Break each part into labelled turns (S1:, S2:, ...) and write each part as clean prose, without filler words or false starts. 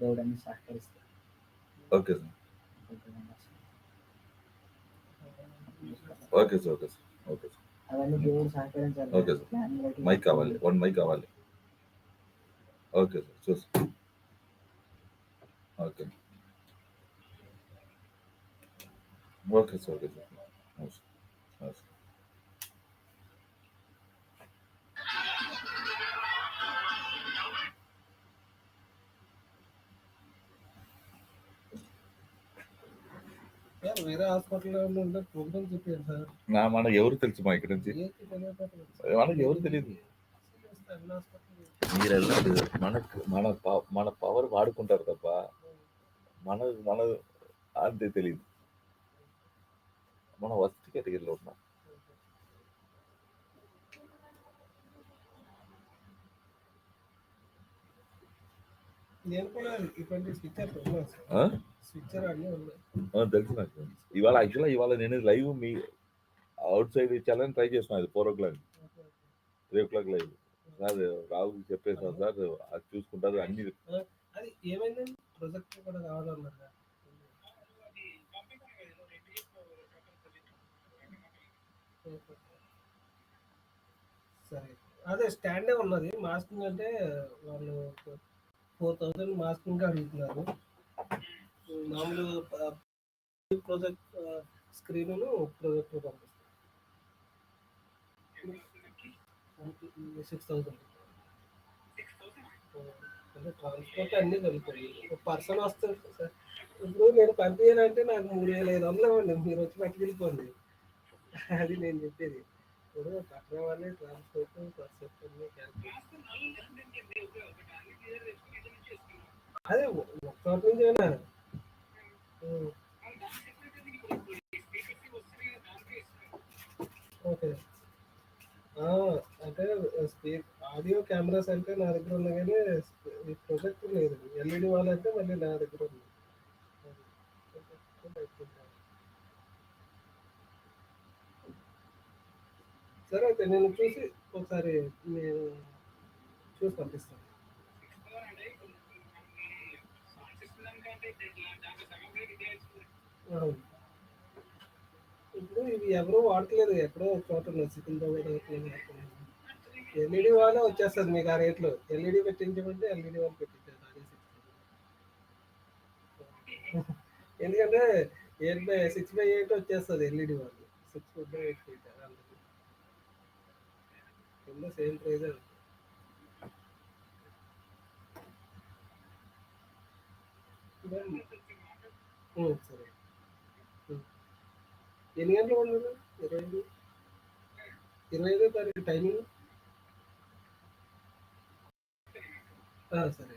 S1: దేవుడని సహకరిస్తాడు.
S2: Okay sir. Okay sir. Okay sir. Okay sir.
S1: అవన్నీ దేవుడు సహకరించాలి.
S2: Okay sir. మైక్ కావాలి, 1 మైక్ కావాలి. ఓకే సార్, చూసి okay. Okay sir. Okay sir. నమస్తే. నమస్తే.
S3: వేరే హాస్పిటల్లో ఉండే ప్రోగ్రామ్ చెప్పారు సార్.
S2: మనకు ఎవరు తెలుసు మా ఇక్కడ నుంచి, మనకు ఎవరు తెలియదు. మీరు వెళ్ళండి, మన పవర్ వాడుకుంటారు తప్ప మన అంతే తెలియదు. మన వస్తు కేటగిరీలో ఉన్నాం.
S3: నేను కూడా ఇటువంటి స్విచ్చర్ అన్నీ ఉన్నాయి.
S2: తెలుసు నాకు. ఇవాళ నేను లైవ్ మీ అవుట్ సైడ్ ఇచ్చాలని ట్రై చేస్తున్నాను. అది 4 o'clock, 3 o'clock లైవ్. సార్ రావు చెప్పేసాను సార్, అది చూసుకుంటారు అన్ని.
S3: అది ఏమైందండి, ప్రొజెక్టర్ కూడా కావాలన్నారు. సరే, అదే స్టాండే ఉన్నది. మాస్కింగ్ అంటే వాళ్ళు 4,000 మాస్కింగ్ అడుగుతున్నారు. మామూలు ప్రాజెక్ట్ స్క్రీన్ ప్రొజెక్టర్ పంపిస్తారు. 6,000 అంటే ట్రాన్స్పోర్ట్ అన్నీ కలిపాయి. ఒక పర్సన్ వస్తుంది సార్. ఇప్పుడు నేను పంపించాలంటే నాకు 3,500 ఇవ్వండి, మీరు వచ్చి పట్టుకెళ్ళిపోండి. అది నేను చెప్పేది. ఇప్పుడు పక్కన వాళ్ళే ట్రాన్స్పోర్ట్ పర్సన్ అదే ఒక చోట నుంచేనా. ఓకే, అంటే ఆడియో కెమెరాస్ అంటే నా దగ్గర ఉన్నాయి, కానీ ప్రొజెక్టర్ లేదు. ఎల్ఈడి వాళ్ళ అంటే మళ్ళీ నా దగ్గర ఉంది. సరే, అయితే నేను చూసి ఒకసారి నేను చూసి పంపిస్తాను. ఇప్పుడు ఇవి ఎవరూ వాడట్లేదు, ఎక్కడో ఒక చోట ఉన్నాయి, సికింద్రాబాద్. ఎల్ఈడి వాళ్ళే వచ్చేస్తుంది మీకు ఆ రేట్లో. ఎల్ఈడి పెట్టించమంటే ఎల్ఈడి వాళ్ళు పెట్టించారు. ఎందుకంటే 6/8 వచ్చేస్తుంది ఎల్ఈడి వాళ్ళు. 6/8 కింద సేమ్ ప్రైజ్. సరే, ఎన్ని గంటలు ఉండదు? 25 తారీఖు టైమింగ్. సరే.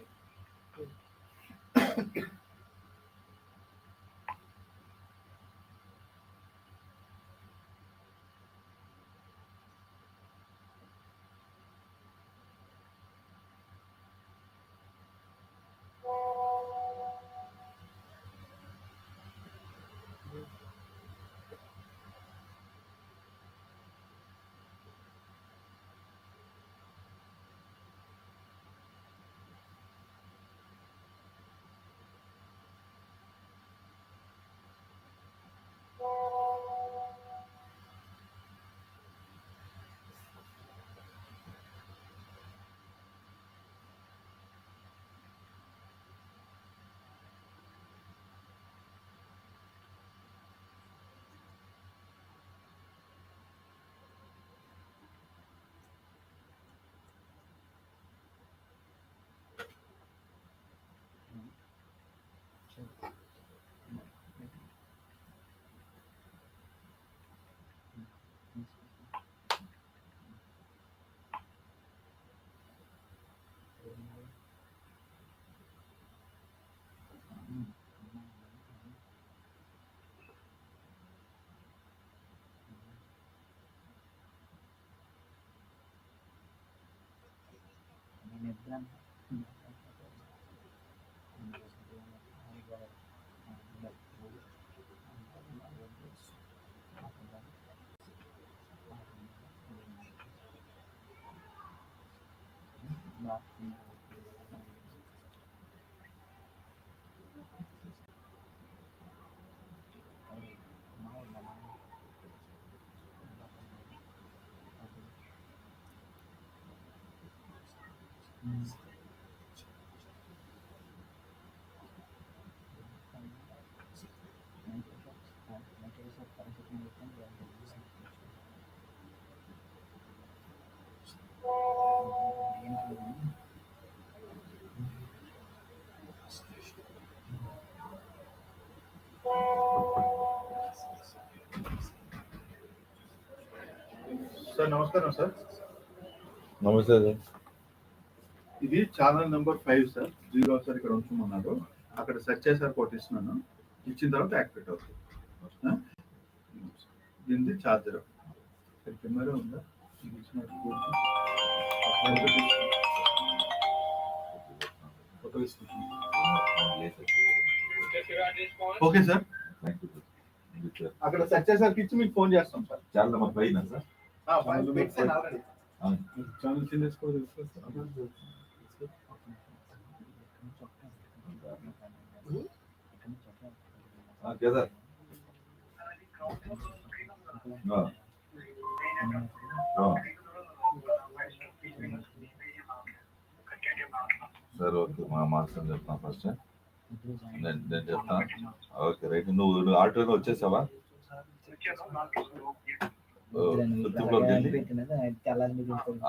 S4: సార్ నమస్కారం సార్.
S2: నమస్తే సార్.
S4: ఇది ఛానల్ నెంబర్ 5 సార్. 0 సార్ ఇక్కడ ఉంచమన్నారు. అక్కడ సెర్చ్ చేసారు కొట్టిస్తున్నాను. ఇచ్చిన తర్వాత యాక్టివేట్ అవుతుంది. దీనిది ఛార్జర్ కెమెరా ఉందా? Okay sir. అక్కడ సెర్చ్ చేసారికి ఇచ్చి మీకు ఫోన్ చేస్తాం సార్.
S2: చాలా నెంబర్ పైన సార్.
S4: ఛానల్ చేంజెస్ కూడా తెలుసు
S2: కేదార్ సార్. ఓకే, మా మాస్టర్ చెప్తాను ఫస్ట్. నేను చెప్తాను. Okay right. నువ్వు ఆటోలో వచ్చేసావా?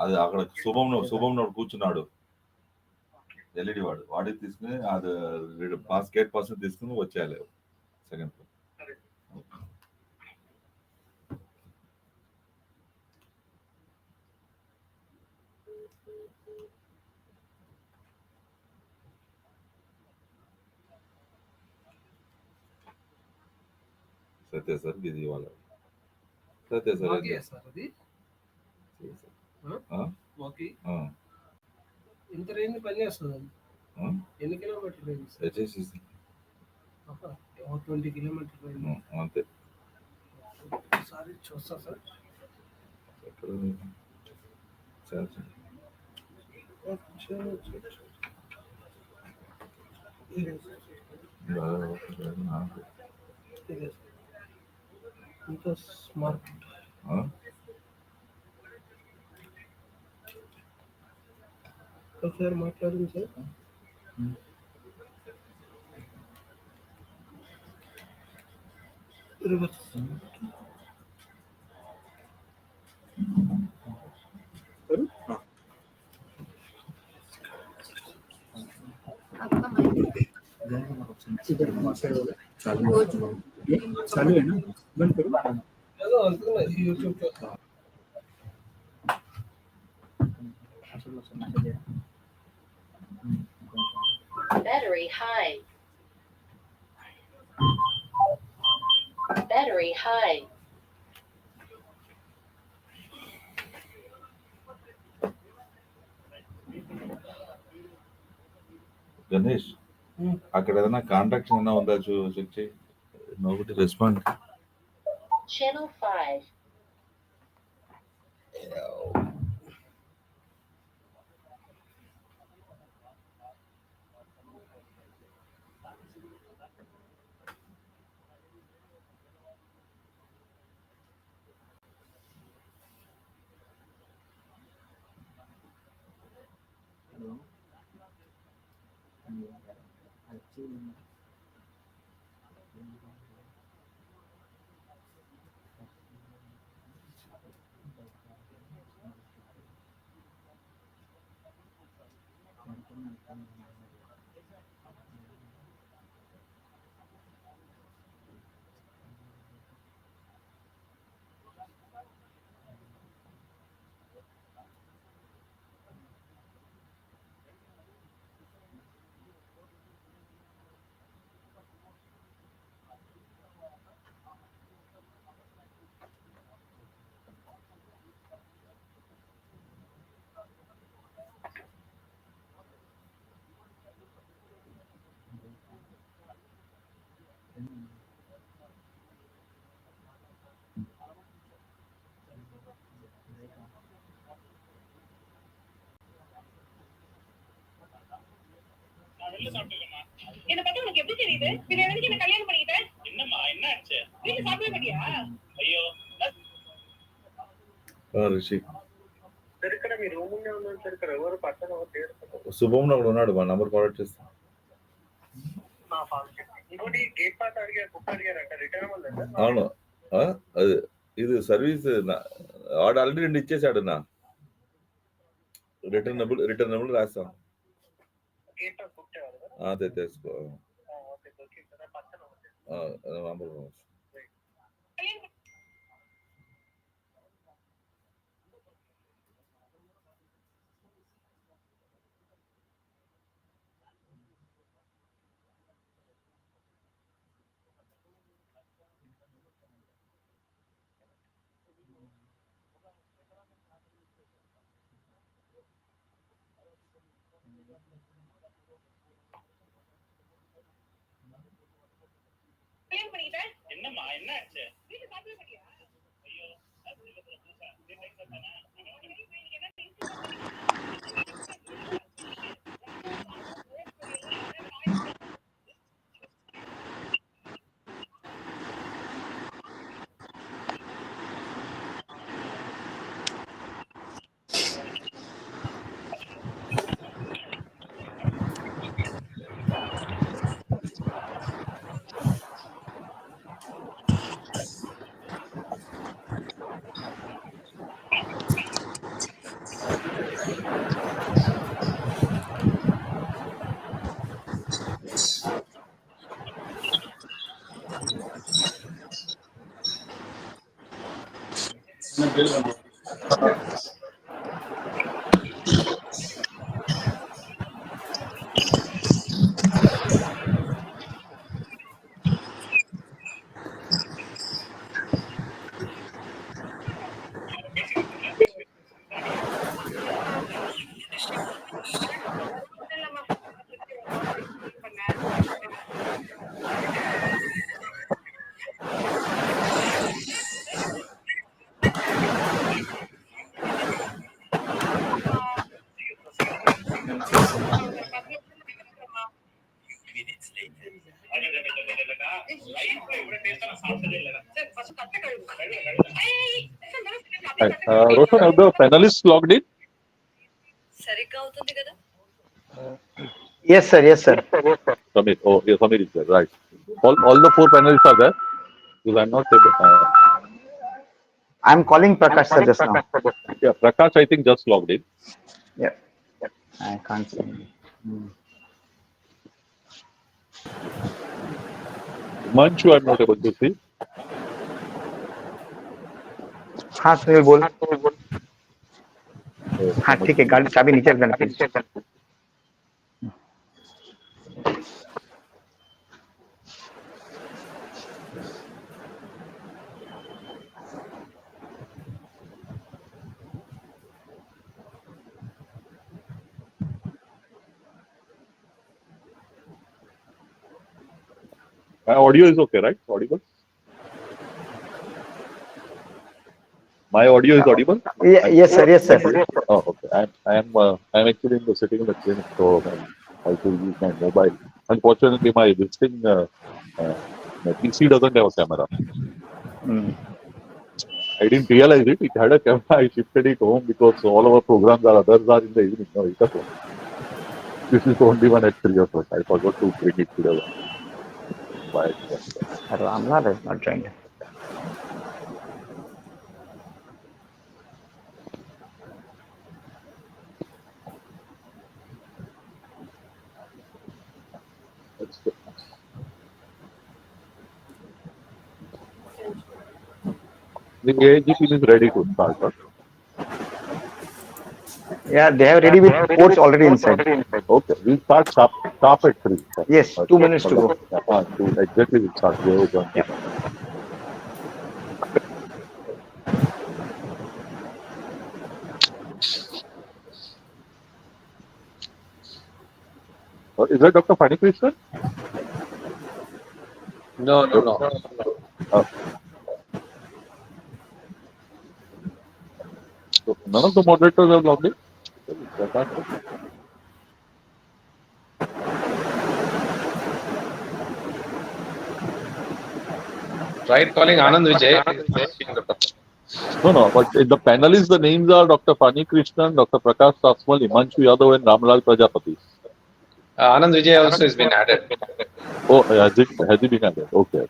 S2: అది అక్కడ శుభం కూర్చున్నాడు ఎల్ఈడి వాడు. వాడికి తీసుకుని అది గేట్ పాస్ తీసుకుని వచ్చేయాలి సెకండ్ ఫ్లోర్. సత్య సార్ ఇది ఇవాళ. సత్య సార్
S3: ఇంత రేంజ్ పని చేస్తుంది. ఎన్ని కిలోమీటర్ రేంజ్? 20 కిలోమీటర్ రేంజ్
S2: అంతే.
S3: ఒకసారి చూస్తా సార్. ఇంత స్మార్ట్ సార్ మాట్లాడింది సార్.
S4: चालू है ना? बंद करो.
S3: YouTube
S5: Battery high. Battery high.
S2: Ganesh, అక్కడ ఏదైనా కాంటాక్ట్ ఏమైనా ఉందా చెక్ చేయి. Nobody respond.
S5: Channel 5.
S6: என்ன பத்தி உனக்கு எப்படி தெரியுது? பின்ன எதுக்கு என்ன கல்யாணம் பண்ணிக்கிட்ட? என்னம்மா என்ன ஆச்சு? வீட்டுல சாப்பிடவே மாட்டியா? ஐயோ
S2: రిషి
S7: ఇక్కడ మీ రూమ్ ఉన్న సరిగ్గా ఎవరు పక్కన ఎవరు లేరు.
S2: శుభం అక్కడ ఉన్నాడు, మా నంబర్ ఫార్వర్డ్ చేస్తాను.
S6: ఇంకోటి గేట్ పాస్ అడిగారు, బుక్ అడిగారంట, రిటర్న్ అవ్వలేదు.
S2: అవును, అది ఇది సర్వీస్ వాడు ఆల్రెడీ 2 ఇచ్చేసాడు. నా రిటర్నబుల్ రాస్తాం.
S6: గేట్ పాస్ బుక్ చేయాలి కదా.
S2: అదే తెలుసుకో.
S6: ఓకే, దొరికింది కదా, పక్కన ఉంది.
S2: నంబర్
S6: என்னம்மா என்ன ஆச்சு? வீட்டு சாப்பிட மாட்டியா? ஐயோ,
S2: Roshan, have the panelists logged in?
S7: Yes, sir. Yes, sir.
S2: Samir. Oh, yeah, Samir is there. Right. All the 4 panelists are there. Because I'm not able.
S7: I'm calling Prakash sir just now.
S2: Yeah, Prakash, I think just logged in.
S7: Yeah. I can't see.
S2: Manchu, I'm not able to see.
S7: हाँ सुनील बोल. हाँ ठीक है, गाड़ी चाबी नीचे रख देना please.
S2: My audio is okay, right? Audible? My audio is audible?
S7: Yeah, yes sir. Yes sir.
S2: Oh, okay. I'm actually sitting in the clinic, so I have to use my mobile. Unfortunately, my PC doesn't have a camera. I didn't realize it. It had a camera. I shifted it home because all our programs are others are in the evening. No, it's okay. This is the only one at 3 o'clock. I forgot to bring it together.
S7: Ramlal is not joined.
S2: That's good. The AIG team is ready to start. Huh?
S7: Yeah, they have ready with ports already inside.
S2: Okay, we'll start sharp at 3.
S7: Yes, 2 minutes to go.
S2: Exactly, we'll start.
S7: Yeah.
S2: Is that Dr. Fani Krishnan?
S8: No.
S2: So none of the moderators have logged in?
S8: Tried calling Anand Vijay.
S2: No, but in the panelists, the names are Dr. Fani Krishnan, Dr. Prakash Sasmal, Himanshu Yadav, and Ramlal Prajapati.
S8: Anand Vijay also has been added.
S2: Oh, has it been added? Okay.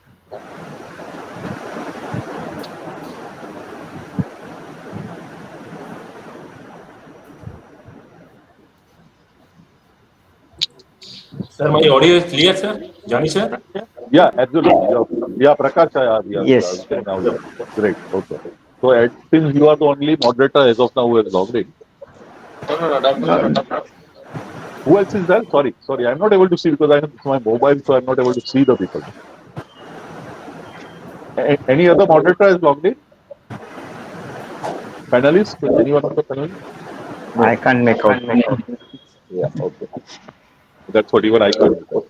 S9: Sir, my audio is clear, sir? Johnny, sir?
S2: Yeah, absolutely. Yeah, Prakash,
S7: Yes.
S2: now, yeah. Great. Okay. So, since you are the only moderator as of now who has logged in,
S8: No.
S2: who else is there? Sorry, I'm not able to see because it's my mobile, so I'm not able to see the people. Any other moderator has logged in? Panelists? Anyone on the panel? No.
S7: I can't make out.
S2: Yeah, okay. That's what even I can't do.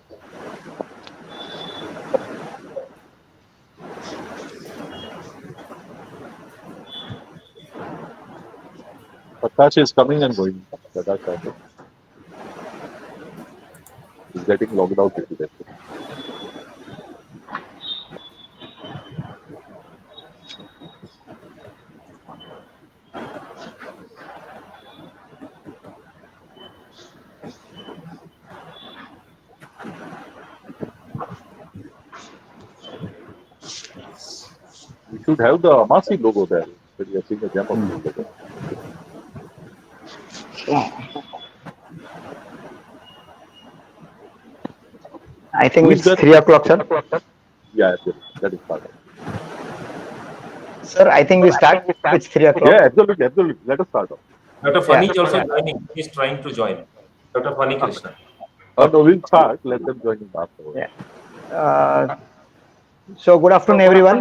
S2: Prakash is coming and going. Prakash, I think. He's getting logged out. We should have the Amasi logo there. But we are seeing a gem of logo.
S7: I think
S2: Who is
S7: it's
S2: that?
S7: 3 o'clock, sir.
S2: Yeah, that is part of it.
S7: Sir, I think we start. It's 3 o'clock.
S2: Yeah, absolutely. Let us start off.
S9: Dr. Fani is also joining. He is trying to join. Dr. Fani Krishna.
S2: No, we'll start. Let them join in afterwards.
S7: Yeah. So, good afternoon, everyone.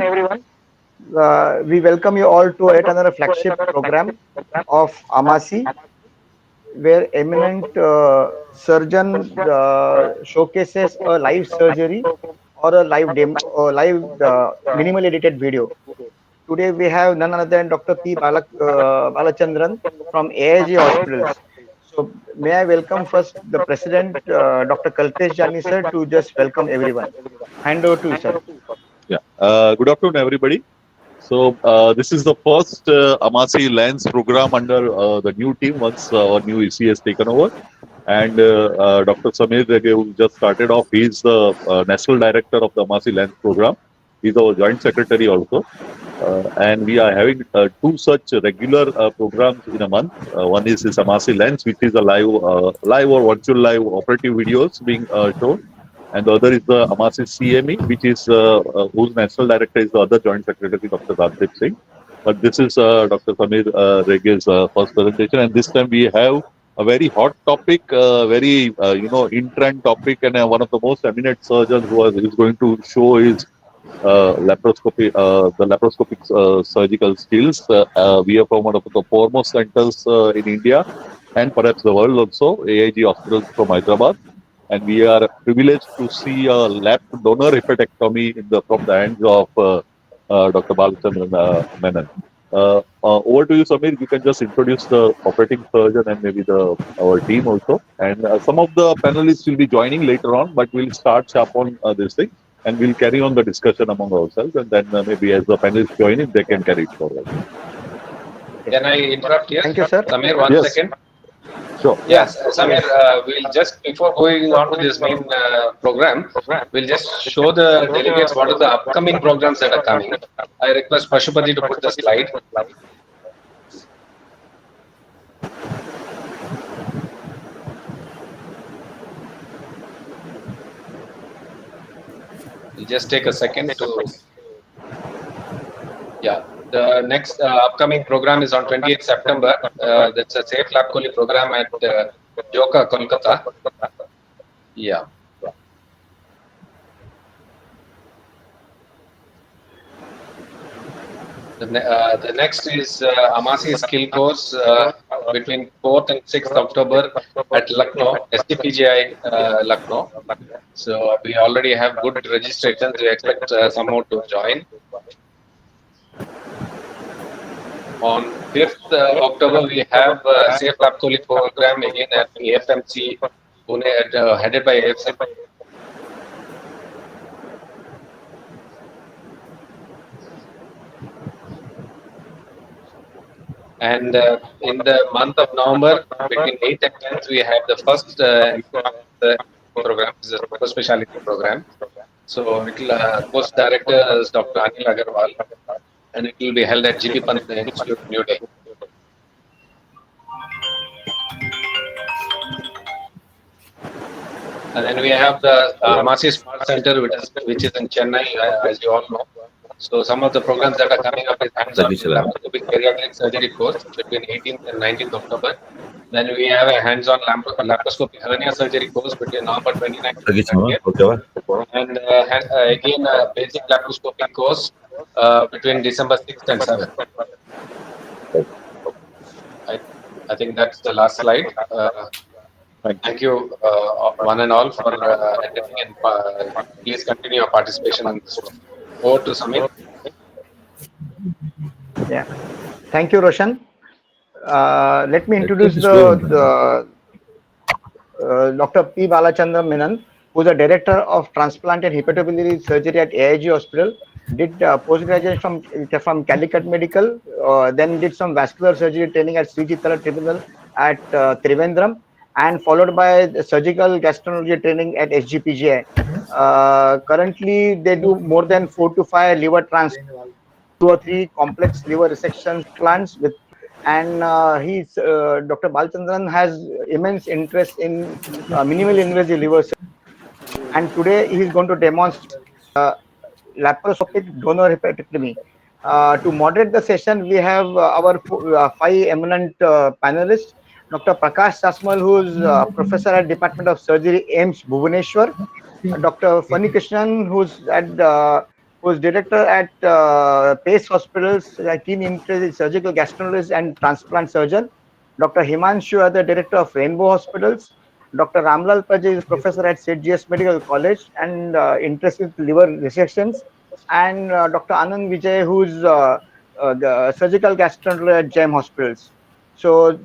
S7: We welcome you all to yet another flagship program of Amasi, where eminent surgeon showcases a live surgery or a live minimally edited video. Today we have none other than Dr. P. Balachandran from AIG Hospitals. So may I welcome first the President, Dr. Kalpesh Jani sir, to just welcome everyone. Hand over to you, sir.
S2: Yeah. Good afternoon, everybody. So this is the first Amasi Lens program under the new team once our new EC has taken over. And Dr. Samir Rege, who just started off, he's the National Director of the Amasi Lens program. He's our Joint Secretary also. And we are having two such regular programs in a month. One is this Amasi Lens, which is a live or virtual live operative videos being shown. And the other is the Amasi CME, which is whose national director is the other joint secretary, Dr. Rajdeep Singh. But this is Dr. Samir Rege's first presentation, and this time we have a very hot topic, very in-trend topic, and one of the most eminent surgeons who is going to show his the laparoscopic surgical skills. We are from one of the foremost centers in India and perhaps the world also, AIG Hospitals from Hyderabad. And we are privileged to see a lap donor hepatectomy from the hands of Dr. Balachandran Menon. Over to you, Samir. You can just introduce the operating surgeon and maybe our team also. And some of the panelists will be joining later on, but we'll start sharp on this thing. And we'll carry on the discussion among ourselves. And then maybe as the panelists join in, they can carry it forward.
S8: Can I interrupt here?
S7: Thank you, sir.
S8: Samir, one second.
S2: Sure.
S8: Yes, Samir, we'll just, before going on to this main program, we'll just show the delegates what are the upcoming programs that are coming. I request Pashupati to put the slide. We'll just take a second to... Yeah. The next upcoming program is on 28th September. That's a Safe Lab Coli program at Joka, Kolkata. Yeah. The next is Amasi skill course between 4th and 6th October at Lucknow, STPGI Lucknow. So we already have good registrations. We expect some more to join. On 5th October, we have Safe Lab Coli program again at AFMC Pune, headed by AFC. And in the month of November, between 8th and 10th, we have the first program, is a super specialty program. So it will course director is Dr. Anil Agarwal, and it will be held at GB Pant Institute, New Delhi. And then we have the Amasi Smart Center, which is in Chennai, as you all know. So some of the programs that are coming up is hands-on laparoscopic bariatric surgery course between 18th and 19th October. Then we have a hands-on laparoscopic hernia surgery course between November 29th and 30th. And again, a basic laparoscopic course between December 6th and 7th. I think that's the last slide. Thank you, one and all, for attending, and please continue your participation in this one. Over to Samir.
S7: Yeah, thank you, Roshan. Let me introduce Dr. P. Balachandran Menon, who is the Director of Transplant and Hepatobiliary Surgery at AIG Hospital. Did post-graduation from Calicut Medical, then did some vascular surgery training at Sri Chitala Tribunal at Trivandrum, and followed by the surgical gastroenterology training at SGPGI. Currently, they do more than 4 to 5 liver transplants, 2 or 3 complex liver resection plants with, and Dr. Balachandran has immense interest in minimally invasive liver surgery, and today he is going to demonstrate laparoscopic donor hepatectomy. To moderate the session, we have our 5 eminent panelists. Dr. Prakash Sasmal, who is professor at Department of Surgery, AIIMS, Bhubaneswar. Dr. Fani Krishnan, who's director at PACE Hospitals, keen interest in surgical gastroenterologist and transplant surgeon. Dr. Himanshu, the director of Rainbow Hospitals. Dr. Ramlal Pajay is professor at St. GS Medical College and interested in liver resections. And Dr. Anand Vijay, who is the surgical gastroenterologist at GEM Hospitals. So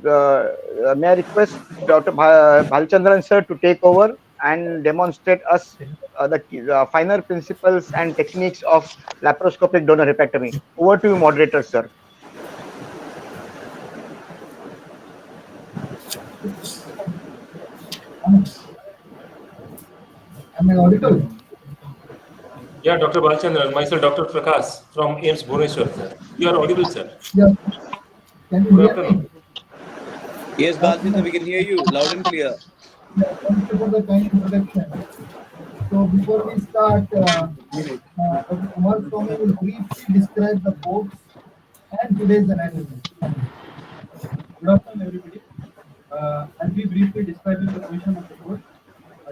S7: may I request Dr. Balachandran sir to take over and demonstrate us the finer principles and techniques of laparoscopic donor hepatectomy. Over to you, moderator, sir.
S10: Am I audible?
S9: Yeah, Dr. Balachandran, myself, Dr. Prakash from AIIMS Bhubaneswar, sir. You are audible, sir.
S10: Yeah. Can you hear me?
S11: Yes, Balachandran, we can hear you loud and clear.
S10: Yeah, thank you for the kind introduction. So before we start, Dr. Kumar Swami will briefly describe the boards and today's anatomy.
S4: Good afternoon, everybody. I'll be briefly describing the position of the board.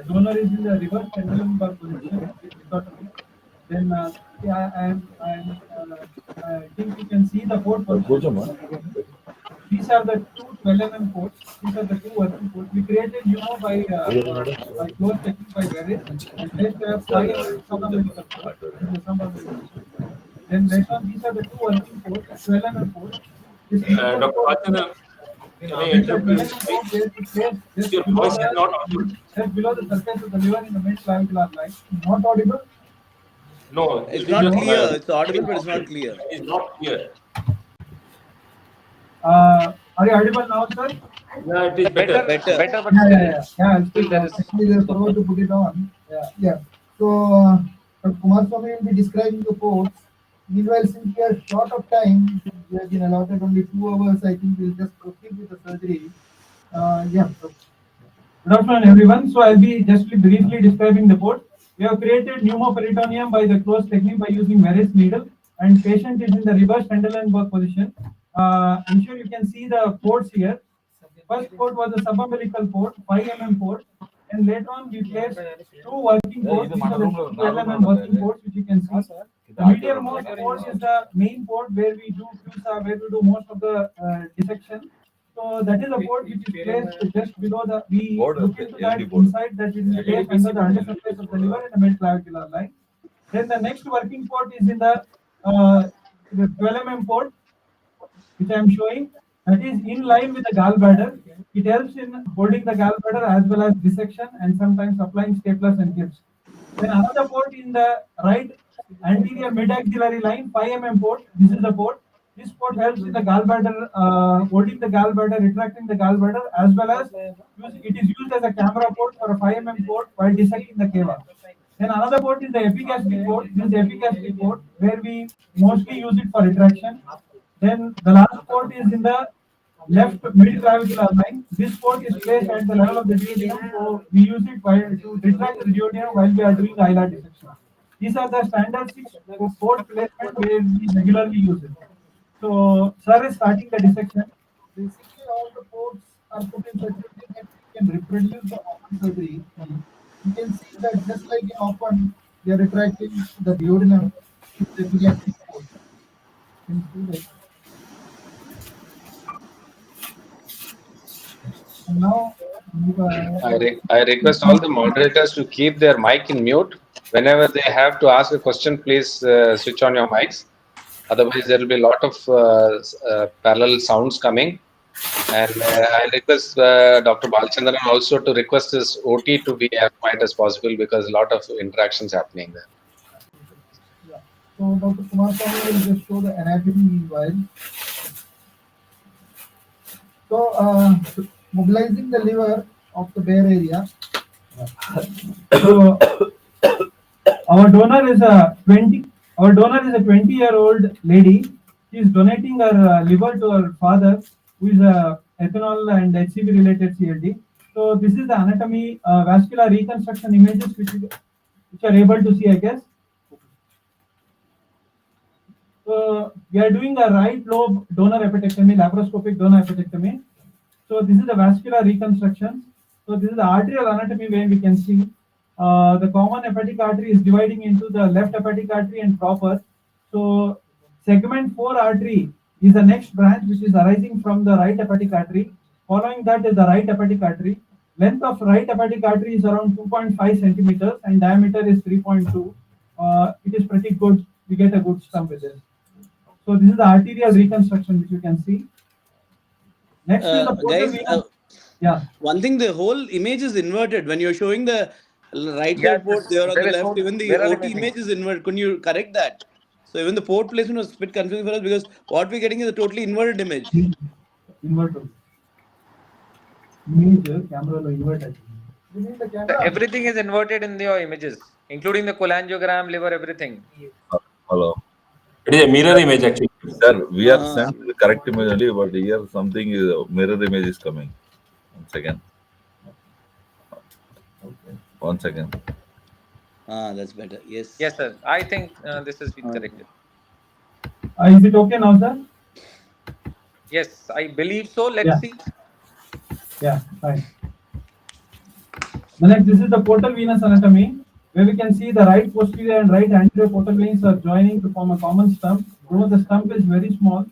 S4: Donor is in the reverse pendulum bar position with dichotomy. Then I think you can see the board position. These are the two 12 mm ports. These are the two working ports. We created by close technique by Gareth, and then we have 5 subaumbilical ports. Then later on, these are the two working ports, 12 mm ports.
S9: Dr. Balachandran, can I interrupt you? Your voice is not audible.
S4: Just below the surface of the liver in the mid clavicular line. Not audible?
S9: No,
S11: It's not clear. It's audible, but it's not clear.
S9: It is not clear.
S4: Are you audible now, sir?
S9: Yeah, it is better.
S11: Better, but
S10: Yeah, I'll still actually they forgot to put it on. Yeah. So Kumar Swami will be describing the ports. Meanwhile, since we are short of time, we have been allotted only 2 hours. I think we'll just proceed with the surgery.
S4: Good afternoon, everyone. So I'll be just briefly describing the port. We have created pneumoperitoneum by the closed technique by using Veress needle, and patient is in the reverse pendulum bar position. Ensure you can see the ports here. First port was a subumbilical port, 5 mm port, and later on we placed 2 working ports. These are the 12 mm working ports, which you can see. The medial-most port is the main port where we do most of the dissection. So that is a port which is placed just below the. We look into that inside that is placed under the undersurface of the liver in the mid-clavicular line. Then the next working port is in the 12 mm port, which I am showing. That is in line with the gallbladder. It helps in holding the gallbladder as well as dissection and sometimes applying staplers and clips. Then another port in the right anterior mid-axillary line, 5 mm port. This is the port. This port helps in the gallbladder, holding the gallbladder, retracting the gallbladder, as well as it is used as a camera port for a 5 mm port while dissecting the cava. Then another port is the epigastric port. This is the epigastric port where we mostly use it for retraction. Then the last port is in the left mid-clavicular line. This port is placed at the level of the duodenum, so we use it while to retract the duodenum while we are doing the hilar dissection. These are the standard 6-port placement where we regularly use it. So, sir is starting the dissection.
S10: Basically, all the ports are put in such a way that we can reproduce the open surgery. You can see that just like in open, they are retracting the duodenum with the pediatric port. You can see that. And now,
S8: I request all the moderators to keep their mic in mute. Whenever they have to ask a question, please switch on your mics. Otherwise, there will be a lot of parallel sounds coming. And I request Dr. Balchandran also to request his OT to be as quiet as possible because a lot of interactions happening there.
S10: Yeah. So Dr. Kumaraswamy will just show the anatomy meanwhile. So mobilizing the liver of the bare area.
S4: So, our donor is a 20-year-old lady. She is donating her liver to her father, who is a ethanol and HCV related CLD. So this is the anatomy, vascular reconstruction images which are able to see, I guess. So we are doing a right lobe donor hepatectomy, laparoscopic donor hepatectomy. So this is the vascular reconstruction. So this is the arterial anatomy where we can see the common hepatic artery is dividing into the left hepatic artery and proper. So segment 4 artery is the next branch which is arising from the right hepatic artery. Following that is the right hepatic artery. Length of right hepatic artery is around 2.5 centimeters and diameter is 3.2. It is pretty good. We get a good stump with this. So this is the arterial reconstruction which you can see. Next is the portal
S11: Guys,
S4: yeah.
S11: One thing, the whole image is inverted. When you're showing the right side port there on the left, even the OT image is inverted. Can you correct that? So even the port placement was a bit confusing for us because what we're getting is a totally inverted image.
S4: Inverted. Image camera inverted.
S12: Everything is inverted in your images, including the cholangiogram, liver, everything.
S2: Hello.
S9: It is a mirror image actually.
S2: Sir, we are sent the correct image only, but here something is mirror image is coming. 1 second. Okay. 1 second.
S11: That's better. Yes.
S12: Yes, sir. I think this has been corrected.
S4: Is it okay now, sir?
S12: Yes, I believe so. Let's see.
S4: Yeah, fine. Next, this is the portal venous anatomy, where we can see the right posterior and right anterior portal veins are joining to form a common stump. Though the stump is very small,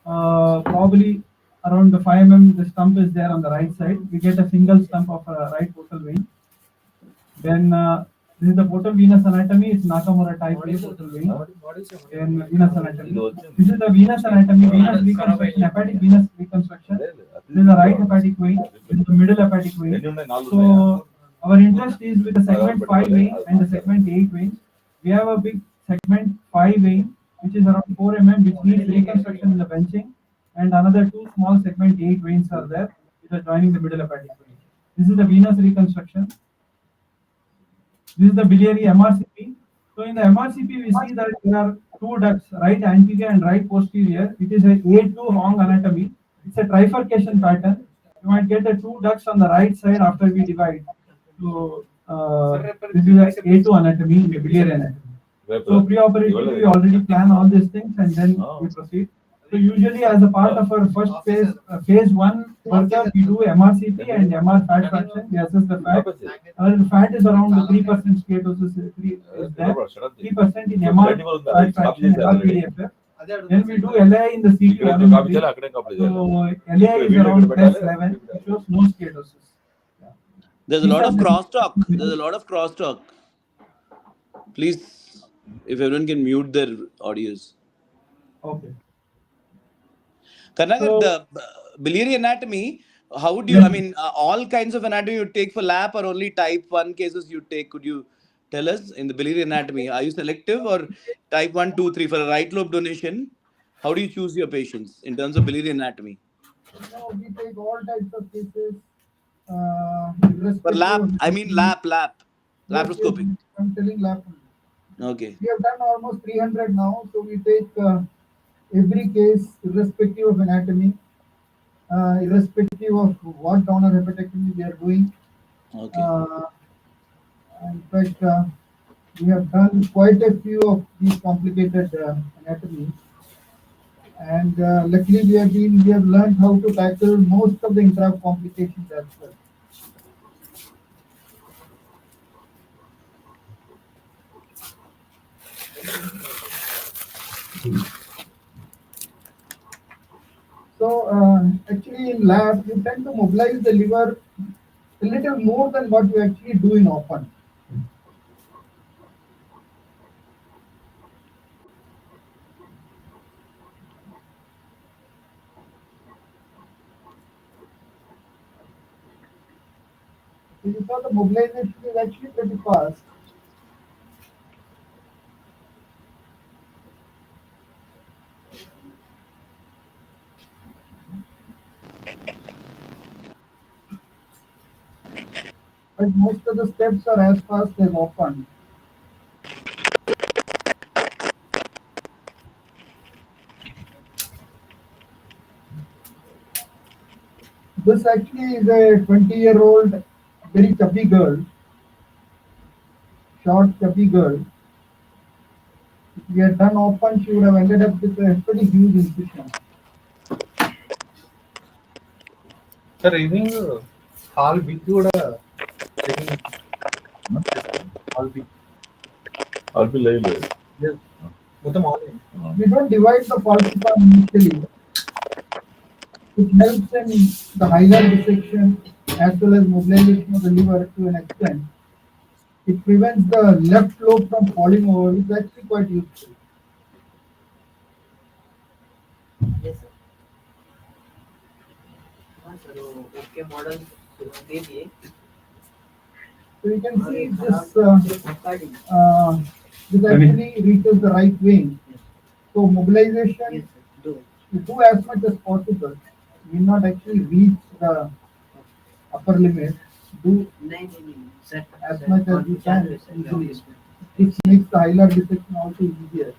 S4: probably around the 5 mm, the stump is there on the right side. We get a single stump of a right portal vein. Then this is the portal venous anatomy. It's Nakamura type A portal vein. And venous anatomy. This is the venous anatomy, venous reconstruction, hepatic venous reconstruction. This is the right hepatic vein. This is the middle hepatic vein. So our interest is with the segment 5 vein and the segment 8 veins. We have a big segment 5 vein, which is around 4 mm, which needs reconstruction in the benching, and another 2 small segment 8 veins are there, which are joining the middle hepatic vein. This is the venous reconstruction. This is the biliary MRCP. So in the MRCP, we see that there are 2 ducts, right anterior and right posterior. It is a A2 long anatomy. It's a trifurcation pattern. You might get the 2 ducts on the right side after we divide. So this is a A2 anatomy, in the biliary anatomy. So pre-operatively, we already plan all these things and then we proceed. So usually, as a part of our first phase, phase 1 workup, we do MRCP and MR fat fraction. We assess the fat. Our fat is around 3% steatosis is there. 3% in MR fat fraction, MR-PDFF. Then we do LI in the CT volumetry. So LI is around +11. It shows no steatosis.
S11: There's a lot of crosstalk. There's a lot of crosstalk. Please, if everyone can mute their audios.
S4: Okay.
S11: Karnagar, the biliary anatomy, how would you, I mean, all kinds of anatomy you take for lap or only type 1 cases you take? Could you tell us in the biliary anatomy? Are you selective or type 1, 2, 3 for a right lobe donation? How do you choose your patients in terms of biliary anatomy?
S10: Now we take all types of cases,
S11: For
S10: irrespective
S11: lap,
S10: of
S11: I mean
S10: the.
S11: lap,
S10: Yes, yes,
S11: laparoscopic.
S10: I'm telling lab.
S11: Okay.
S10: We have done almost 300 now, so we take every case irrespective of anatomy, irrespective of what donor hepatectomy we are doing.
S11: Okay.
S10: In fact, we have done quite a few of these complicated anatomies, and luckily we have learned how to tackle most of the intra complications as well. So actually in lab, you tend to mobilize the liver a little more than what you actually do in open. So you saw the mobilization is actually pretty fast. But most of the steps are as fast as open. This actually is a 20-year-old, very chubby girl, short chubby girl. If we had done open, she would have ended up with a pretty huge incision.
S13: Sir, evening all big కూడా checking all big.
S2: I'll be live.
S13: Yes. మొత్తం all.
S10: We don't divide the falciparum initially. It helps in the hilar dissection as well as mobilization of the liver to an extent. It prevents the left lobe from falling over, which is actually quite useful.
S1: Yes, sir. हाँ sir वो okay model दे दिए.
S10: So you can see this actually reaches the right vein. So mobilization, you do as much as possible. You will not actually reach the upper limit. Do as much as you can easily. Which makes the hilar dissection also easier.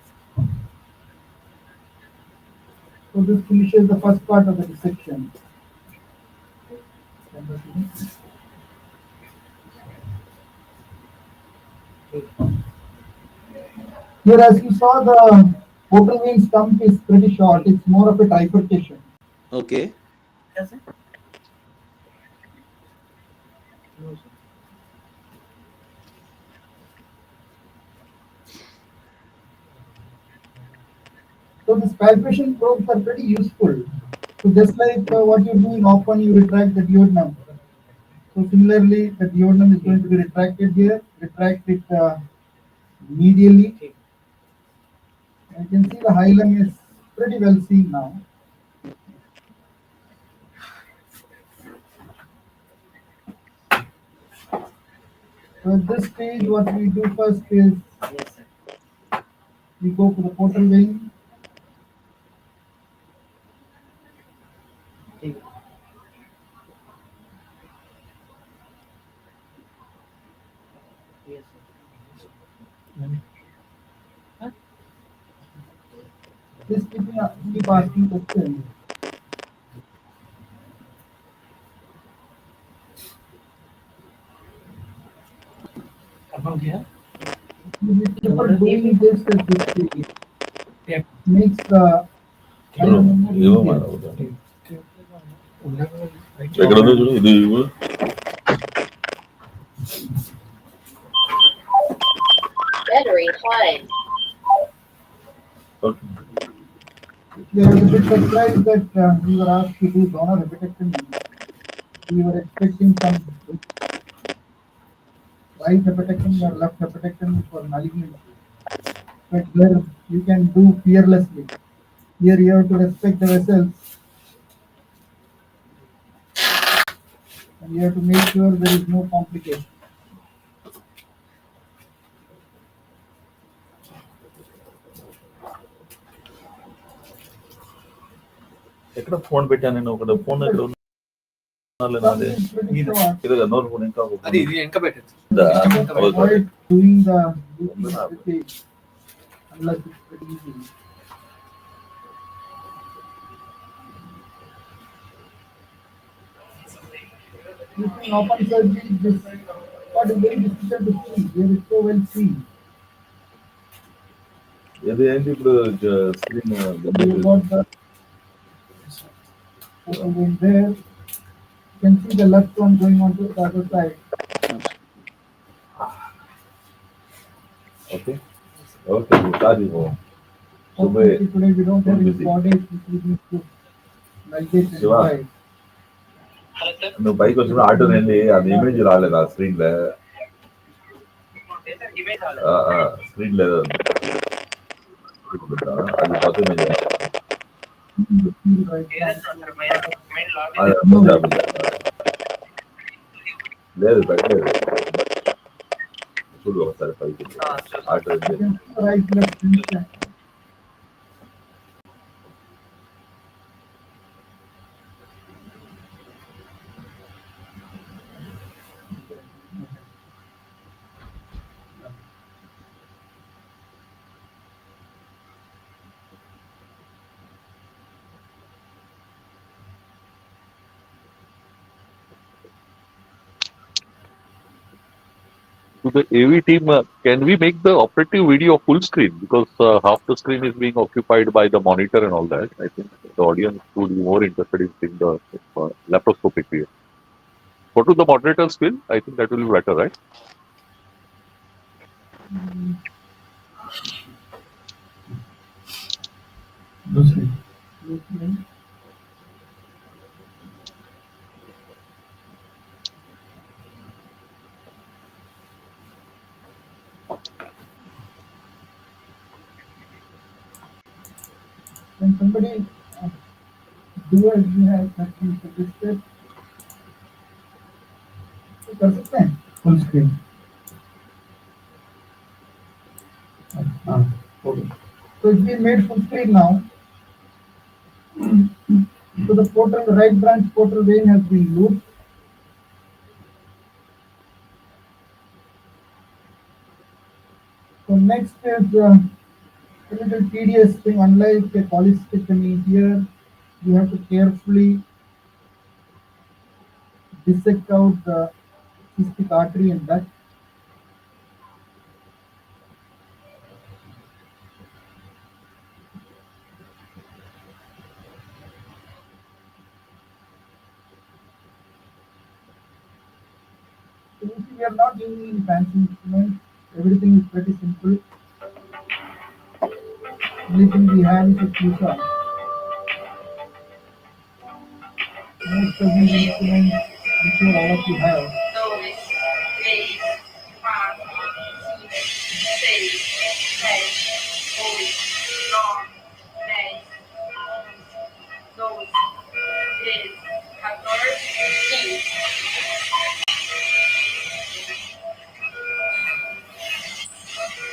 S10: So this finishes the first part of the dissection. Here, as you saw, the portal vein stump is pretty short. It's more of a trifurcation.
S11: Okay.
S1: Yes, sir. No, sir.
S10: So these palpation probes are pretty useful. So just like what you do in open, you retract the duodenum. So similarly, the duodenum is going to be retracted here. Retract it medially. You can see the hilum is pretty well seen now. So at this stage, what we do first is we go for the portal vein.
S1: Yes, sir.
S10: Just keep asking questions. Doing this at this stage makes the
S2: ఎక్కడ ఉందో చూడు ఇది ఇవ్వు.
S5: Battery high.
S2: Okay.
S10: We were a bit surprised that we were asked to do donor hepatectomy. We were expecting some right hepatectomy or left hepatectomy for malignancy. But here you can do fearlessly. Here you have to respect the vessels. And you have to make sure there is no complication.
S2: ఎక్కడ phone పెట్టాను నేను ఒక phone ఎక్కడ ఉంది
S10: Some is pretty short.
S2: ఇది note phone ఇంకా
S13: అది ఇది వెనక పెట్టచ్చు
S10: Avoid doing the using everything unless it's pretty easy. Using open surgery, this part is very difficult to see. Here is so well seen.
S2: ఇది ఏంటి ఇప్పుడు screen
S10: You got the photo going there. You can see the left one going on to the other side.
S2: Okay okay sorry
S10: Fortunately, today we don't have any bodies which we need to meditate and
S2: Shiva.
S10: try.
S2: నువ్వు పైకి వచ్చిన auto వెళ్ళి అది image రాలేదు ఆ screen లో screen లేదు అది కొత్త ఇమేజ్ లేదు పెట్టలేదు చూడు ఒకసారి పైకి auto
S10: Right, left, center.
S2: to the AV team, can we make the operative video full screen? Because half the screen is being occupied by the monitor and all that. I think the audience would be more interested in seeing the laparoscopic view. Go to the moderator's screen. I think that will be better, right?
S10: Can somebody do as you have actually suggested? Consistent. Full screen. Okay. So it's been made full screen now. So the portal, right branch portal vein has been looped. So next is a little tedious thing. Unlike a cholecystectomy here, you have to carefully dissect out the cystic artery and duct. So you see, we are not using any fancy instruments. Everything is pretty simple. Only thing we have is a few shots. Most of these instruments, I'm sure all of you have.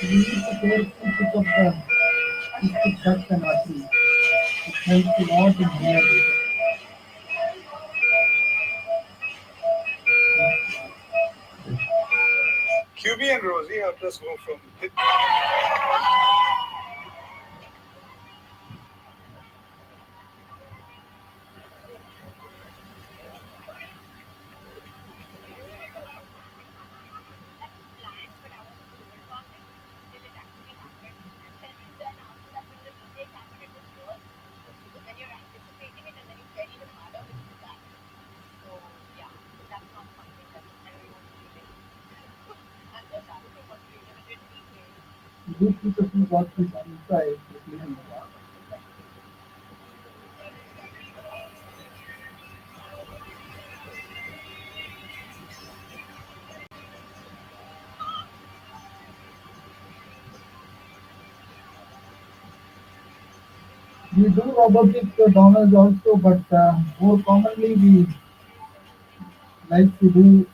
S10: We need to carefully pick up the cystic duct and artery. It helps a lot in here.
S6: QB and Rosie helped us go from
S10: These people who got this inside, we do robotic donors also, but more commonly we like to do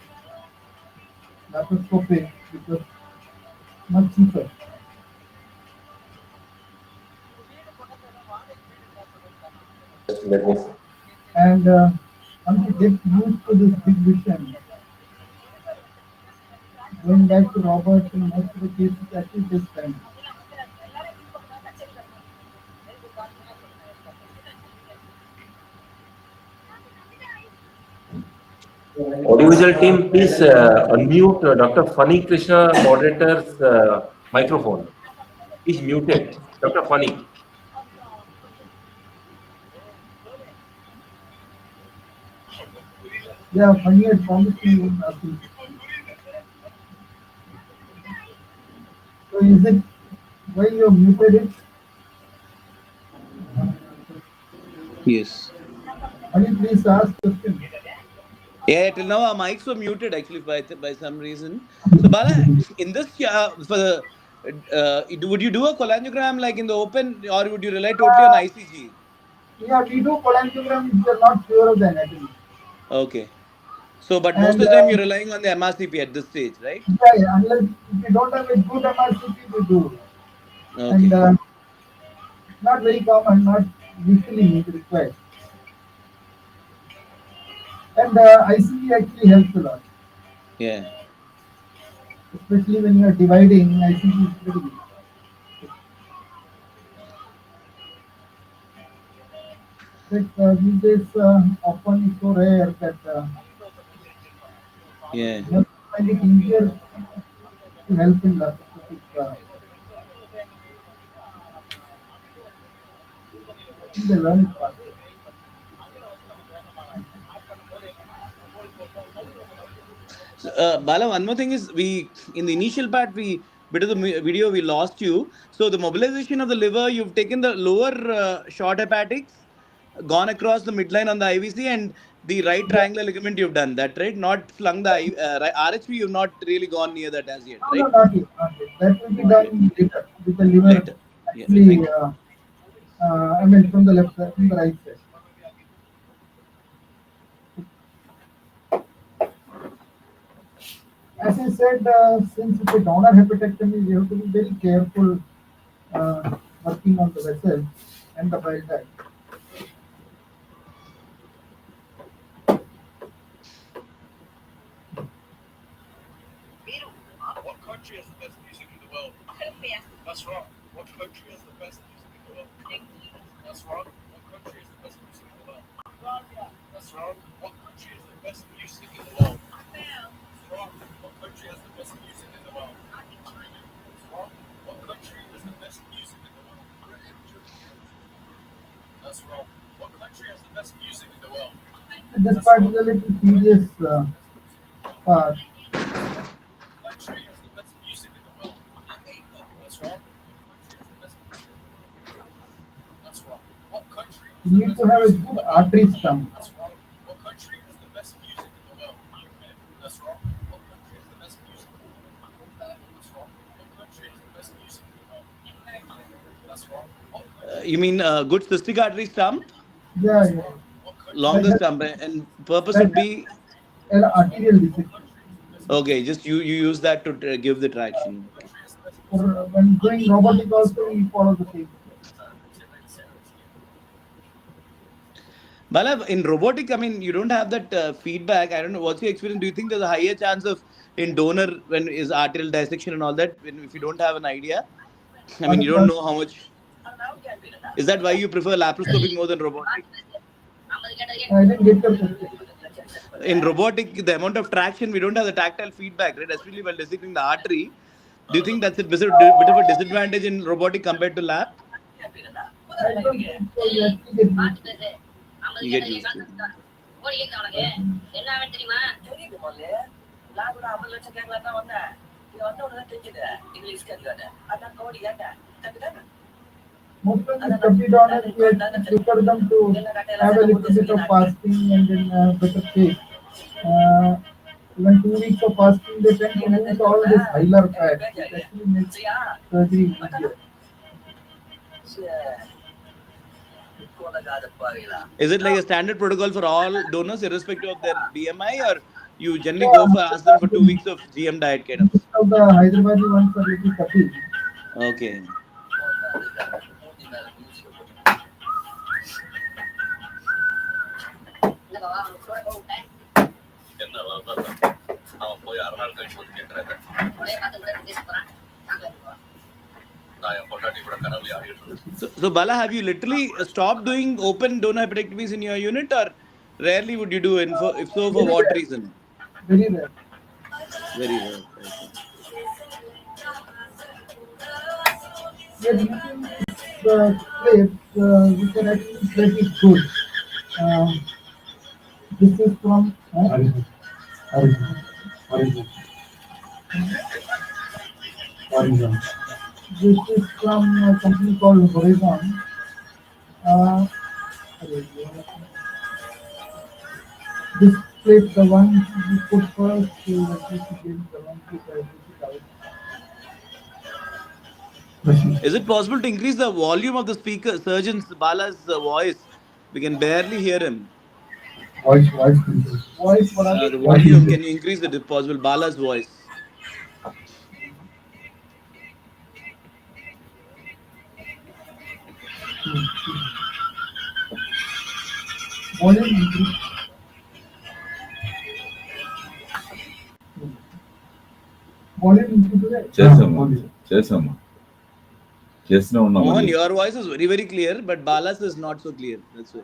S10: laparoscopic because much cheaper.
S8: Let me see.
S10: And once you get used to this big vision, going back to Robert, in most of the cases, actually takes time.
S9: Audiovisual team, please unmute Dr. Funny Krishna moderator's microphone. He's muted. Dr. Funny.
S10: Yeah, Funny had promised me one nothing. So is it why you have muted it?
S11: Yes.
S10: Funny, please ask question.
S11: Yeah, till now our mics were muted actually by some reason. So Bala, in this for the would you do a cholangiogram like in the open, or would you rely totally on ICG?
S10: Yeah, we do cholangiogram if you are not sure of the anatomy.
S11: Okay. So, but most
S10: And
S11: of the time you're relying on the MRCP at this stage, right?
S10: yeah, unless if you don't have a good MRCP, we do. And
S11: Okay.
S10: not very common, not usually required. And ICG actually helps a lot,
S11: Yeah.
S10: especially when you are dividing. ICG is pretty good. But these days, often it's so rare that
S11: Yeah.
S10: you have to find it easier to help in laparoscopic. They learn it faster.
S11: So, Bala, one more thing is we in the initial part we bit of the video we lost you. So the mobilization of the liver, you've taken the lower short hepatics, gone across the midline on the IVC, and the right
S10: Yeah.
S11: triangular ligament you've done that, right? Not flung the RHP. You've not really gone near that as yet,
S10: No,
S11: right?
S10: not yet, not yet. That will be
S11: Not yet.
S10: done later with the liver.
S11: Later. Yeah. Thank
S10: Actually,
S11: you.
S10: I mean from the left side, from the right side. As I said, since it's a donor hepatectomy, we have to be very careful working on the vessel and the bile duct.
S6: What country has the best music in the world? That's wrong. What country has the best music in the world? That's wrong. What country has the best music in the world? That's wrong. What country has the best music in the world? That's wrong. What country has the best music in the world? That's wrong. What country has the best music in the world? That's wrong. What country has the best music in the world?
S10: This part is a little tedious part.
S6: Country has the best music in the world. That's wrong. That's wrong. What country?
S10: You need to have a good artery stump.
S6: That's wrong. What country has the best music in the world? That's wrong. What country has the best music in the world? That's wrong. What country has the best music in the world? That's wrong.
S11: You mean good cystic artery stump?
S10: Yeah, yeah.
S11: Longer stump, and purpose would be
S10: Arterial dissection.
S11: okay. Just you use that to give the traction. Okay.
S10: For when doing robotic also, we follow the same.
S11: Bala, in robotic, I mean, you don't have that feedback. I don't know. What's your experience? Do you think there's a higher chance of in donor when is arterial dissection and all that? When if you don't have an idea, I mean, you don't know how much. Is that why you prefer laparoscopic more than robotic?
S10: I didn't get your question.
S11: In robotic, the amount of traction, we don't have the tactile feedback, right? Especially while dissecting the artery. Do you think that's a bit of a disadvantage in robotic compared to lap?
S10: I don't think so. You actually get used.
S11: You get used to it.
S10: Most of the study donors, we prefer them to have a little bit of fasting and then better shape. Even 2 weeks of fasting, they tend to lose all this hilar fat, which actually makes surgery easier.
S11: Is it like a standard protocol for all donors, irrespective of their BMI, or you generally go for ask them for 2 weeks of GM diet kind of?
S10: Most of the Hyderabadi ones are little cutty.
S11: Okay. So Bala, have you literally stopped doing open donor hepatectomies in your unit, or rarely would you do? And if so, for what reason?
S10: Very rare.
S11: Very rare. Okay.
S10: We are using the plates which are actually pretty good. This is from
S4: Origin.
S10: this is from a company called Horizon. This plate, the one we put first, the one
S11: Is it possible to increase the volume of the speaker, surgeon's Bala's voice? We can barely hear him.
S10: voice.
S11: The volume, can you increase it if possible? Bala's voice. Mohan, your voice is very, very clear, but Bala's is not so clear. That's why.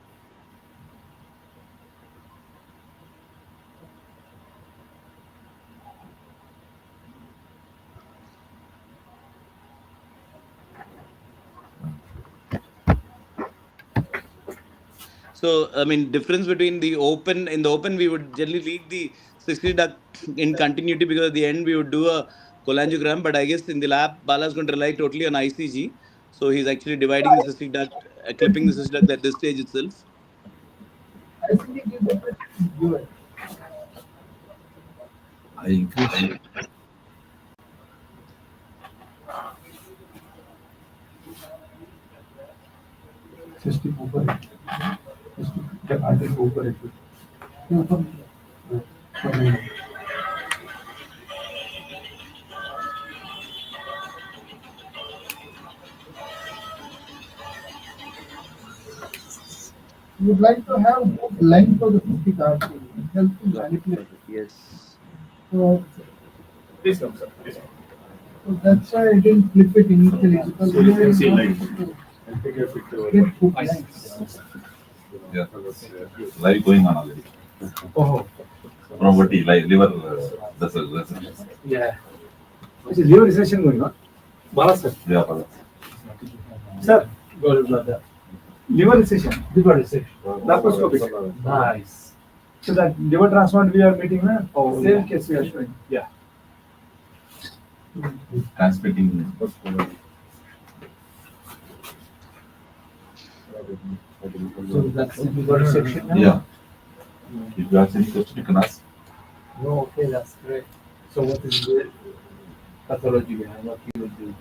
S11: So, I mean, difference between in the open, we would generally lead the 60 duct in continuity, because at the end we would do a cholangiogram. But I guess in the lab, Bala is going to rely totally on ICG. So he's actually dividing the cystic duct, clipping the cystic duct at this stage itself.
S2: I increase.
S4: System over. I think over it.
S10: We would like to have length of the cystic artery. It helps to manipulate.
S11: Yes.
S10: So,
S9: Please come, sir. Please come.
S10: so that's why I didn't flip it initially, because
S9: So you can see
S10: wanted
S9: live.
S10: to
S9: And take a picture.
S10: get good length.
S2: Yeah, live going on already.
S13: Oh,
S2: Probably liver vessel.
S13: yeah. Which is liver recession going on? Bala sir.
S2: Yeah, Bala.
S13: Sir, liver recession. Laparoscopic.
S4: Nice.
S13: So that liver transplant we are meeting, na? Same case we are showing. Yeah.
S2: Transmitting.
S13: So that's liver section.
S2: Yeah. If you have any question, you can ask.
S13: No, okay, that's great. So what is the pathology behind what you will do?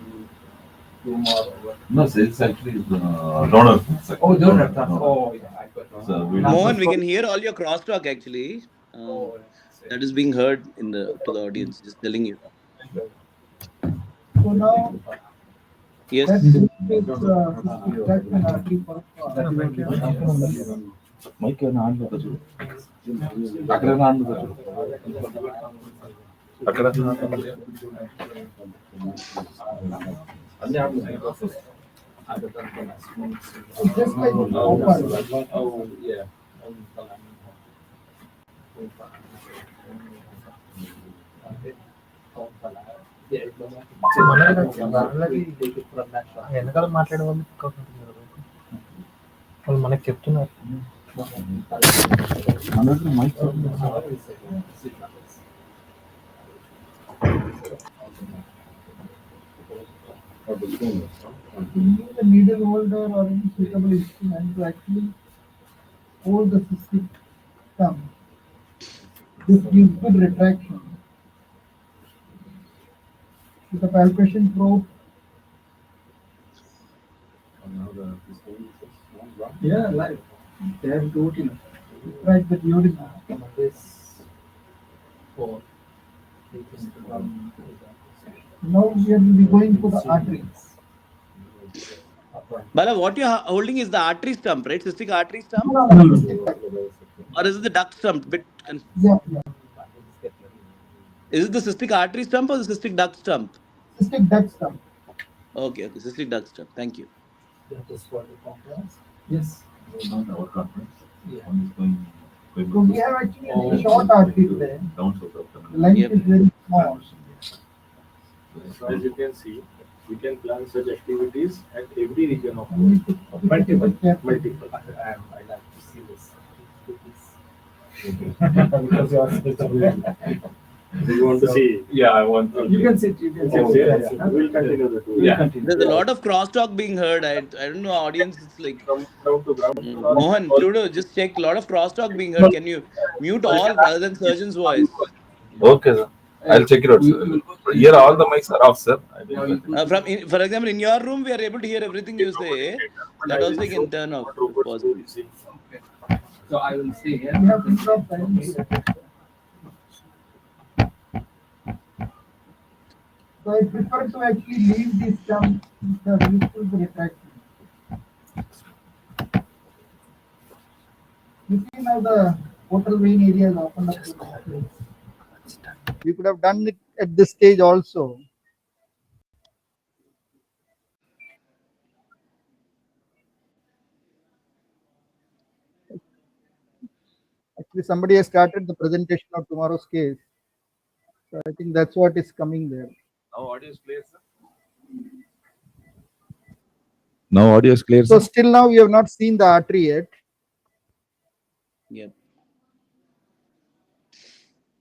S13: Do more or what?
S2: No, sir, it's actually donor.
S13: Oh, donor transplant. Oh, yeah, I got it.
S2: So
S11: Mohan, we can hear all your crosstalk actually. That is being heard to the audience. Just telling you.
S10: So now,
S11: Yes.
S10: that is cystic duct and artery for
S2: Mike అక్కడ
S10: It's just like open.
S13: Oh, yeah.
S1: వెనకాల మాట్లాడే వాళ్ళు వాళ్ళు మనకు చెప్తున్నారు.
S10: You need a needle holder or any suitable instrument to actually hold the cystic stump. This gives good retraction. With a palpation probe,
S13: Yeah, live. They have to do it.
S10: retract the duodenum. Now we will be going for the arteries.
S11: Bala, what you're holding is the artery stump, right? Cystic artery stump? Or is it the duct stump?
S10: Yeah, yeah.
S11: Is it the cystic artery stump or the cystic duct stump?
S10: Cystic duct stump.
S11: Okay, cystic duct stump. Thank you.
S13: That is for the conference.
S10: Yes.
S13: No, not our conference. Yeah. One is going.
S10: So we have actually a short artery today.
S13: Down south of
S10: The length
S11: Yep.
S10: is very small.
S6: So as you can see, we can plan such activities at every region of
S10: We need
S6: world.
S10: to
S6: Multiple.
S10: Yeah.
S6: Multiple.
S13: I like to see this. Because you are such a good.
S6: Do you want to see?
S13: Yeah, I want to.
S10: You can sit. You can sit.
S6: Oh,
S10: Yeah,
S6: yeah.
S10: yeah.
S6: We'll continue the tour.
S13: Yeah.
S11: There's a lot of crosstalk being heard. I don't know, audience. It's like
S6: From ground to ground.
S11: Mohan, Pluto, just check. A lot of crosstalk being heard. Can you mute all rather than surgeon's voice?
S14: Okay, sir. I'll check it out, sir. Here all the mics are off, sir.
S11: For example, in your room, we are able to hear everything you say. That also you can turn off if possible.
S13: So I will see here.
S10: You have to stop time. So I prefer to actually leave this term the useful to retraction. You see now the portal vein area is opened up. We could have done it at this stage also. Actually, somebody has started the presentation of tomorrow's case. So I think that's what is coming there.
S14: Now audio is clear, sir. Now audio is clear,
S10: So
S14: sir.
S10: still now we have not seen the artery yet.
S11: Yep.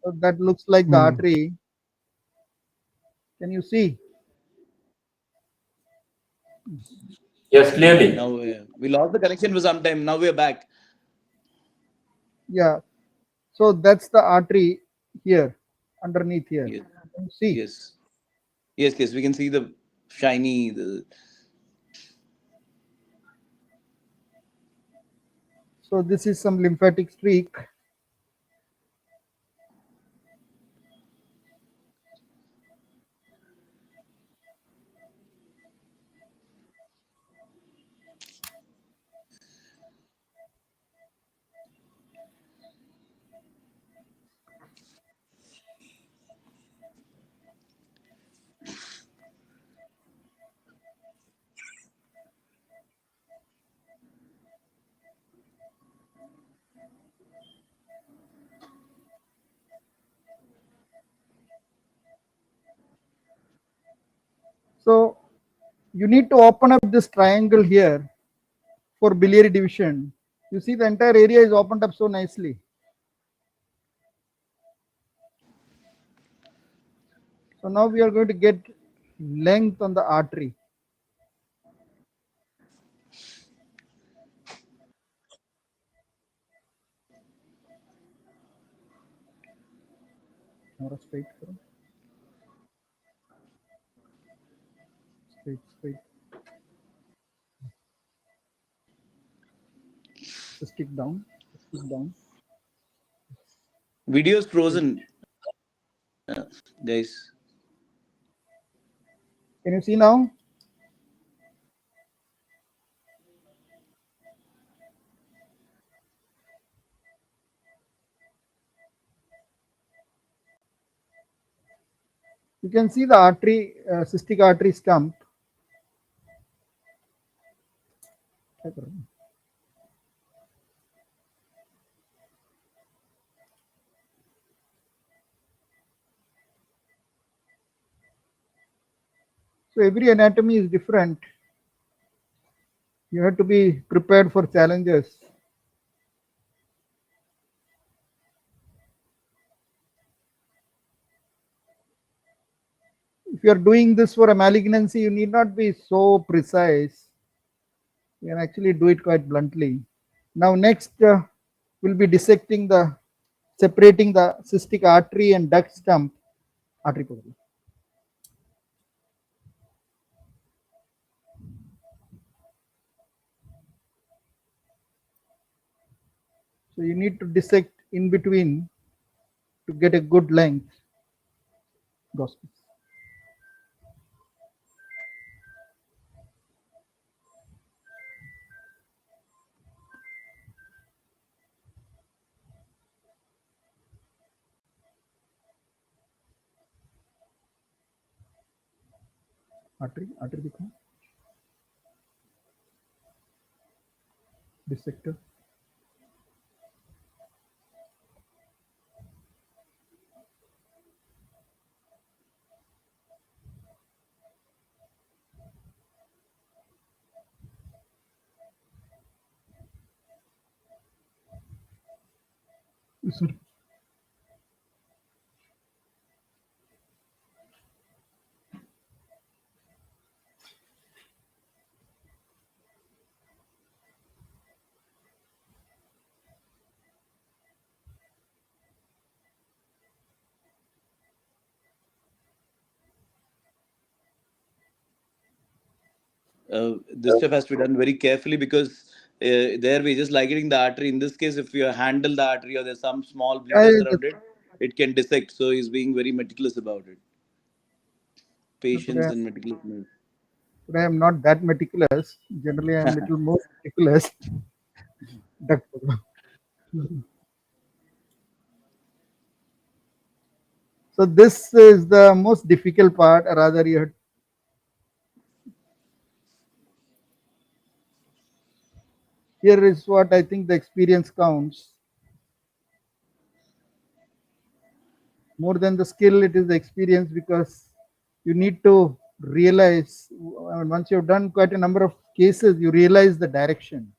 S10: So that looks like the artery. Can you see?
S9: Yes, clearly.
S11: Now we lost the connection for some time. Now we are back.
S10: Yeah. So that's the artery here, underneath here.
S11: Yes.
S10: Can you see?
S11: Yes. Yes, yes. We can see the shiny.
S10: So this is some lymphatic streak. So you need to open up this triangle here for biliary division. You see the entire area is opened up so nicely. So now we are going to get length on the artery. Straight, straight, straight. Stick down, stick down.
S11: Video is frozen, guys.
S10: Can you see now? You can see the artery, cystic artery stump. So every anatomy is different. You have to be prepared for challenges. If you are doing this for a malignancy, you need not be so precise. You can actually do it quite bluntly. Now next, we'll be dissecting separating the cystic artery and duct stump. Artery. So you need to dissect in between to get a good length. Gospel. Artery दिखा डिसेक्टर sir
S11: This stuff has to be done very carefully because there we're just ligating the artery. In this case, if you handle the artery or there's some small bleeders around it, it can dissect. So he's being very meticulous about it. Patience and meticulousness.
S10: Today I am not that meticulous. Generally, I am little more meticulous. So this is the most difficult part. Rather, you have here is what I think the experience counts. More than the skill, it is the experience because you need to realize once you've done quite a number of cases, you realize the direction.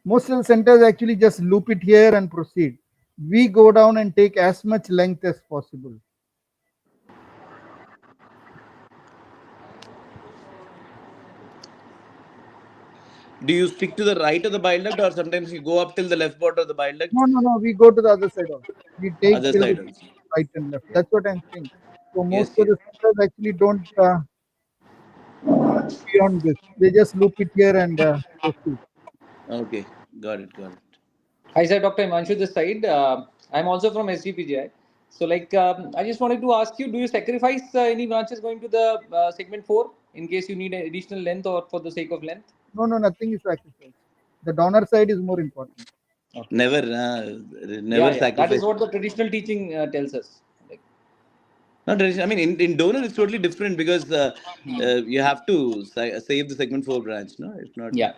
S10: Most of the centers actually just loop it here and proceed. We go down and take as much length as possible.
S11: Do you stick to the right of the bile duct or sometimes you go up till the left border of the bile duct?
S10: No. We go to the other side also. We take
S11: Other
S10: till
S11: side
S10: the
S11: also.
S10: right and left. That's what I'm saying. So most
S11: Yes,
S10: of the centers actually don't beyond this. They just loop it here and proceed.
S11: Okay, got it.
S12: Hi, sir. Dr. Imanshu this side. I'm also from SGPGI. So, I just wanted to ask you, do you sacrifice any branches going to the segment 4 in case you need additional length or for the sake of length?
S10: No, nothing is sacrificed. The donor side is more important.
S12: Okay.
S11: Never sacrifice.
S12: That is what the traditional teaching tells us.
S11: Not traditional. I mean, in donor it's totally different because you have to save the segment 4 branch. No, if not.
S12: Yeah.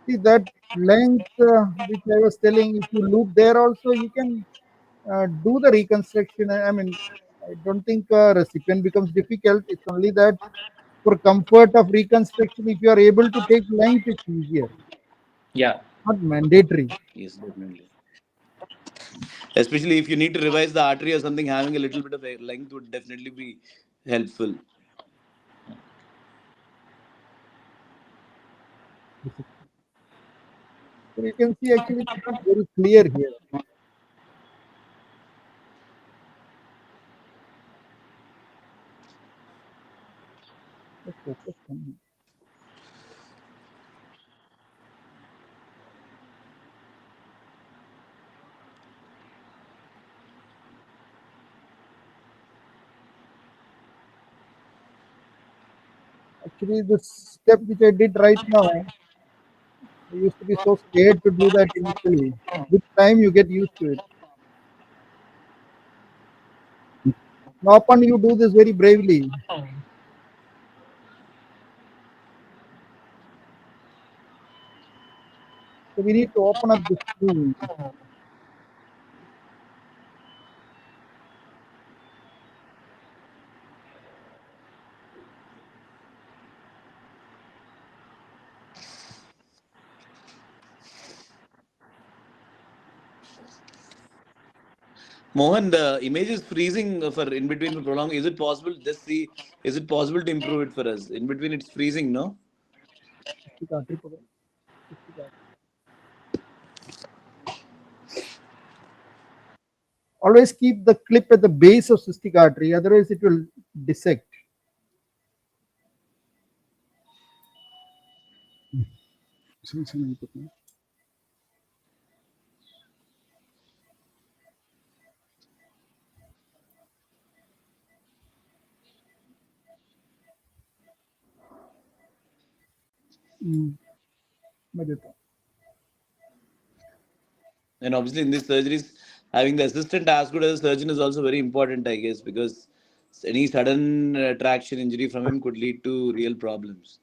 S10: See that length which I was telling, if you loop there also, you can do the reconstruction. I mean, I don't think recipient becomes difficult. It's only that for comfort of reconstruction, if you are able to take length, it's easier.
S12: Yeah.
S10: Not mandatory.
S11: Yes, definitely. Especially if you need to revise the artery or something, having a little bit of length would definitely be helpful.
S10: So you can see actually it's not very clear here. Let's focus on actually this step which I did right now, I used to be so scared to do that initially. With time you get used to it. Now upon you do this very bravely. So we need to open up the screen.
S11: Mohan, the image is freezing for in between for prolonged. Is it possible? Just see, is it possible to improve it for us? In between, it's freezing, no?
S10: Always keep the clip at the base of cystic artery, otherwise it will dissect. मैं देता हूँ.
S11: And obviously, in these surgeries, having the assistant as good as a surgeon is also very important, I guess, because any sudden traction injury from him could lead to real problems.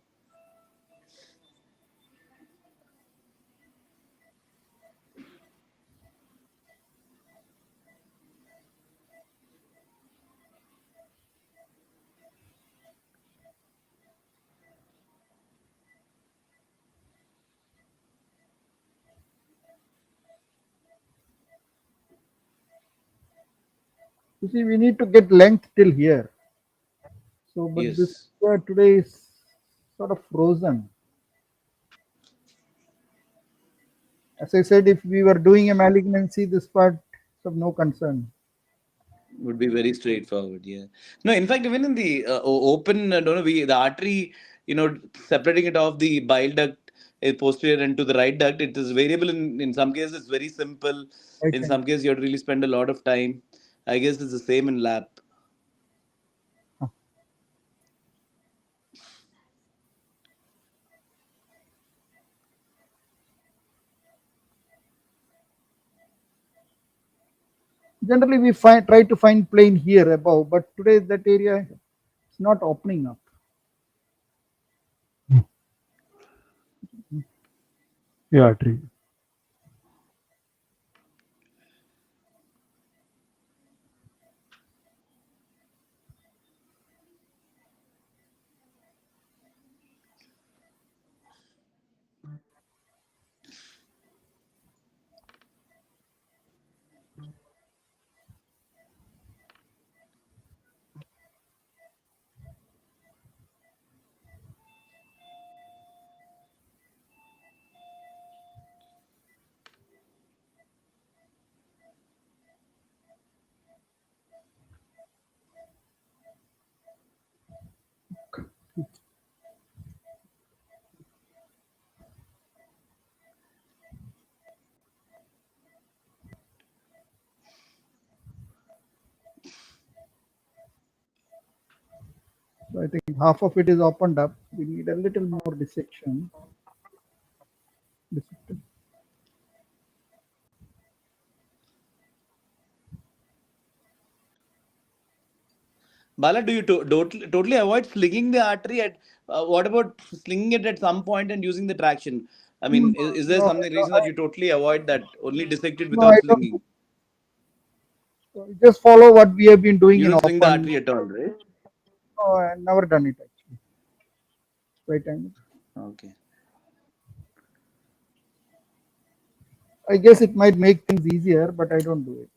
S10: You see, we need to get length till here. So, but this
S11: Yes.
S10: today is sort of frozen. As I said, if we were doing a malignancy, this part is of no concern.
S11: Would be very straightforward. Yeah. No, in fact, even in the open, don't know, the artery, separating it off the bile duct posterior and to the right duct, it is variable. In some cases, it's very simple.
S10: I
S11: In
S10: think.
S11: some cases, you have to really spend a lot of time. I guess it's the same in lap.
S10: Generally, we try to find plane here above, but today that area is not opening up. Yeah, tree. So I think half of it is opened up. We need a little more dissection.
S11: Bala, do you totally avoid slinging the artery at? What about slinging it at some point and using the traction? I mean, is there
S10: No,
S11: something reason that you totally avoid that? Only dissect it
S10: no, I
S11: without
S10: don't.
S11: slinging.
S10: Just follow what we have been doing
S11: You
S10: in
S11: don't sling the
S10: open.
S11: artery at all, right?
S10: No, I've never done it actually. Right angle.
S11: Okay.
S10: I guess it might make things easier, but I don't do it.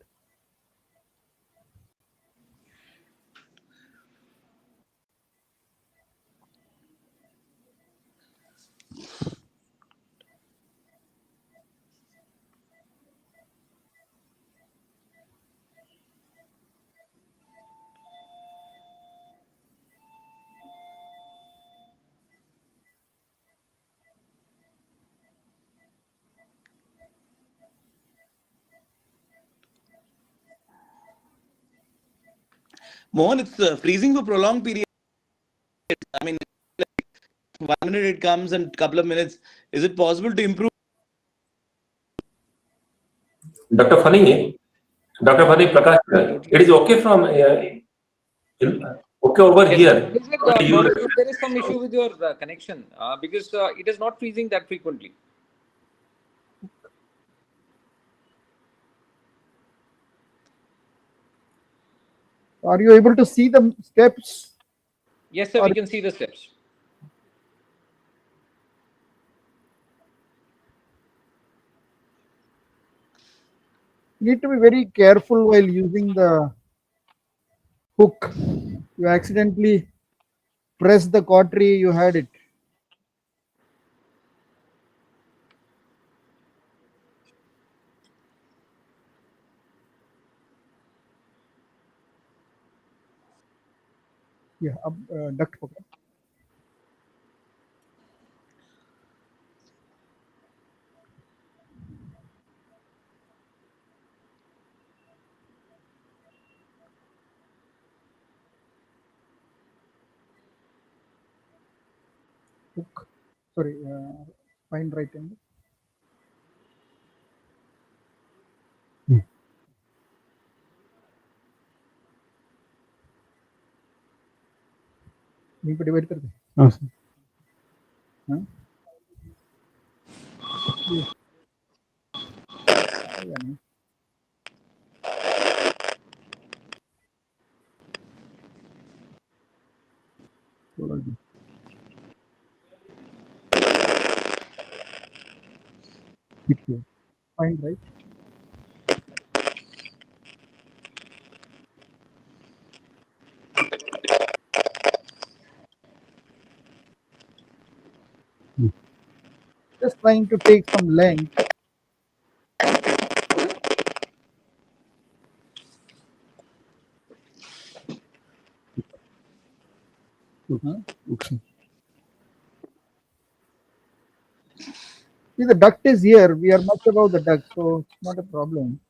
S11: Mohan, it's freezing for prolonged period. I mean, like 1 minute it comes and couple of minutes. Is it possible to improve?
S9: Dr. Fani, Prakash, it is okay from okay over
S12: Yes,
S9: here.
S12: is it,
S9: Only you.
S12: probably there is some issue with your connection because it is not freezing that frequently.
S10: Are you able to see the steps?
S12: Yes, sir, we can see the steps.
S10: You need to be very careful while using the hook. You accidentally press the cautery, you had it. Yeah, duct hook. Hook. Sorry, fine right angle. यहीं पे divide कर दे। हाँ sir. हाँ आएगा नहीं। थोड़ा सा। Fine, right? Just trying to take some length. Okay. See, the duct is here. We are much above the duct, so it's not a problem.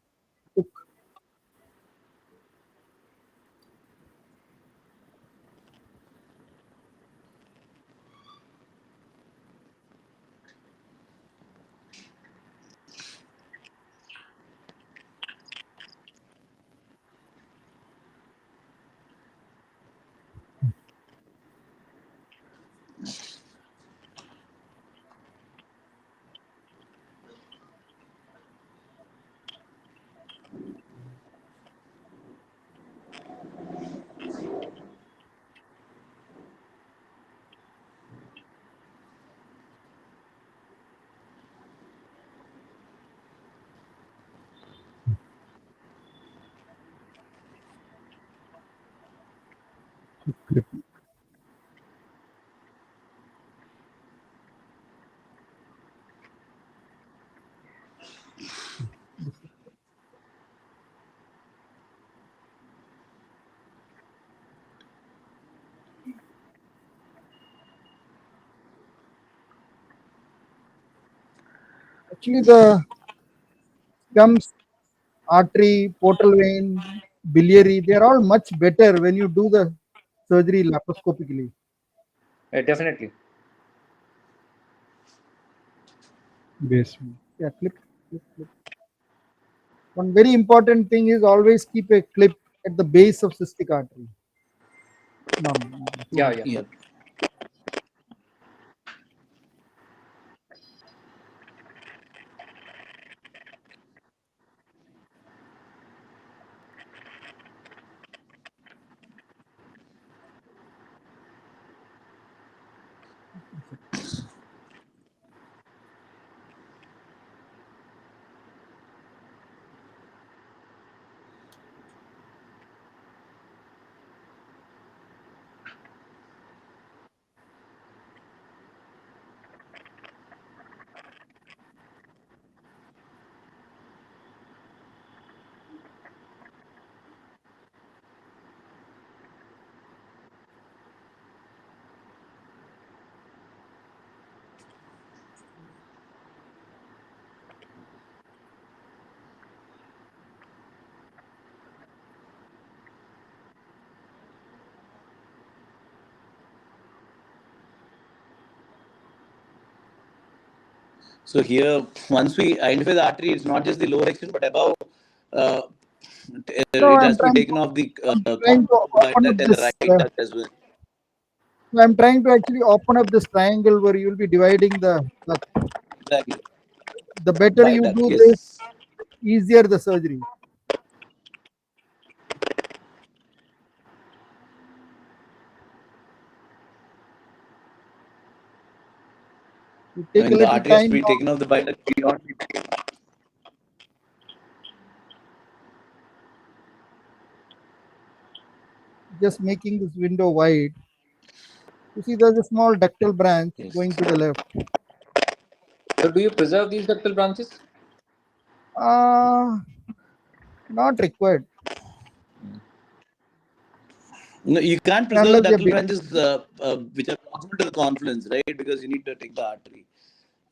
S10: Actually, the gums, artery, portal vein, biliary, they are all much better when you do the surgery laparoscopically.
S12: Definitely.
S10: Yes. Yeah, clip. One very important thing is always keep a clip at the base of cystic artery.
S12: Yeah.
S11: So here, once we identify the artery, it's not just the lower extent, but above.
S10: No,
S11: It has to be taken off the
S10: trying to open up
S11: duct and the
S10: this.
S11: right duct as well.
S10: I'm trying to actually open up this triangle where you will be dividing the duct.
S11: Exactly.
S10: The better you
S11: Duct,
S10: do
S11: yes.
S10: this, easier the surgery. You take a
S11: the
S10: little
S11: artery has to
S10: time
S11: be
S10: now,
S11: taken off the duct.
S10: just making this window wide. You see, there's a small ductal branch going to the left.
S12: So do you preserve these ductal branches?
S10: Not required.
S11: No, you can't preserve
S10: Unless
S11: the
S10: they're
S11: ductal
S10: big.
S11: branches which are proximal to the confluence, right? Because you need to take the artery.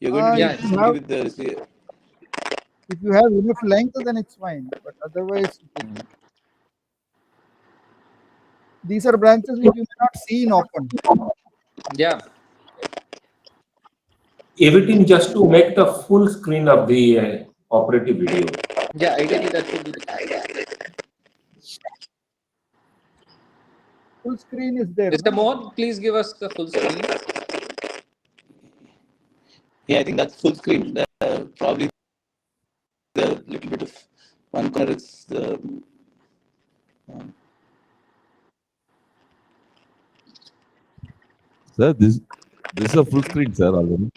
S11: You're going to need somebody with the.
S10: If you have enough length, then it's fine. But otherwise, these are branches which you may not see in open.
S12: Yeah.
S9: Everything just to make the full screen of the operative video.
S12: Yeah, ideally that should be the case.
S10: Full screen is there.
S12: Mr. Mohan, please give us the full screen.
S11: Yeah, I think that's full screen. Probably the little bit of one corner is the.
S14: Sir, this is a full screen, sir, already.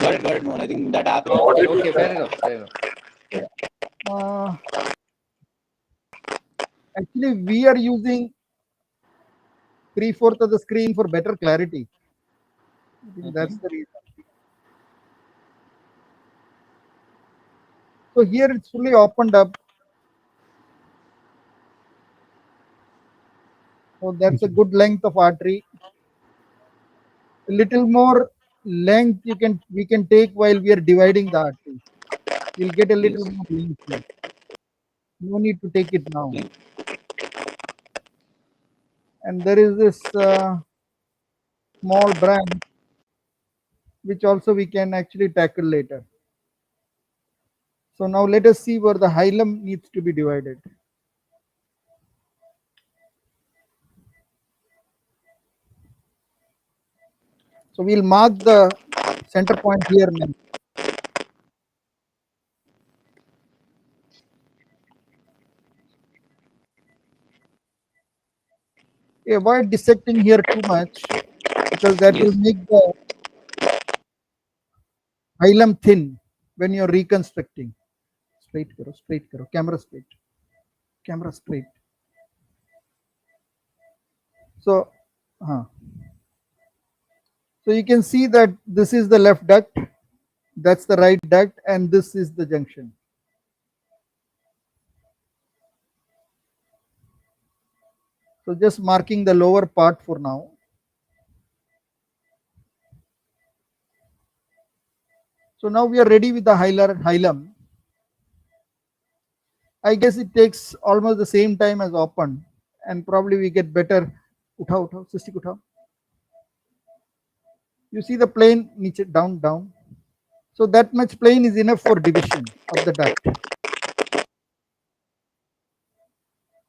S11: Got it, Mohan. I think that happens.
S12: Okay, fair enough.
S10: Actually, we are using 3/4 of the screen for better clarity. I think that's the reason. So here it's fully opened up. So that's a good length of artery. A little more length we can take while we are dividing the artery. We'll get a little more length here. No need to take it now. And there is this small branch which also we can actually tackle later. So now let us see where the hilum needs to be divided. So we'll mark the center point here now. Avoid dissecting here too much because that will make the hilum thin when you're reconstructing. Straight karo, camera straight. So you can see that this is the left duct, that's the right duct, and this is the junction. So just marking the lower part for now. So now we are ready with the hilum. I guess it takes almost the same time as open, and probably we get better. Cystic uthao. You see the plane, down. So that much plane is enough for division of the duct.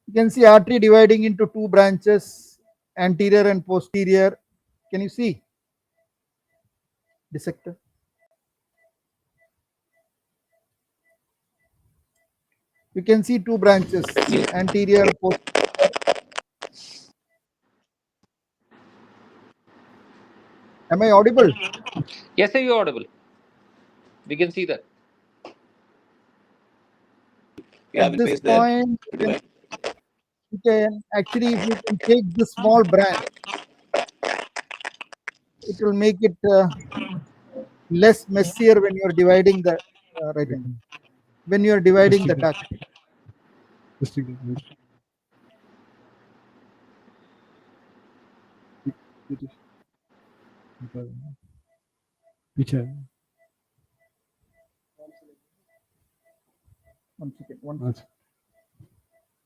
S10: You can see artery dividing into two branches, anterior and posterior. Can you see? Dissector. You can see two branches, anterior, posterior. Am I audible?
S12: Yes, sir, you're audible. We can see that.
S10: At this point, you can actually, if you can take this small branch, it will make it less messier when you are dividing the when you are dividing the duct. One second.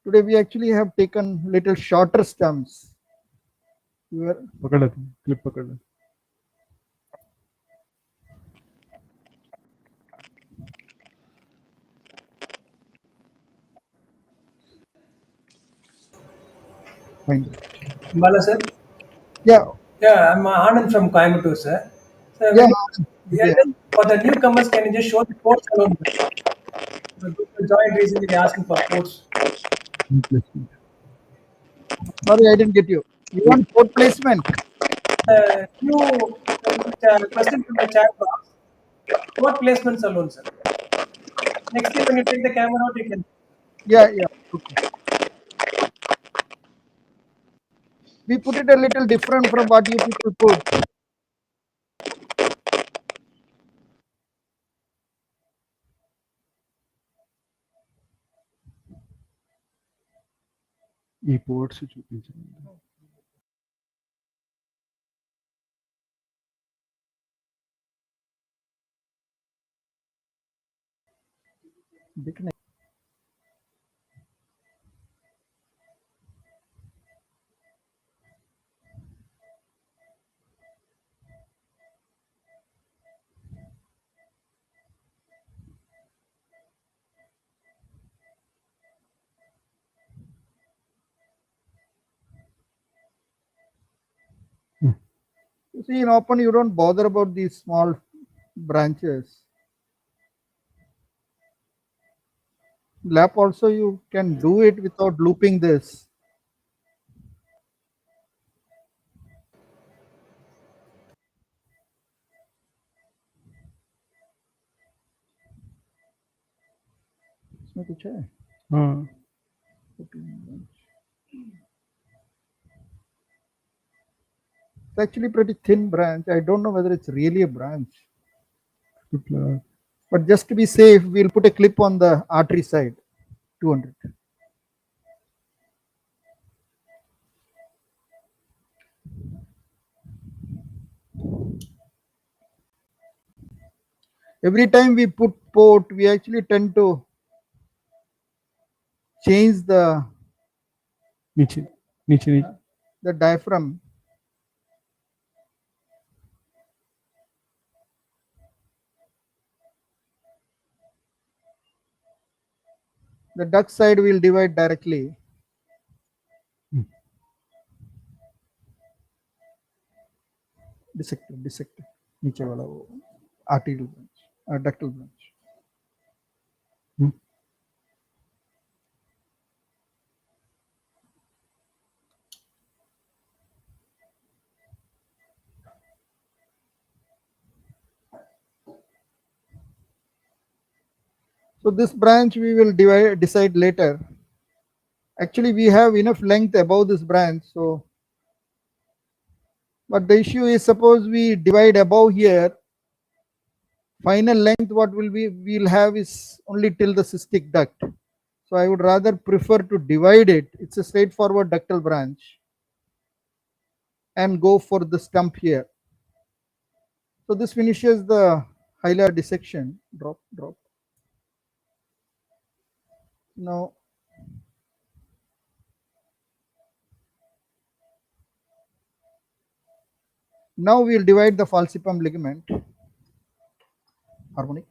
S10: Today we actually have taken little shorter stumps. Clip Fine.
S3: Bala sir?
S10: Yeah.
S3: Yeah, I'm Anand from Coimbatore, sir. So for the newcomers, can you just show the ports alone? The joint recently asking for ports.
S10: Sorry, I didn't get you. You want port placement?
S3: New question from the chat box. Port placements alone, sir. Next time when you take the camera out, you can.
S10: Yeah. Okay. We put it a little different from what you people put. ఈ ports చూపించండి. You see, in open, you don't bother about these small branches. Lap also, you can do it without looping this. इसमें कुछ है?
S4: हाँ.
S10: It's actually pretty thin branch. I don't know whether it's really a branch. But just to be safe, we'll put a clip on the artery side, 200. Every time we put port, we actually tend to change the diaphragm. The duct side will divide directly. Dissect. नीचे वाला वो arterial branch, ductal branch. So this branch we will decide later. Actually, we have enough length above this branch, so. But the issue is, suppose we divide above here, final length what we'll have is only till the cystic duct. So I would rather prefer to divide it. It's a straightforward ductal branch, and go for the stump here. So this finishes the hilar dissection. Drop. Now we'll divide the falciparum ligament, harmonic.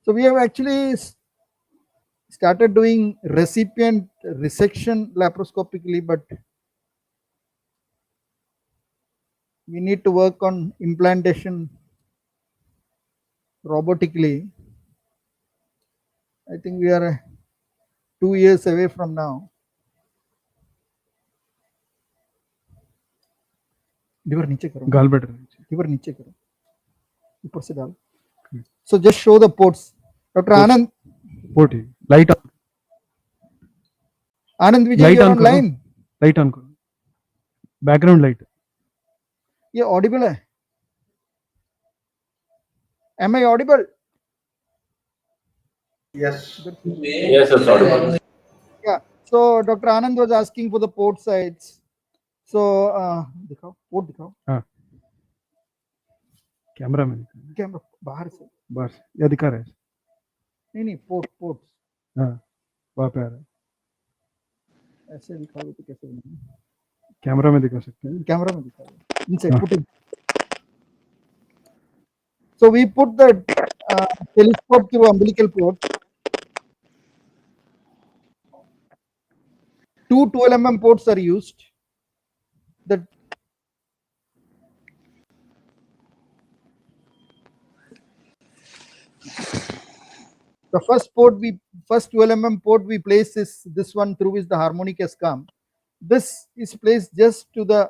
S10: So we have actually started doing recipient resection laparoscopically, but we need to work on implantation robotically. I think we are 2 years away from now. Liver नीचे करो.
S4: Gallbladder.
S10: Liver नीचे करो. ऊपर से डाल. So just show the ports. Dr. Anand.
S4: Port light on.
S10: Anand Vijay,
S4: Light
S10: you're
S4: on
S10: on
S4: करो.
S10: line.
S4: Light on करो. Background light.
S10: ये audible है? Am I audible?
S13: Yes.
S9: Yes, it's audible.
S10: Yeah. So Dr. Anand was asking for the port sides. So दिखाओ, port दिखाओ.
S4: हाँ. Camera में.
S10: Camera बाहर से.
S4: बस या दिखा रहा है.
S10: नहीं ports.
S4: हाँ. वहाँ पे आ रहा है.
S10: ऐसे दिखाओ तो कैसे बनेगा?
S4: कैमरा में दिखा सकते हैं.
S10: कैमरा में दिखाओ. Inside, put in. So we put the telescope through umbilical port. 2 12 mm ports are used. The first 12 mm port we place is this one through which the harmonic has come. This is placed just to the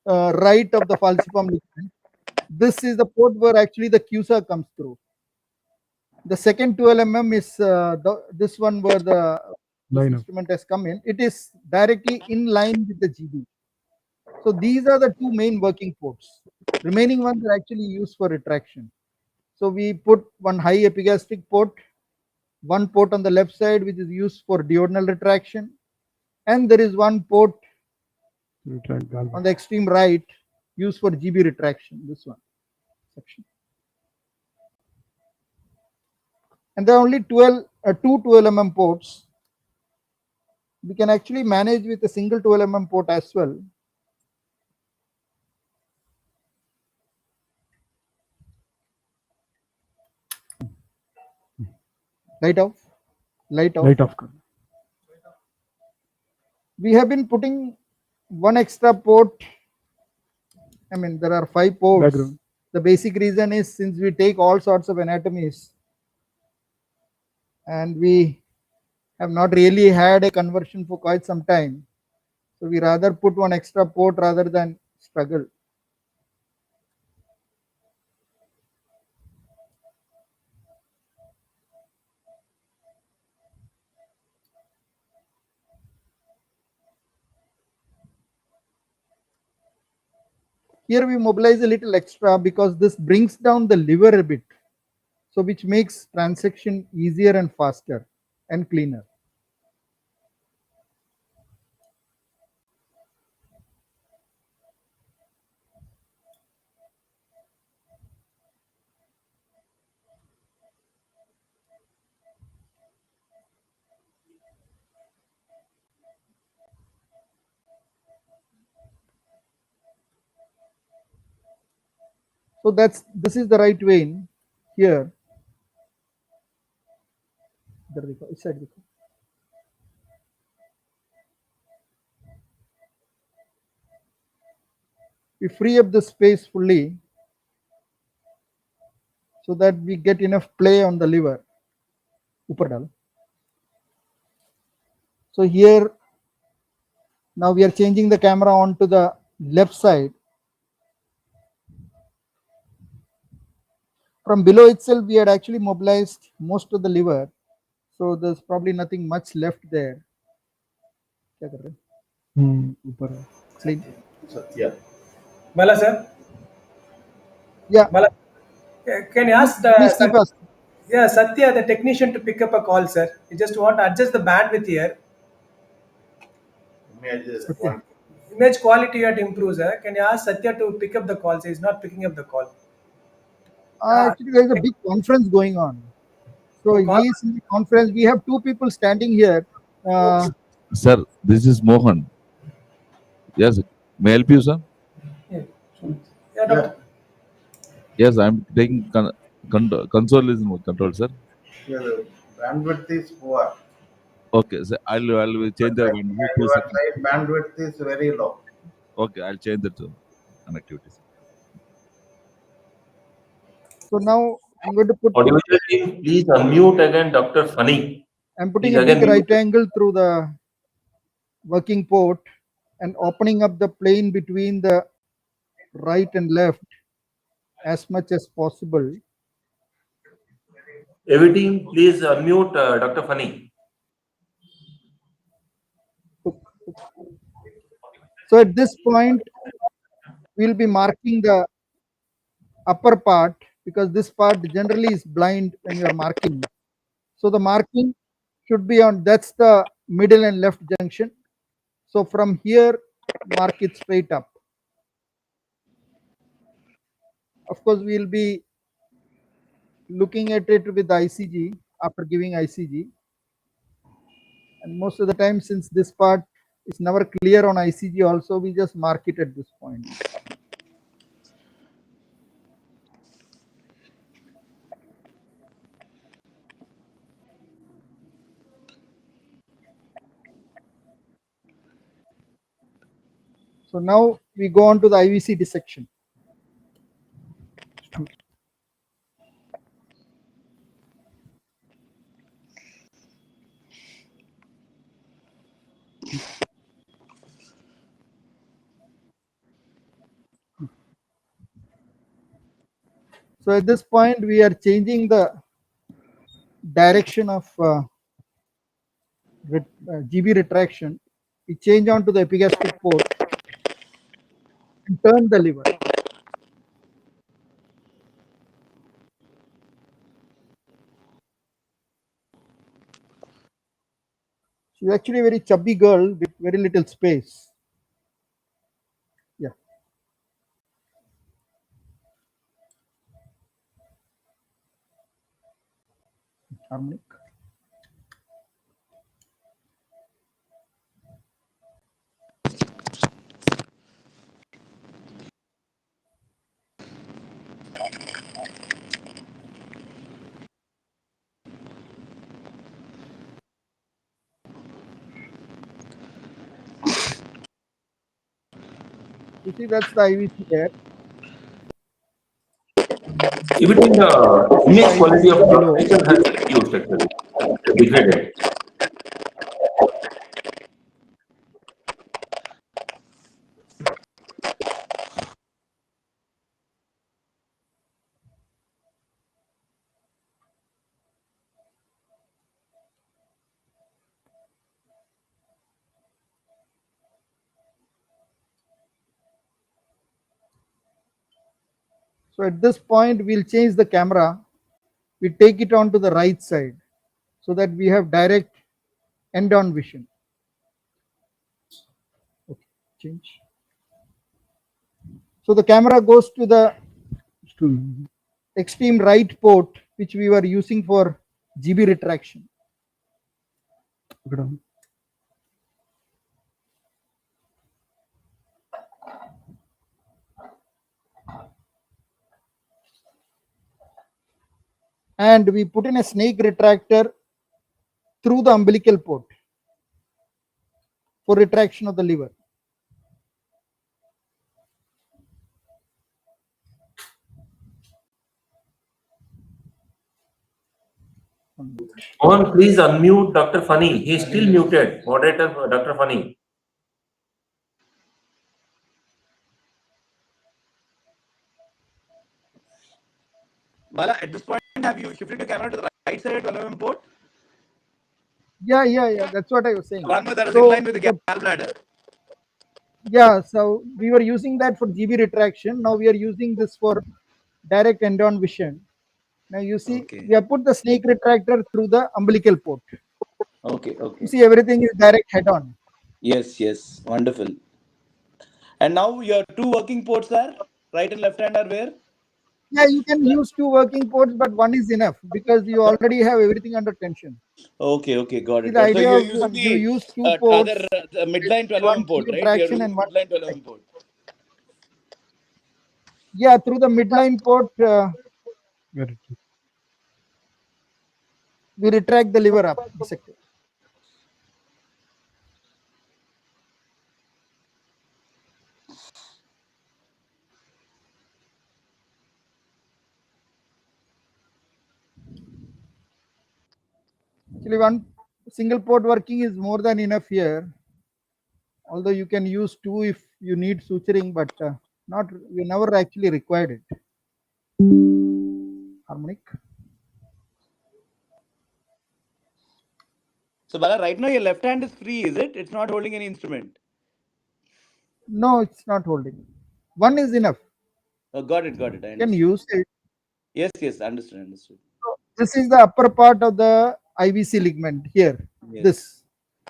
S10: right of the falciparum ligament. This is the port where actually the CUSA comes through. The second 12 mm is this one where the instrument has come in. It is directly in line with the GB. So these are the 2 main working ports. Remaining ones are actually used for retraction. So we put one high epigastric port, one port on the left side which is used for duodenal retraction, and there is one port on the extreme right, used for GB retraction, this one section. And there are only 2 12mm ports. We can actually manage with a single 12mm port as well. Light off. Light off.
S1: Light off.
S10: We have been putting one extra port. I mean, there are 5 ports.
S1: Background.
S10: The basic reason is since we take all sorts of anatomies and we have not really had a conversion for quite some time. So we rather put one extra port rather than struggle. Here we mobilize a little extra because this brings down the liver a bit. So which makes transection easier and faster and cleaner. So this is the right vein here. We free up the space fully so that we get enough play on the liver. So here now we are changing the camera onto the left side. From below itself, we had actually mobilized most of the liver. So there's probably nothing much left there. Clean.
S6: Yeah.
S3: Bala sir.
S10: Yeah.
S3: Bala, can you ask the
S10: Please keep us.
S3: yeah, Satya, the technician, to pick up a call, sir? You just want to adjust the bandwidth here. Image quality you have to improve, sir. Can you ask Satya to pick up the call? So he's not picking up the call.
S10: Actually, there's a big conference going on. So he is in the conference. We have 2 people standing here.
S14: Sir, this is Mohan. Yes, may I help you, sir?
S3: Yeah, doctor.
S14: Yes, I'm taking console is control, sir.
S6: Yeah, the bandwidth is poor.
S14: Okay, sir, I'll change the bandwidth.
S6: Your side bandwidth is very low.
S14: Okay, I'll change it to connectivity.
S10: So now I'm going to put.
S9: Audiovisual team, please unmute again Dr. Funny.
S10: I'm putting
S9: Please
S10: a big
S9: again
S10: right
S9: mute.
S10: angle through the working port and opening up the plane between the right and left as much as possible.
S9: Every team, please unmute Dr. Funny.
S10: So at this point, we'll be marking the upper part because this part generally is blind when you are marking. So the marking should be on, that's the middle and left junction. So from here, mark it straight up. Of course, we'll be looking at it with ICG after giving ICG. And most of the time, since this part is never clear on ICG also, we just mark it at this point. So now we go on to the IVC dissection. So at this point, we are changing the direction of GB retraction. We change on to the epigastric port and turn the lever. She's actually a very chubby girl with very little space. harmonic. You see, that's the IVC there.
S9: Even the
S10: This is
S9: image
S10: the
S9: quality
S10: IVC
S9: of
S10: below.
S9: pixel has reduced actually, degraded.
S10: So at this point, we'll change the camera. We take it on to the right side so that we have direct end-on vision. Okay, change. So the camera goes to the extreme right port, which we were using for GB retraction. And we put in a snake retractor through the umbilical port for retraction of the liver.
S9: Mohan, please unmute Dr. Funny. He's still muted. Moderator, Dr. Funny.
S11: Bala, at this point, have you shifted the camera to the right side 12mm port?
S10: Yeah. That's what I was saying.
S11: One more that is
S10: So
S11: in line with the gallbladder.
S10: yeah, so we were using that for GB retraction. Now we are using this for direct end-on vision. Now you see, we have put the snake retractor through the umbilical port.
S11: Okay.
S10: You see, everything is direct head-on.
S11: Yes. Wonderful. And now your two working ports are right and left hand are where?
S10: Yeah, you can use two working ports, but one is enough because you already have everything under tension.
S11: Okay, got
S10: See,
S11: it.
S10: the idea
S11: So you're
S10: of
S11: using
S10: you
S11: the
S10: use two ports,
S11: other the midline 12mm
S10: one
S11: port, right? You're
S10: traction
S11: using
S10: and one.
S11: midline 12mm port.
S10: Yeah, through the midline port, we retract the liver up, dissect it. Actually, one single port working is more than enough here. Although you can use two if you need suturing, but we never actually required it. Harmonic.
S11: So Bala, right now your left hand is free, is it? It's not holding any instrument.
S10: No, it's not holding. One is enough.
S11: Oh, got it. I
S10: can use it.
S11: Yes, understood.
S10: So this is the upper part of the IVC ligament here.
S11: Yes.
S10: This.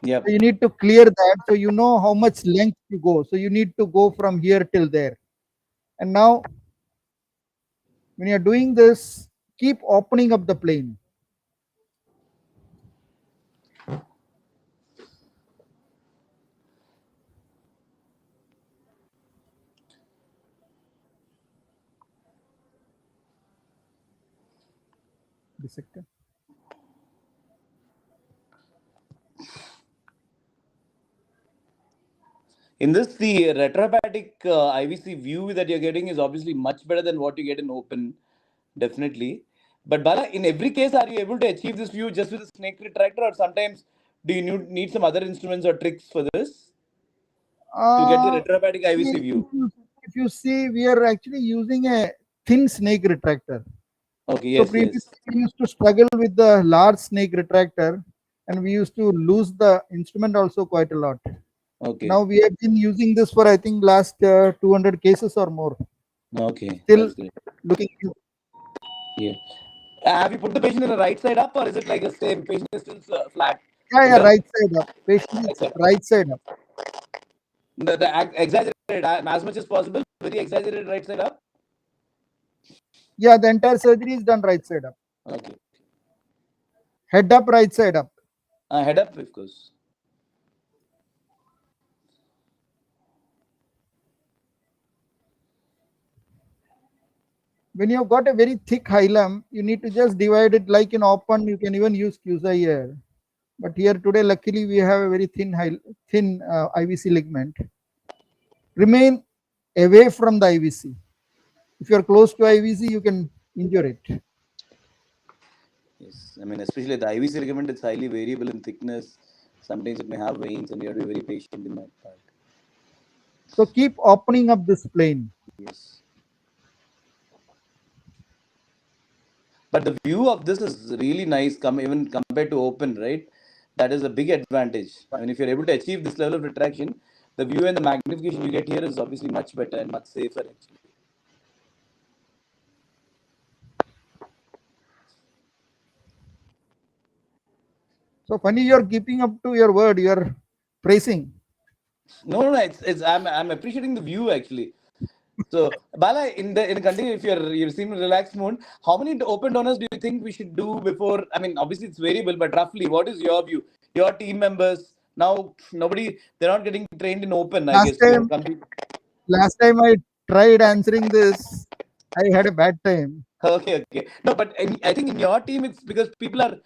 S11: Yep.
S10: So you need to clear that so you know how much length to go. So you need to go from here till there. And now, when you're doing this, keep opening up the plane. Dissector.
S11: In this, the retrohepatic IVC view that you're getting is obviously much better than what you get in open, definitely. But Bala, in every case, are you able to achieve this view just with a snake retractor, or sometimes do you need some other instruments or tricks for this to get the retrohepatic IVC view?
S10: If you see, we are actually using a thin snake retractor.
S11: Okay,
S10: So previously we used to struggle with the large snake retractor, and we used to lose the instrument also quite a lot.
S11: Okay.
S10: Now we have been using this for I think last 200 cases or more.
S11: Okay.
S10: Still looking.
S11: Yeah. Have you put the patient in the right side up, or is it like the same? Patient is still flat.
S10: Yeah, right side up. Patient is right side up.
S11: The exaggerated as much as possible. Very exaggerated right side up.
S10: Yeah, the entire surgery is done right side up.
S11: Okay.
S10: Head up, right side up.
S11: Head up, of course.
S10: When you've got a very thick hilum, you need to just divide it like in open. You can even use QSI here. But here today, luckily, we have a very thin IVC ligament. Remain away from the IVC. If you are close to IVC, you can injure it.
S11: Yes, I mean, especially the IVC ligament is highly variable in thickness. Sometimes it may have veins, and you have to be very patient in that part.
S10: So keep opening up this plane.
S11: Yes. But the view of this is really nice, even compared to open, right? That is a big advantage. I mean, if you're able to achieve this level of retraction, the view and the magnification you get here is obviously much better and much safer, actually.
S10: So funny, you're keeping up to your word. You're praising.
S11: No. I'm appreciating the view, actually. So, Bala, in the continue, if you seem relaxed mode, how many open donors do you think we should do before? I mean, obviously it's variable, but roughly, what is your view? Your team members now, they're not getting trained in open. I guess.
S10: Last time I tried answering this, I had a bad time.
S11: Okay. No, but I think in your team, it's because people are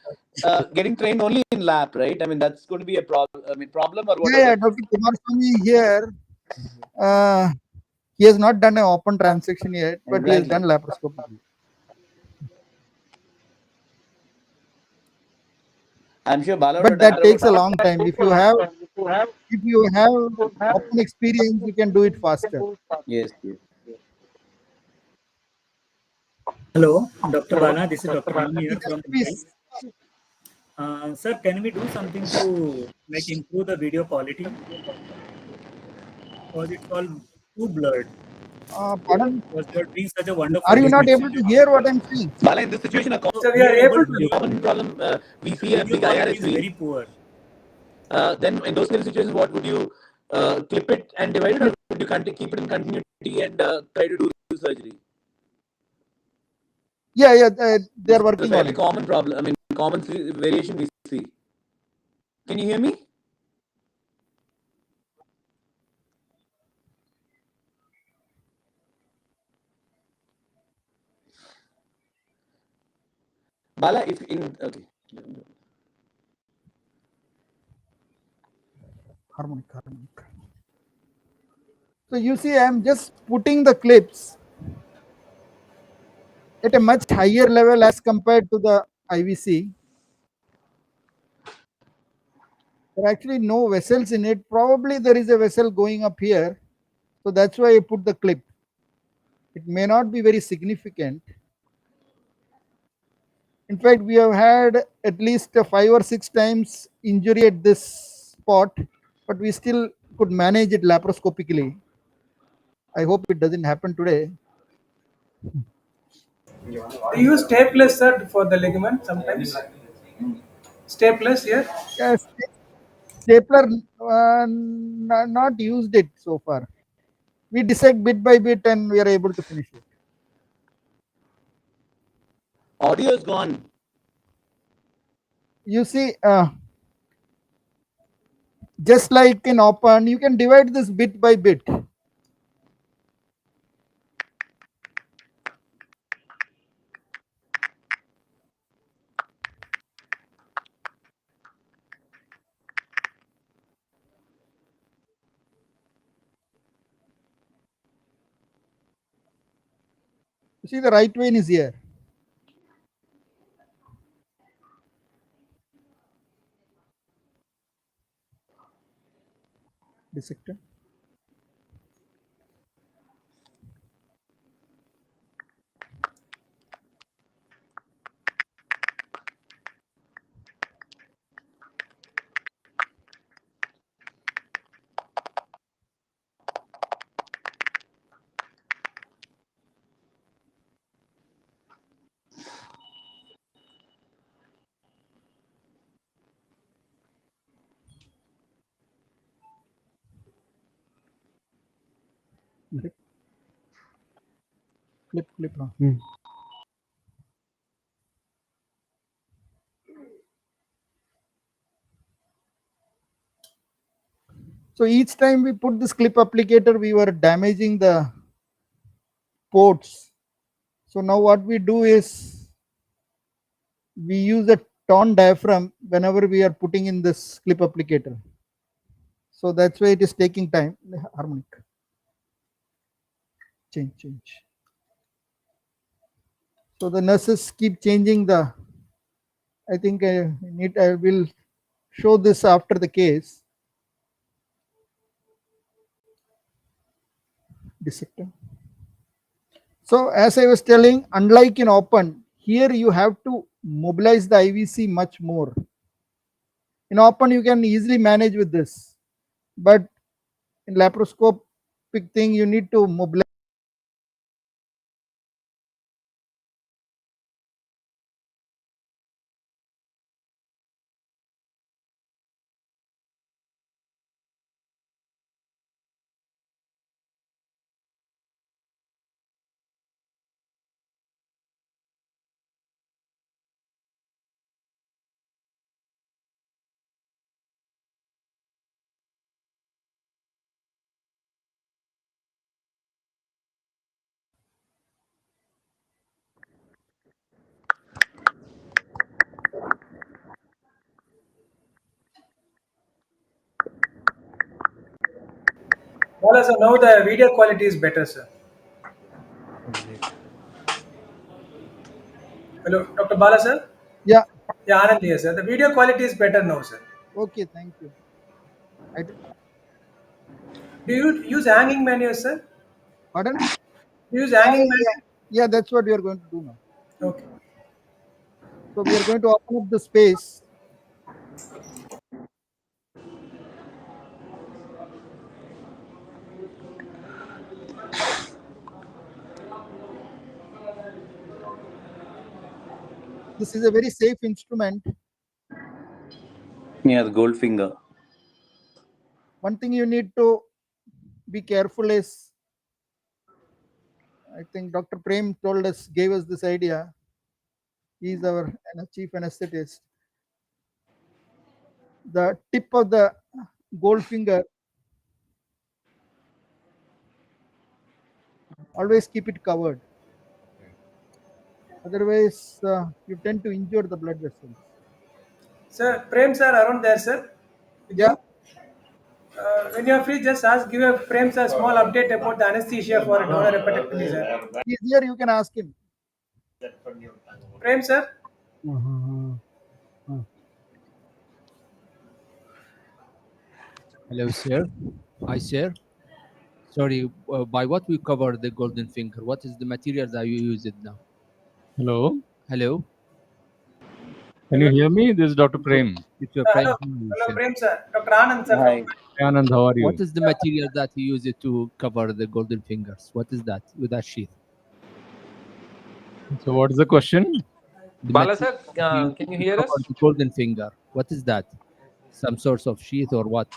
S11: getting trained only in lap, right? I mean, that's going to be a problem. I mean, problem or whatever.
S10: Yeah, Dr. Kumarswamy here. He has not done an open transaction yet, but he has done laparoscopy.
S11: I'm sure Bala.
S10: But that takes a long time. If you have open experience, you can do it faster.
S11: Yes.
S15: Hello, Dr. Bala. This is Dr. Ram here from Mumbai. Sir, can we do something to improve the video quality? Because it's all too blurred.
S10: Pardon?
S15: Because you're doing such a wonderful.
S10: Are you not able to hear what I'm saying?
S11: Bala, in this situation,
S15: So we are able to.
S11: common problem. We see a big
S15: quality is
S11: IRSV.
S15: very poor.
S11: Then in those kind of situations, what would you clip it and divide it, or would you keep it in continuity and try to do the surgery?
S10: Yeah, they are working on
S11: Fairly
S10: it.
S11: common problem. I mean, common variation we see. Can you hear me? Bala, if in okay.
S10: Harmonic. So you see, I'm just putting the clips at a much higher level as compared to the IVC. There are actually no vessels in it. Probably there is a vessel going up here. So that's why I put the clip. It may not be very significant. In fact, we have had at least 5 or 6 times injury at this spot, but we still could manage it laparoscopically. I hope it doesn't happen today.
S4: Do you use stapless, sir, for the ligament sometimes? Stapless here?
S10: Yes, stapler not used it so far. We dissect bit by bit and we are able to finish it.
S11: Audio is gone.
S10: You see, just like in open, you can divide this bit by bit. You see, the right vein is here. Dissected. Clip. So each time we put this clip applicator, we were damaging the ports. So now what we do is we use a torn diaphragm whenever we are putting in this clip applicator. So that's why it is taking time. Harmonic. Change. So the nurses keep changing the. I think I will show this after the case. Dissector. So as I was telling, unlike in open, here you have to mobilize the IVC much more. In open, you can easily manage with this, but in laparoscopic thing, you need to mobilize.
S16: Bala sir, now the video quality is better, sir. Hello, Dr. Bala sir?
S10: Yeah.
S16: Yeah, Anand here, sir. The video quality is better now, sir.
S10: Okay, thank you.
S16: Do you use hanging menus, sir?
S10: Pardon?
S16: Do you use hanging menu?
S10: Yeah, that's what we are going to do now.
S16: Okay.
S10: So we are going to open up the space. This is a very safe instrument.
S11: Yeah, the gold finger.
S10: One thing you need to be careful is, I think Dr. Prem gave us this idea. He's our chief anesthetist. The tip of the gold finger, always keep it covered. Otherwise, you tend to injure the blood vessels.
S16: Sir, Prem sir around there, sir?
S10: Yeah.
S16: When you are free, just give a Prem sir small update about the anesthesia for a donor hepatectomy, sir.
S10: He's here, you can ask him.
S16: Prem sir?
S17: Hello, sir. Hi, sir. Sorry, by what we cover the golden finger? What is the material that you use it now?
S18: Hello.
S17: Hello.
S18: Can you hear me? This is Dr. Prem.
S17: It's your
S16: Hello,
S17: friend.
S16: hello, Prem sir. Dr. Anand sir.
S17: Hi.
S18: Anand, how are you?
S17: What is the material that you use it to cover the golden fingers? What is that with that sheath?
S18: So what is the question?
S12: Bala sir, can you hear us?
S17: The golden finger. What is that? Some sorts of sheath or what?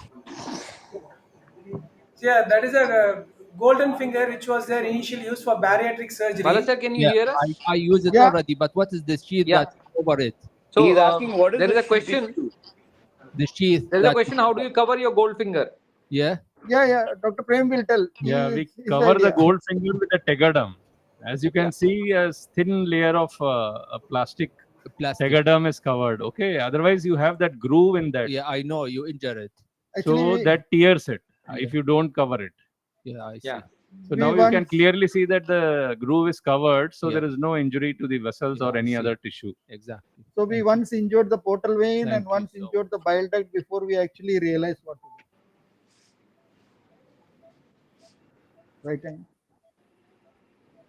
S16: Yeah, that is a golden finger which was there initially used for bariatric surgery.
S12: Bala sir, can you hear us?
S17: I use it already, but what is the sheath that cover it?
S12: So he's asking what is there is a question.
S17: The sheath.
S12: There is a question. How do you cover your gold finger?
S17: Yeah.
S10: Yeah. Dr. Prem will tell.
S18: Yeah, we cover the gold finger with a tegaderm. As you can see, a thin layer of a plastic tegaderm is covered. Okay. Otherwise, you have that groove in that.
S17: Yeah, I know you injure it.
S18: So that tears it if you don't cover it.
S17: Yeah, I see.
S18: So now you can clearly see that the groove is covered, so there is no injury to the vessels or any other tissue.
S17: Exactly.
S10: So we once injured the portal vein and once injured the bile duct before we actually realized what to do. Right time.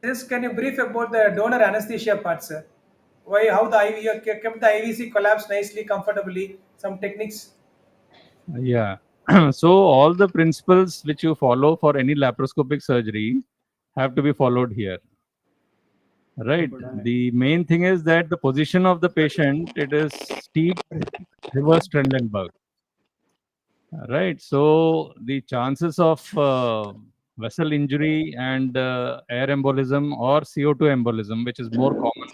S16: Just can you brief about the donor anesthesia part, sir? How the IV, you kept the IVC collapsed nicely, comfortably, some techniques?
S18: Yeah. So all the principles which you follow for any laparoscopic surgery have to be followed here. Right. The main thing is that the position of the patient, it is steep reverse Trendelenburg. Right. So the chances of vessel injury and air embolism or CO2 embolism, which is more common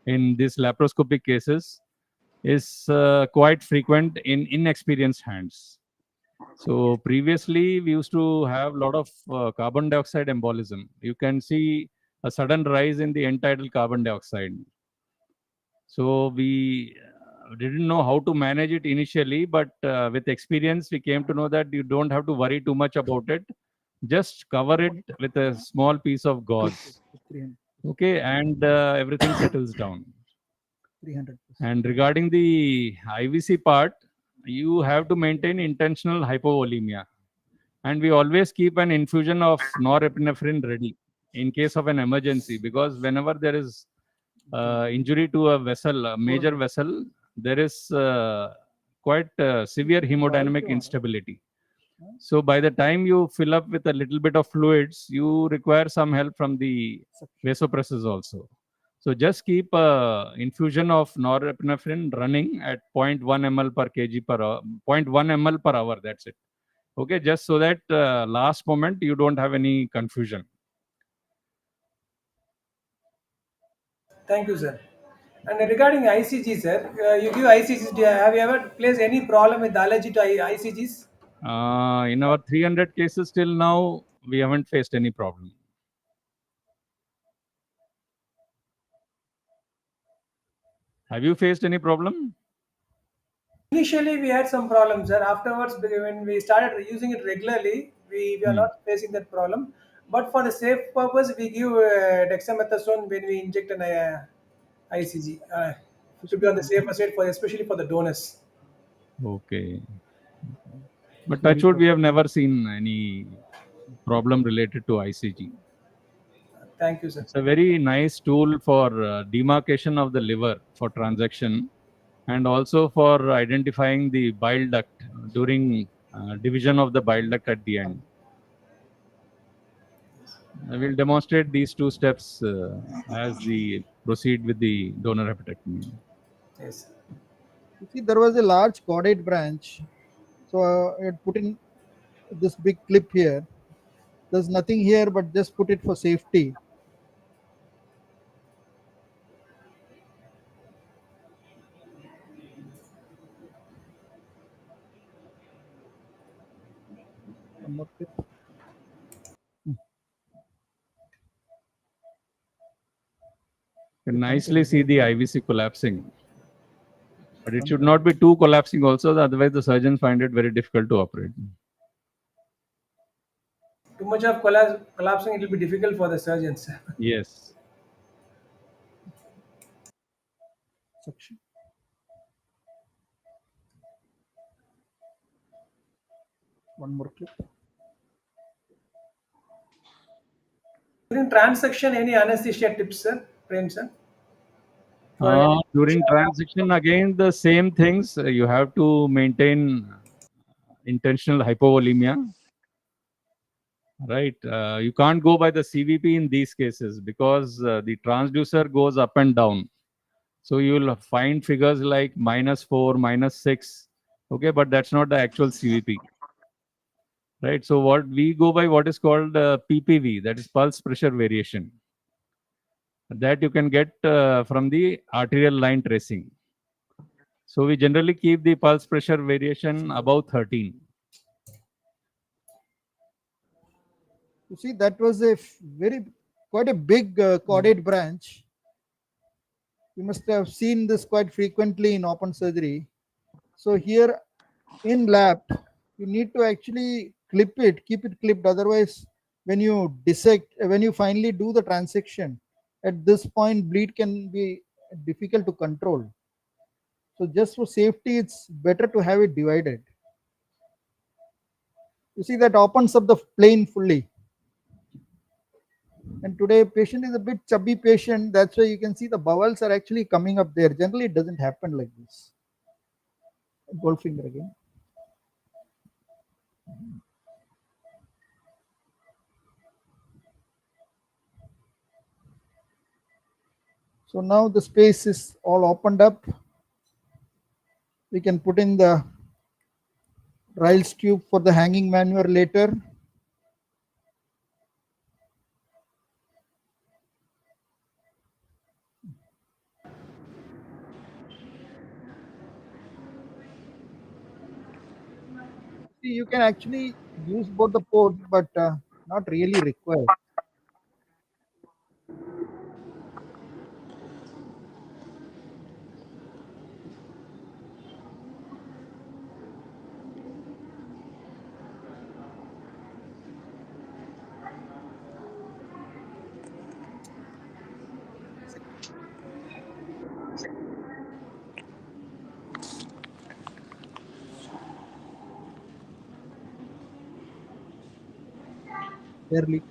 S18: in these laparoscopic cases, is quite frequent in inexperienced hands. So previously we used to have a lot of carbon dioxide embolism. You can see a sudden rise in the end tidal carbon dioxide. So we didn't know how to manage it initially, but with experience, we came to know that you don't have to worry too much about it. Just cover it with a small piece of gauze.
S10: 300.
S18: Okay, and everything settles down.
S10: 300%.
S18: And regarding the IVC part, you have to maintain intentional hypovolemia. And we always keep an infusion of norepinephrine ready in case of an emergency, because whenever there is injury to a vessel, a major vessel, there is quite severe hemodynamic instability. So by the time you fill up with a little bit of fluids, you require some help from the vasopressors also. So just keep infusion of norepinephrine running at 0.1 ml per kg per hour, 0.1 ml per hour. That's it. Okay, just so that last moment you don't have any confusion.
S16: Thank you, sir. And regarding ICG, sir, you give ICGs. Have you ever placed any problem with allergy to ICGs?
S18: In our 300 cases till now, we haven't faced any problem. Have you faced any problem?
S16: Initially, we had some problems, sir. Afterwards, when we started using it regularly, we are not facing that problem. But for the safe purpose, we give dexamethasone when we inject an ICG to be on the safer side, for especially for the donors.
S18: Okay. But touch wood, we have never seen any problem related to ICG.
S16: Thank you, sir.
S18: It's a very nice tool for demarcation of the liver for transaction, and also for identifying the bile duct during division of the bile duct at the end. I will demonstrate these two steps as we proceed with the donor hepatectomy.
S16: Yes.
S10: You see, there was a large caudate branch. So I had put in this big clip here. There's nothing here, but just put it for safety. One more clip.
S18: You can nicely see the IVC collapsing. But it should not be too collapsing also, otherwise the surgeons find it very difficult to operate.
S16: Too much of collapsing, it will be difficult for the surgeons.
S18: Yes.
S10: Section. One more clip.
S16: During transaction, any anesthesia tips, sir? Prem, sir?
S18: During transaction, again, the same things. You have to maintain intentional hypovolemia. Right. You can't go by the CVP in these cases because the transducer goes up and down. So you will find figures like -4, -6. Okay, but that's not the actual CVP. Right. So what we go by what is called PPV, that is pulse pressure variation. That you can get from the arterial line tracing. So we generally keep the pulse pressure variation above 13.
S10: You see, that was a quite a big caudate branch. You must have seen this quite frequently in open surgery. So here in lab, you need to actually clip it, keep it clipped. Otherwise, when you dissect, when you finally do the transection, at this point, bleed can be difficult to control. So just for safety, it's better to have it divided. You see, that opens up the plane fully. And today patient is a bit chubby patient. That's why you can see the bowels are actually coming up there. Generally, it doesn't happen like this. Gold finger again. So now the space is all opened up. We can put in the Riles tube for the hanging maneuver later. See, you can actually use both the ports, but not really required. Barely.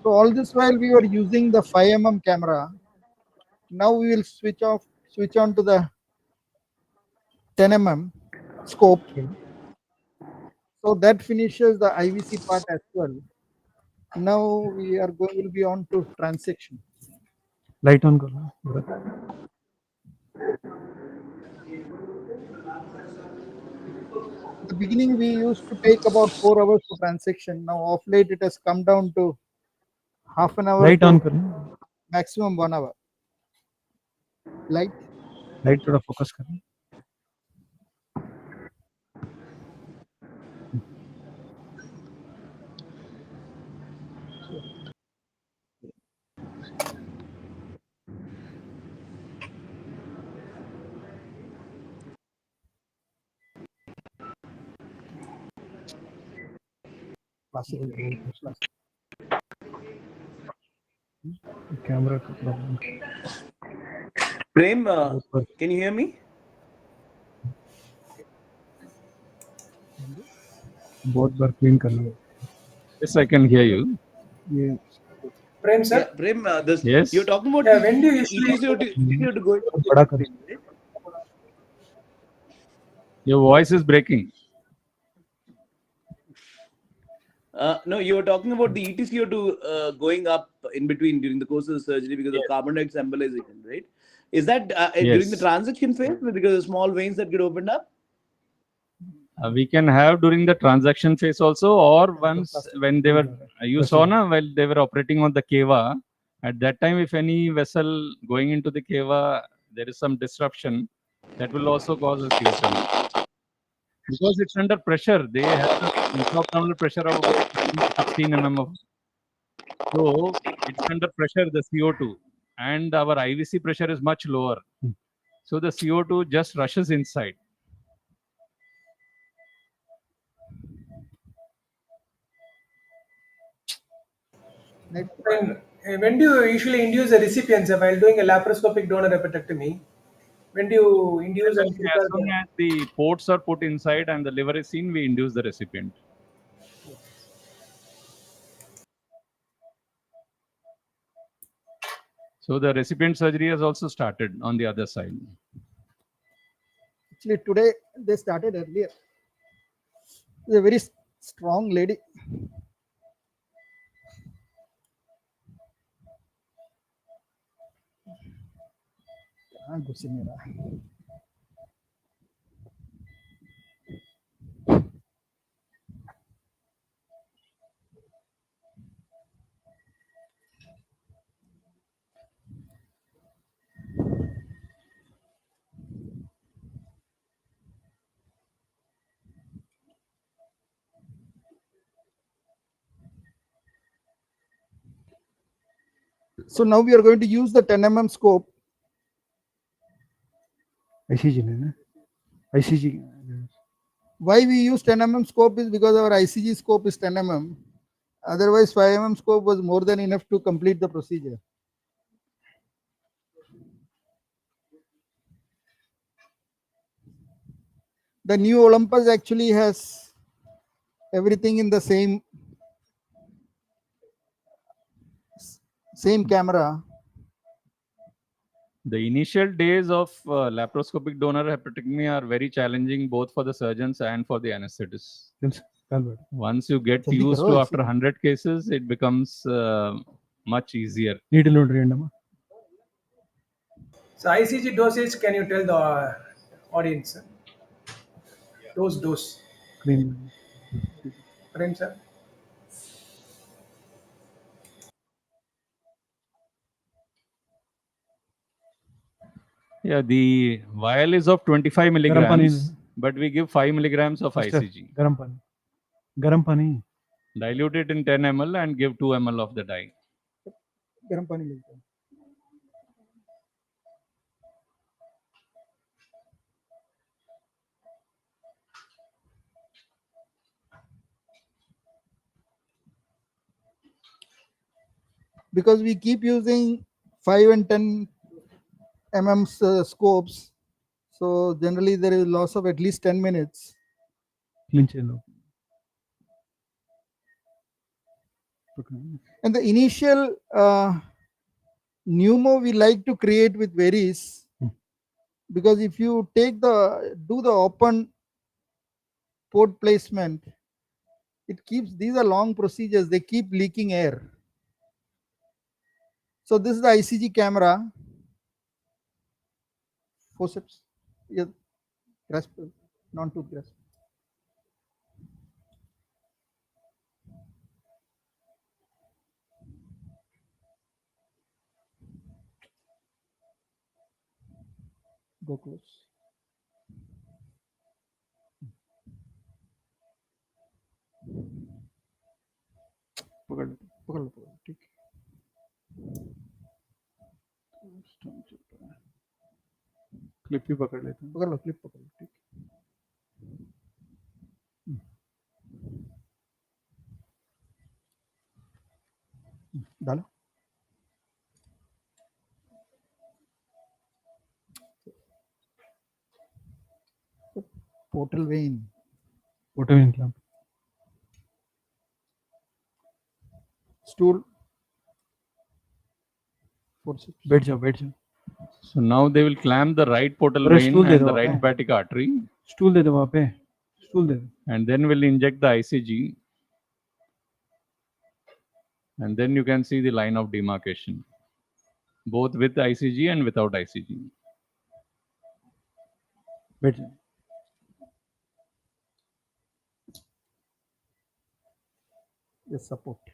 S10: So all this while we were using the 5 mm camera. Now we will switch on to the 10 mm scope. So that finishes the IVC part as well. Now will be on to transaction.
S4: Light on karo.
S10: In the beginning, we used to take about 4 hours for transaction. Now, of late, it has come down to half an hour
S4: Light
S10: to
S4: on karo.
S10: maximum 1 hour. Light.
S4: Light थोड़ा focus करो. Camera का problem.
S11: Prem, can you hear me?
S4: बहुत बार clean करना.
S18: Yes, I can hear you.
S4: ये
S16: Prem sir.
S11: Yeah, Prem,
S18: Yes.
S11: you're talking about
S16: When do you usually
S11: ETC to go
S4: बड़ा कर.
S18: Your voice is breaking.
S11: No, you were talking about the ETCO2 going up in between during the course of the surgery because of carbon dioxide embolization, right? Is that during the
S18: Yes.
S11: transaction phase because of small veins that get opened up?
S18: We can have during the transaction phase also, or once when they were, you saw na, while they were operating on the Keva, at that time, if any vessel going into the Keva, there is some disruption, that will also cause a CO2. Because it's under pressure, they have the intra-abdominal pressure of about 16 mm of. So it's under pressure, the CO2, and our IVC pressure is much lower. So the CO2 just rushes inside.
S16: When do you usually induce the recipients while doing a laparoscopic donor hepatectomy? When do you induce and prepare
S18: As soon as the ports are put inside and the liver is seen, we induce the recipient. So the recipient surgery has also started on the other side.
S10: Actually, today they started earlier. She's a very strong lady. So now we are going to use the 10 mm scope.
S4: ICG ने ना. ICG.
S10: Why we use 10 mm scope is because our ICG scope is 10 mm. Otherwise, 5 mm scope was more than enough to complete the procedure. The new Olympus actually has everything in the same camera.
S18: The initial days of laparoscopic donor hepatectomy are very challenging both for the surgeons and for the anesthetists. Once you get
S10: जल्दी
S18: used
S10: करो
S18: to
S10: ऐसे।
S18: after 100 cases, it becomes much easier.
S16: So ICG dosage, can you tell the audience? Dose. Prem sir.
S18: Yeah, the vial is of 25 milligrams, but we give 5 milligrams of ICG.
S4: Garam pani.
S18: Dilute it in 10 ml and give 2 ml of the dye.
S10: गर्म पानी लेते हैं। Because we keep using 5 and 10 mm scopes, so generally there is loss of at least 10 minutes. And the initial pneumo we like to create with varies, because if you do the open port placement, it keeps, these are long procedures, they keep leaking air. So this is the ICG camera. Forceps, yeah, grasp, non-tooth grasp. Go close. पकड़ लो ठीक clip भी पकड़ लेते हैं, पकड़ लो clip पकड़ लो ठीक डालो portal vein
S4: clamp.
S10: stool forceps
S4: बैठ जाओ
S18: So now they will clamp the right portal
S4: अरे
S18: vein
S4: stool दे
S18: and
S4: दो
S18: the
S4: वहाँ
S18: right
S4: पे।
S18: hepatic artery,
S4: स्टूल दे दो वहाँ पे, स्टूल दे दो।
S18: and then we'll inject the ICG, and then you can see the line of demarcation, both with ICG and without ICG.
S4: बैठ जाओ।
S10: yes support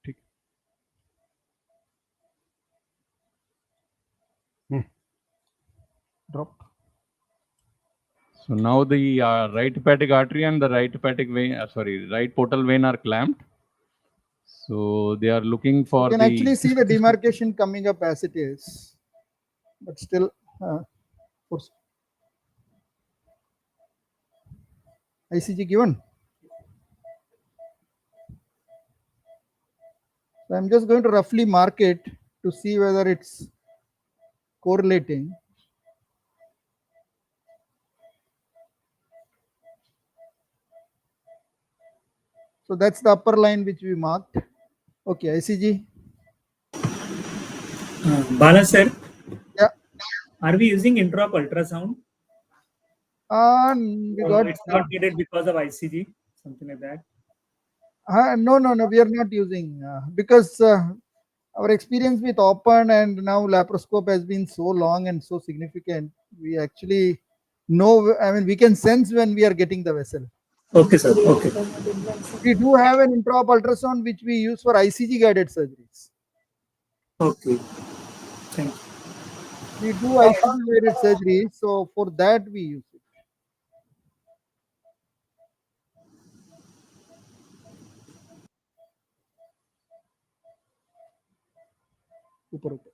S4: ठीक।
S10: drop
S18: So now the right hepatic artery and the right hepatic vein, right portal vein are clamped. So they are looking for
S10: you can
S18: the
S10: actually see the demarcation coming up as it is, but still force ICG given. So I'm just going to roughly mark it to see whether it's correlating. So that's the upper line which we marked. Okay, ICG.
S15: Bala sir,
S10: Yeah.
S15: are we using intraop ultrasound?
S10: We
S15: So
S10: got
S15: it's not needed because of ICG, something like that.
S10: no, we are not using because our experience with open and now laparoscope has been so long and so significant. We actually know, I mean, we can sense when we are getting the vessel.
S15: Okay, sir. Okay.
S10: We do have an intraop ultrasound which we use for ICG guided surgeries.
S15: Okay. Thank you.
S10: We do ICG guided surgery, so for that we use it. ऊपर ऊपर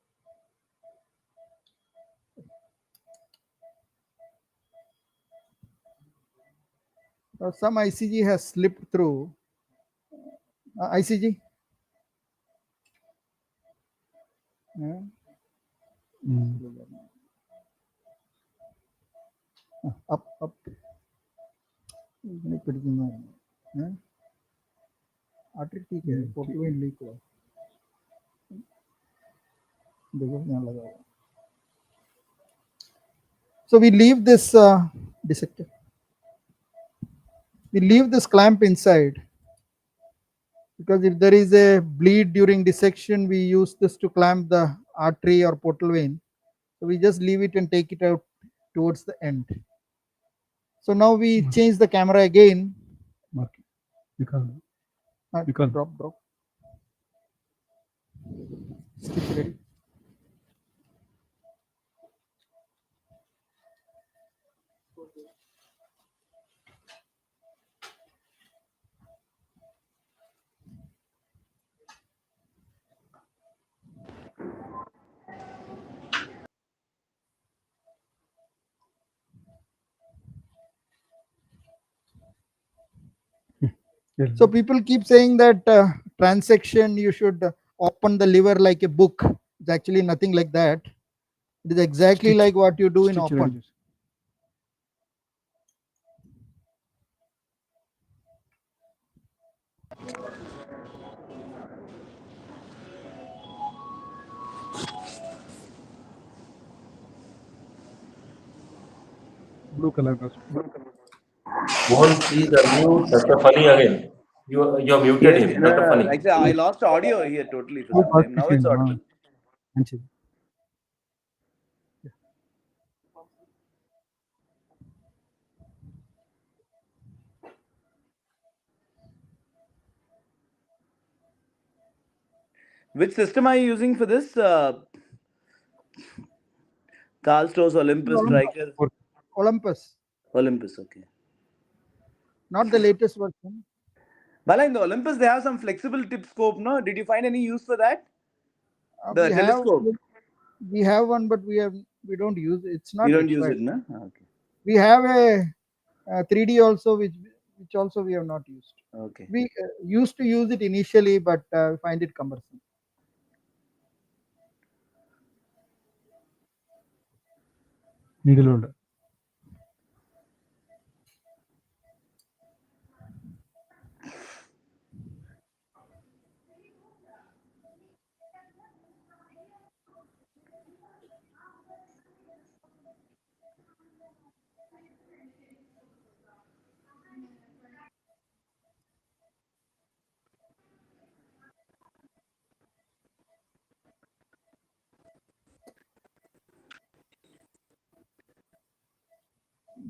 S10: some ICG has slipped through. ICG. Yeah. Up. Yeah. Artery ठीक है, portal vein leak हुआ, देखो यहाँ लगा हुआ. So we leave this dissector. We leave this clamp inside because if there is a bleed during dissection, we use this to clamp the artery or portal vein. So we just leave it and take it out towards the end. So now we change the camera again. Drop. Stitch ready. So people keep saying that transection, you should open the liver like a book. It's actually nothing like that. It is exactly like what you do in open.
S18: Blue color.
S9: Mohan, please unmute Dr. Funny again. You're muted
S11: Yes,
S9: him, Dr. Funny.
S11: actually, I lost audio here totally for some time. Now it's audible. Which system are you using for this? Carl Stowe's Olympus Striker?
S10: Olympus.
S11: Olympus, okay.
S10: Not the latest version.
S11: Bala, in the Olympus, they have some flexible tip scope, no? Did you find any use for that? The telescope.
S10: We have one, but we don't use it. It's not.
S11: You don't
S10: required.
S11: use it, no? Okay.
S10: We have a 3D also, which also we have not used.
S11: Okay.
S10: We used to use it initially, but find it cumbersome.
S18: Needle holder.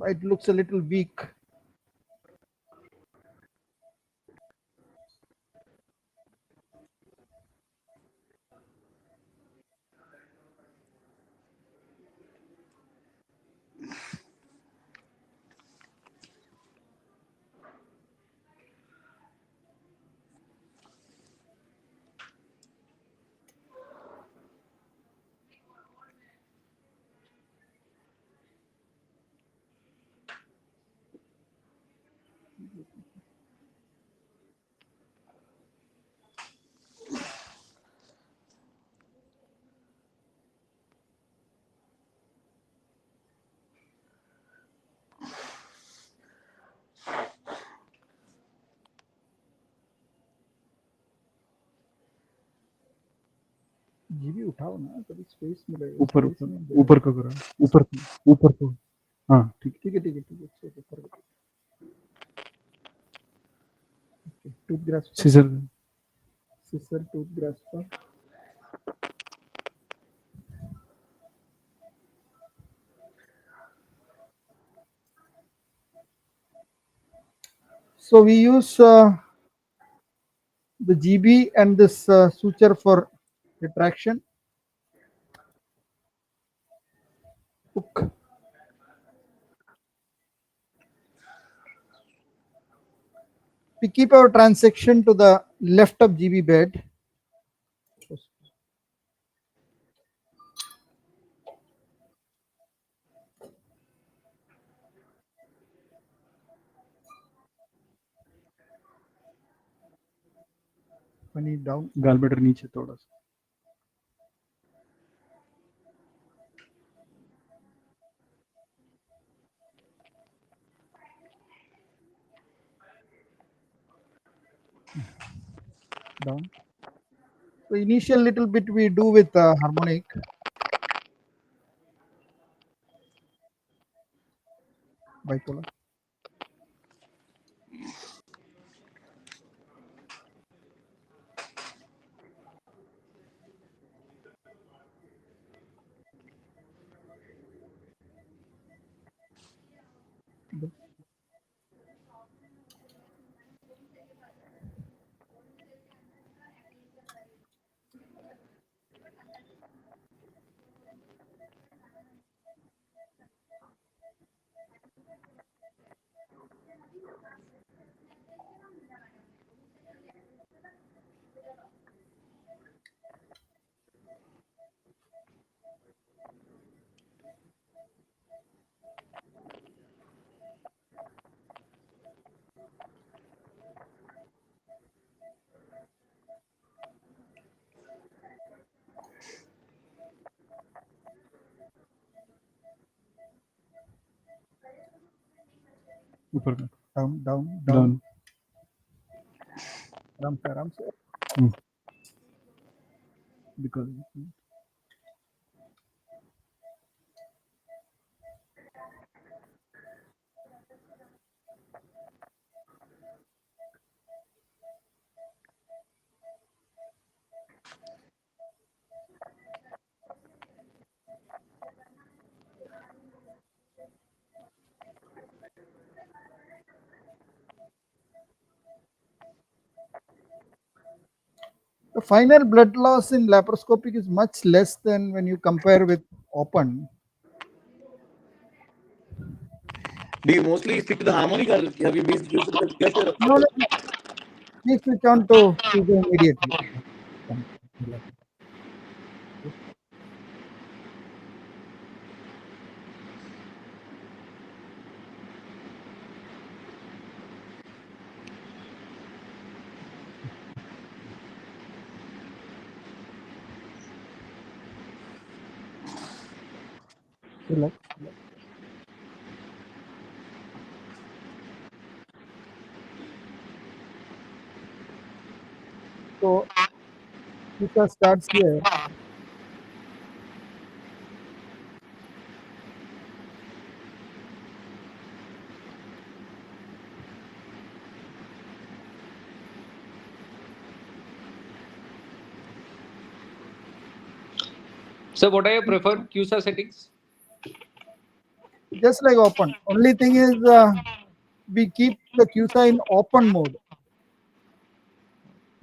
S10: It looks a little weak. GB उठाओ ना, कभी space मिलेगा.
S18: ऊपर को करो. ऊपर को. हाँ, ठीक
S10: है. Tooth grasp. Scissor tooth grasp. So we use the GB and this suture for retraction. Hook. We keep our transection to the left of GB bed. Funny down.
S18: Gallbladder नीचे थोड़ा सा.
S10: Down. So initial little bit we do with harmonic. Bipolar. Down, down, down. Ram sir. Because the final blood loss in laparoscopic is much less than when you compare with open.
S11: Do you mostly stick to the harmonic, or have you been used to the
S10: No, no. Please switch on to Tuesday immediately. Relax. So Lisa starts here.
S12: So what are your preferred QSA settings?
S10: Just like open. Only thing is we keep the QSA in open mode.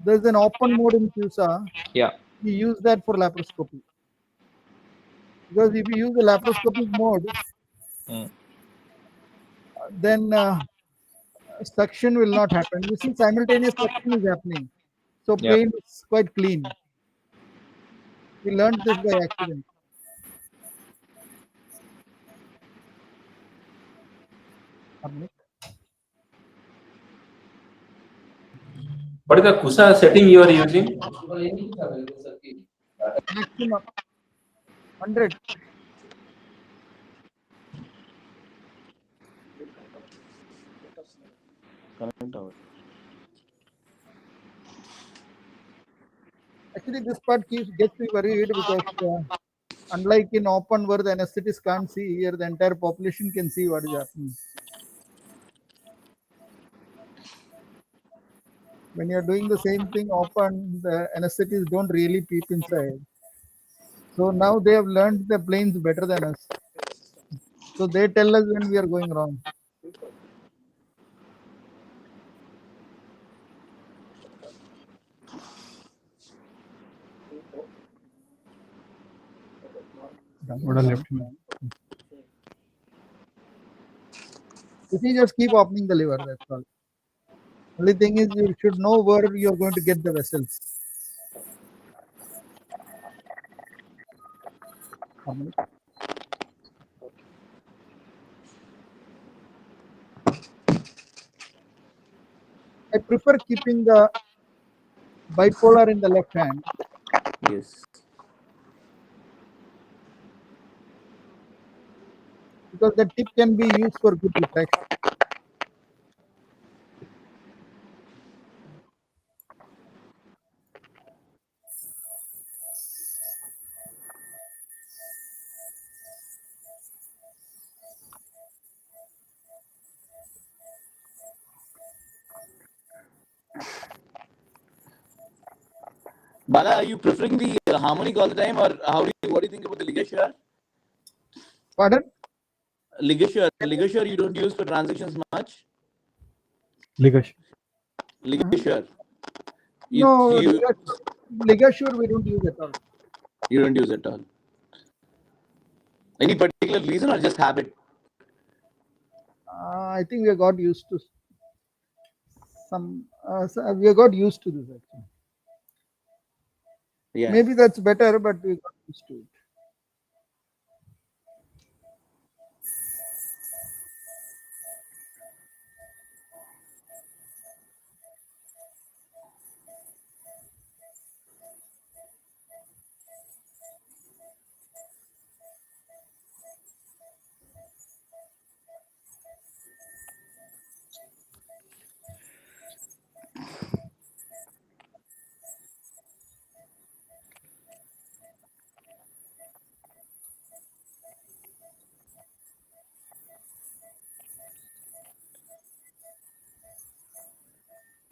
S10: There's an open mode in QSA.
S12: Yeah.
S10: We use that for laparoscopy. Because if you use the laparoscopic mode, then suction will not happen. You see, simultaneous suction is happening. So
S12: Yeah.
S10: pain is quite clean. We learned this by accident.
S9: What is the KUSA setting you are using?
S10: Maximum 100. Actually, this part gets me worried because unlike in open where the anesthetist can't see, here the entire population can see what is happening. When you're doing the same thing open, the anesthetists don't really peep inside. So now they have learned the planes better than us. So they tell us when we are going wrong.
S18: What a left.
S10: If you just keep opening the liver, that's all. Only thing is you should know where you're going to get the vessels. I prefer keeping the bipolar in the left hand.
S11: Yes.
S10: Because the tip can be used for good reflection.
S11: Bala, are you preferring the harmonic all the time, or what do you think about the ligature?
S10: Pardon?
S11: Ligature you don't use for transactions much?
S4: Ligature.
S11: Ligature.
S10: No, ligature we don't use at all.
S11: You don't use at all. Any particular reason or just habit?
S10: I think we have got used to we have got used to this actually.
S11: Yeah.
S10: Maybe that's better, but we got used to it.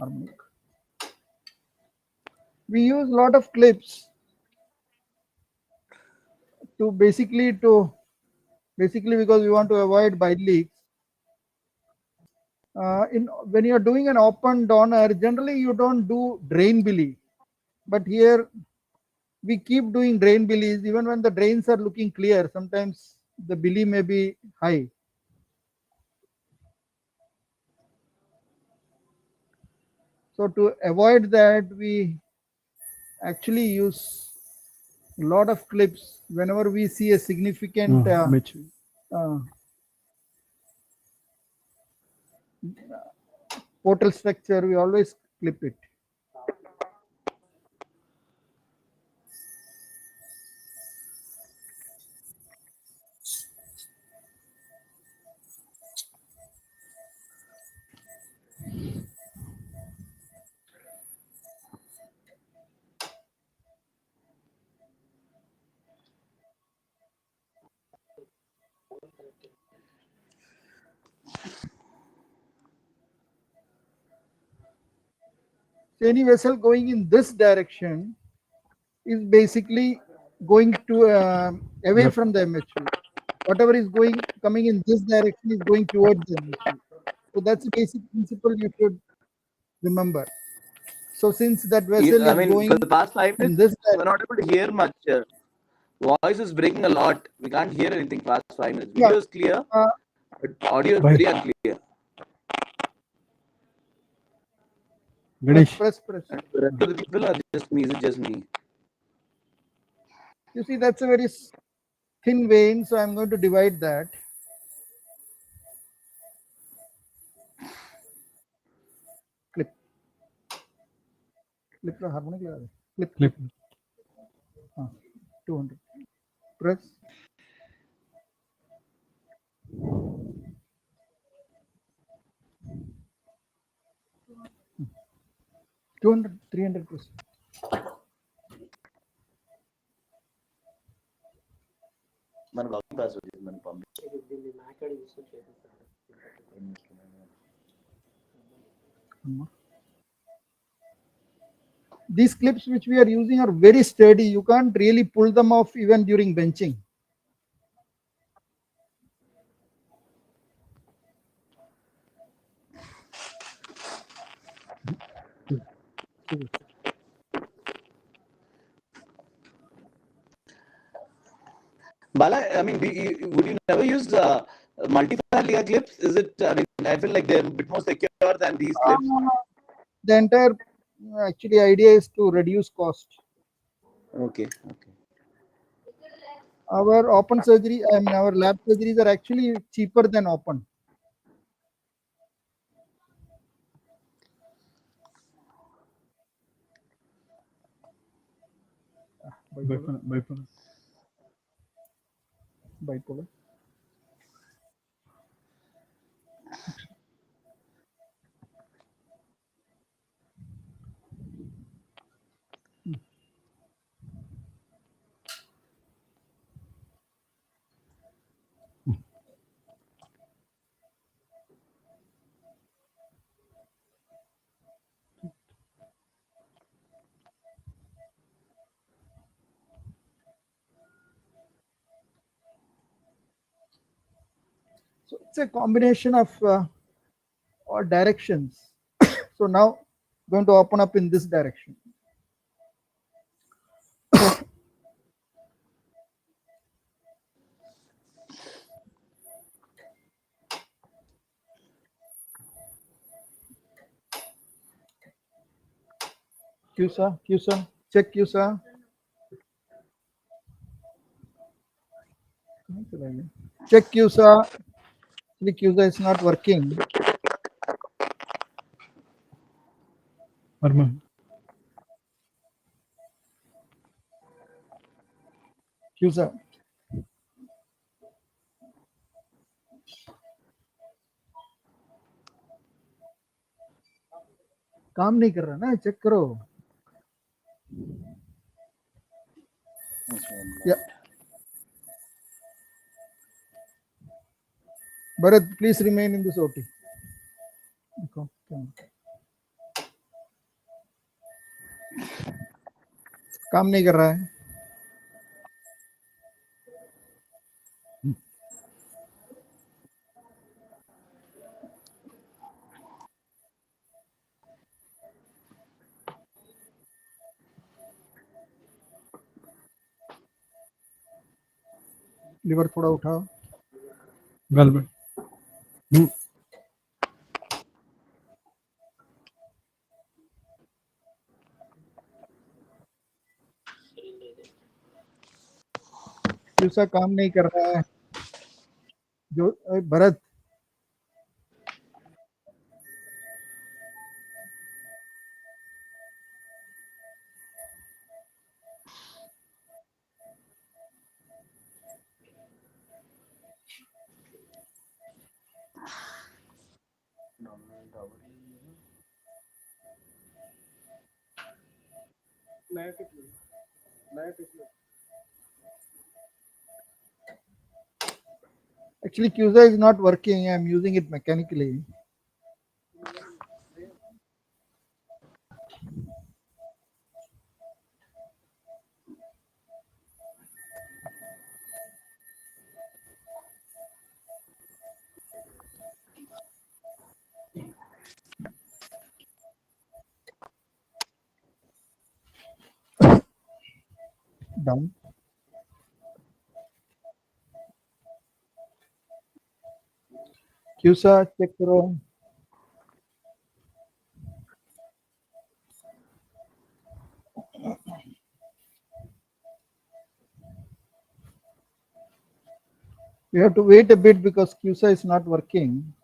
S10: Harmonic. We use a lot of clips to basically because we want to avoid bile leaks. When you are doing an open donor, generally you don't do drain billy, but here we keep doing drain billies even when the drains are looking clear. Sometimes the billy may be high. So to avoid that, we actually use a lot of clips whenever we see a significant portal structure. We always clip it. So any vessel going in this direction is basically going to away from the MHV. Whatever is coming in this direction is going towards the MHV. So that's a basic principle you should remember. So since that vessel is going
S11: for the past 5
S10: in
S11: minutes,
S10: this
S11: we're not able to hear much. Voice is breaking a lot. We can't hear anything past 5 minutes.
S10: Yeah.
S11: Video is clear, but audio is very unclear.
S4: Ganesh.
S10: Press.
S11: The rest of the people are just me. Is it just me?
S10: You see, that's a very thin vein, so I'm going to divide that. Clip. Clip का harmonic लगा दे. Clip. 200. Press. 200, 300 press.
S11: మన login password ఇది మన పంపి
S10: These clips which we are using are very sturdy. You can't really pull them off even during benching.
S11: Bala, I mean, would you never use multi-liga clips? Is it? I mean, I feel like they're a bit more secure than these clips.
S10: The entire actually idea is to reduce cost.
S11: Okay.
S10: Our open surgery, I mean, our lab surgeries are actually cheaper than open. Bipolar. it's a combination of all directions. So now going to open up in this direction. QSA, check QSA. Check QSA. The QSA is not working. QSA. काम नहीं कर रहा ना, check करो. Yeah. Bharat, please remain in this OT. काम नहीं कर रहा है. लिवर थोड़ा उठाओ.
S18: Well.
S10: QSA काम नहीं कर रहा है. जो Bharat, actually QSA is not working. I'm using it mechanically. Down. QSA check करो. We have to wait a bit because QSA is not working.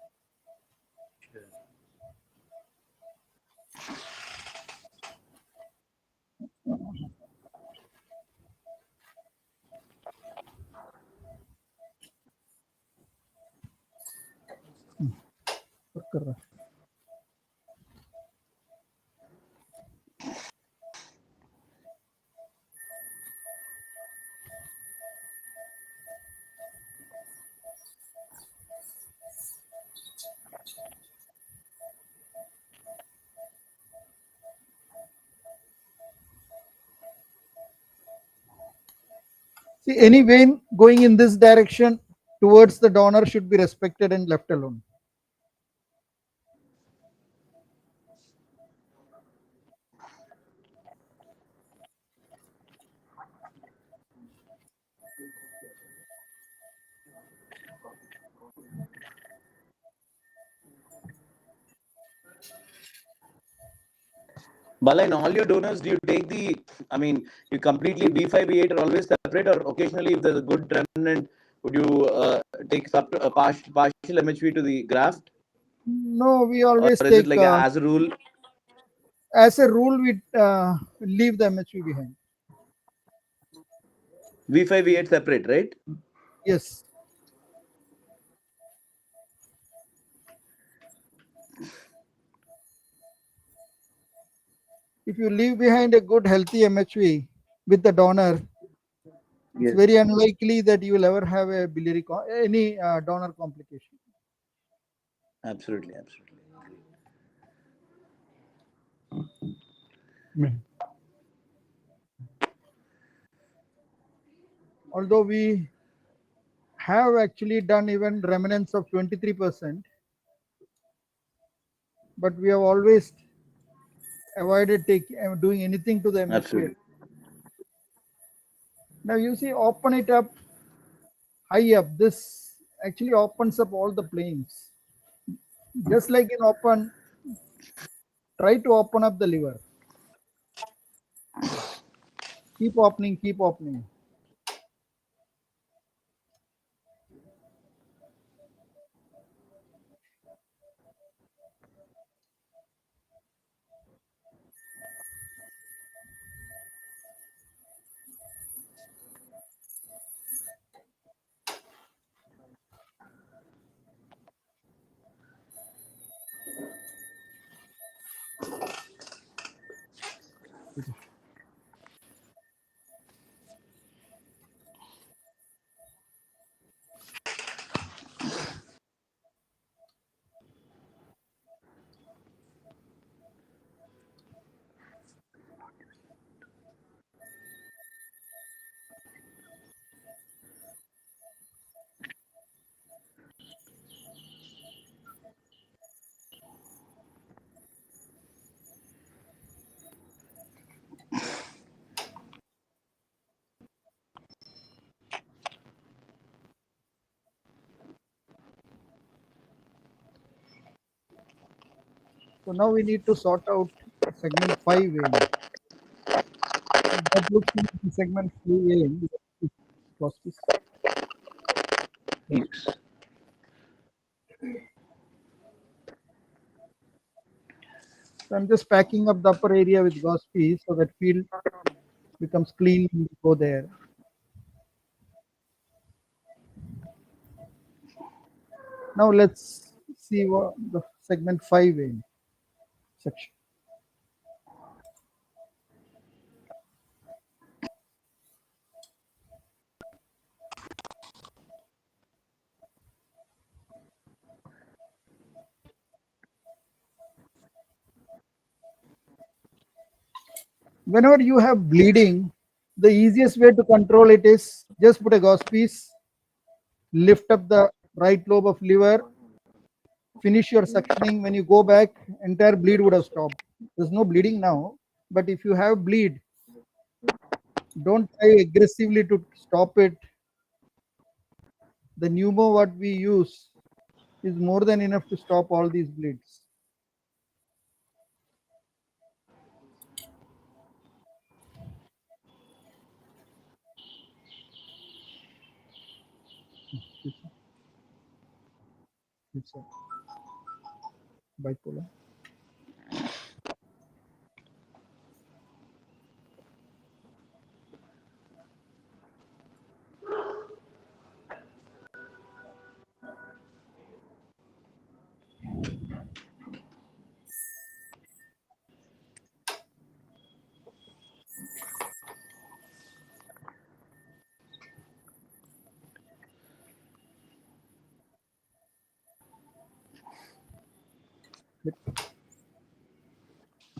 S10: कर रहा. See, any vein going in this direction towards the donor should be respected and left alone.
S11: Bala, in all your donors, do you take the, I mean, you completely B5, B8 are always separate, or occasionally if there's a good remnant, would you take a partial MHV to the graft?
S10: No, we always
S11: or is
S10: take,
S11: it like as a rule?
S10: As a rule, we leave the MHV behind.
S11: V5, V8 separate, right?
S10: Yes. If you leave behind a good healthy MHV with the donor, it's very unlikely that you will ever have a biliary any donor complication.
S11: Absolutely, absolutely.
S10: Although we have actually done even remnants of 23%, but we have always avoided doing anything to the hemisphere. Now you see, open it up high up. This actually opens up all the planes. Just like in open, try to open up the liver. Keep opening, keep opening. So now we need to sort out segment 5 vein. That looks like the segment 3 vein.
S2: Yes.
S10: So I'm just packing up the upper area with gauze piece so that field becomes clean when we go there. Now let's see what the segment 5 vein section. Whenever you have bleeding, the easiest way to control it is just put a gauze piece, lift up the right lobe of liver, finish your suctioning. When you go back, entire bleed would have stopped. There's no bleeding now, but if you have bleed, don't try aggressively to stop it. The pneumo what we use is more than enough to stop all these bleeds. It's a bipolar.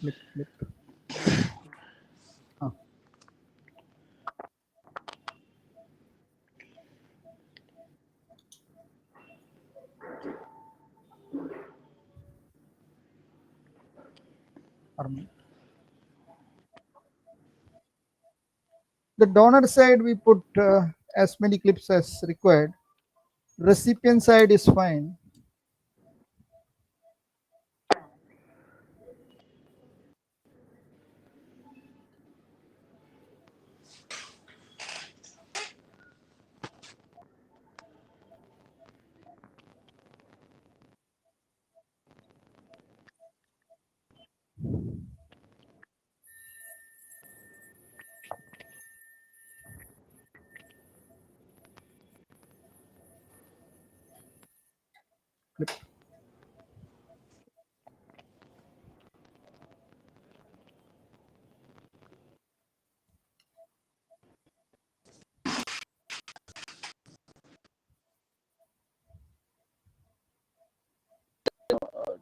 S10: Flip, flip, flip. The donor side we put as many clips as required. Recipient side is fine. Clip.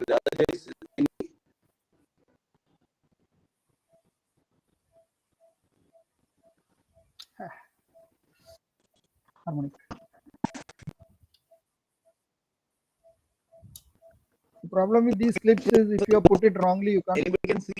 S11: The other guys,
S10: Harmonic. The problem with these clips is if you have put it wrongly, you can't.
S11: Anybody can see.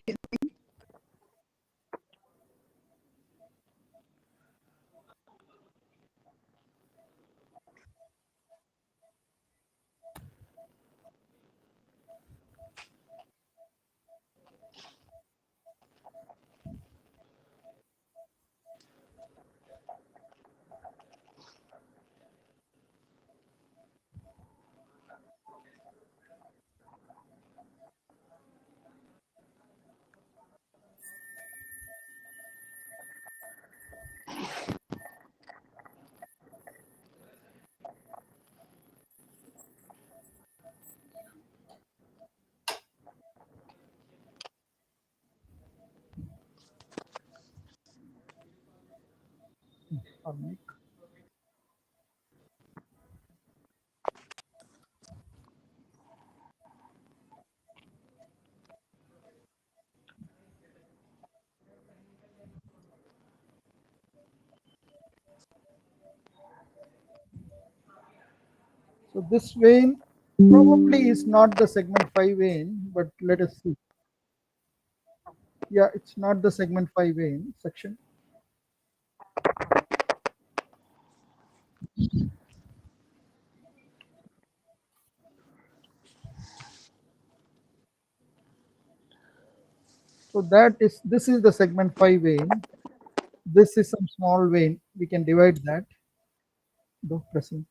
S10: So this vein probably is not the segment 5 vein, but let us see. Yeah, it's not the segment 5 vein section. So this is the segment 5 vein. This is some small vein. We can divide that. Do pressing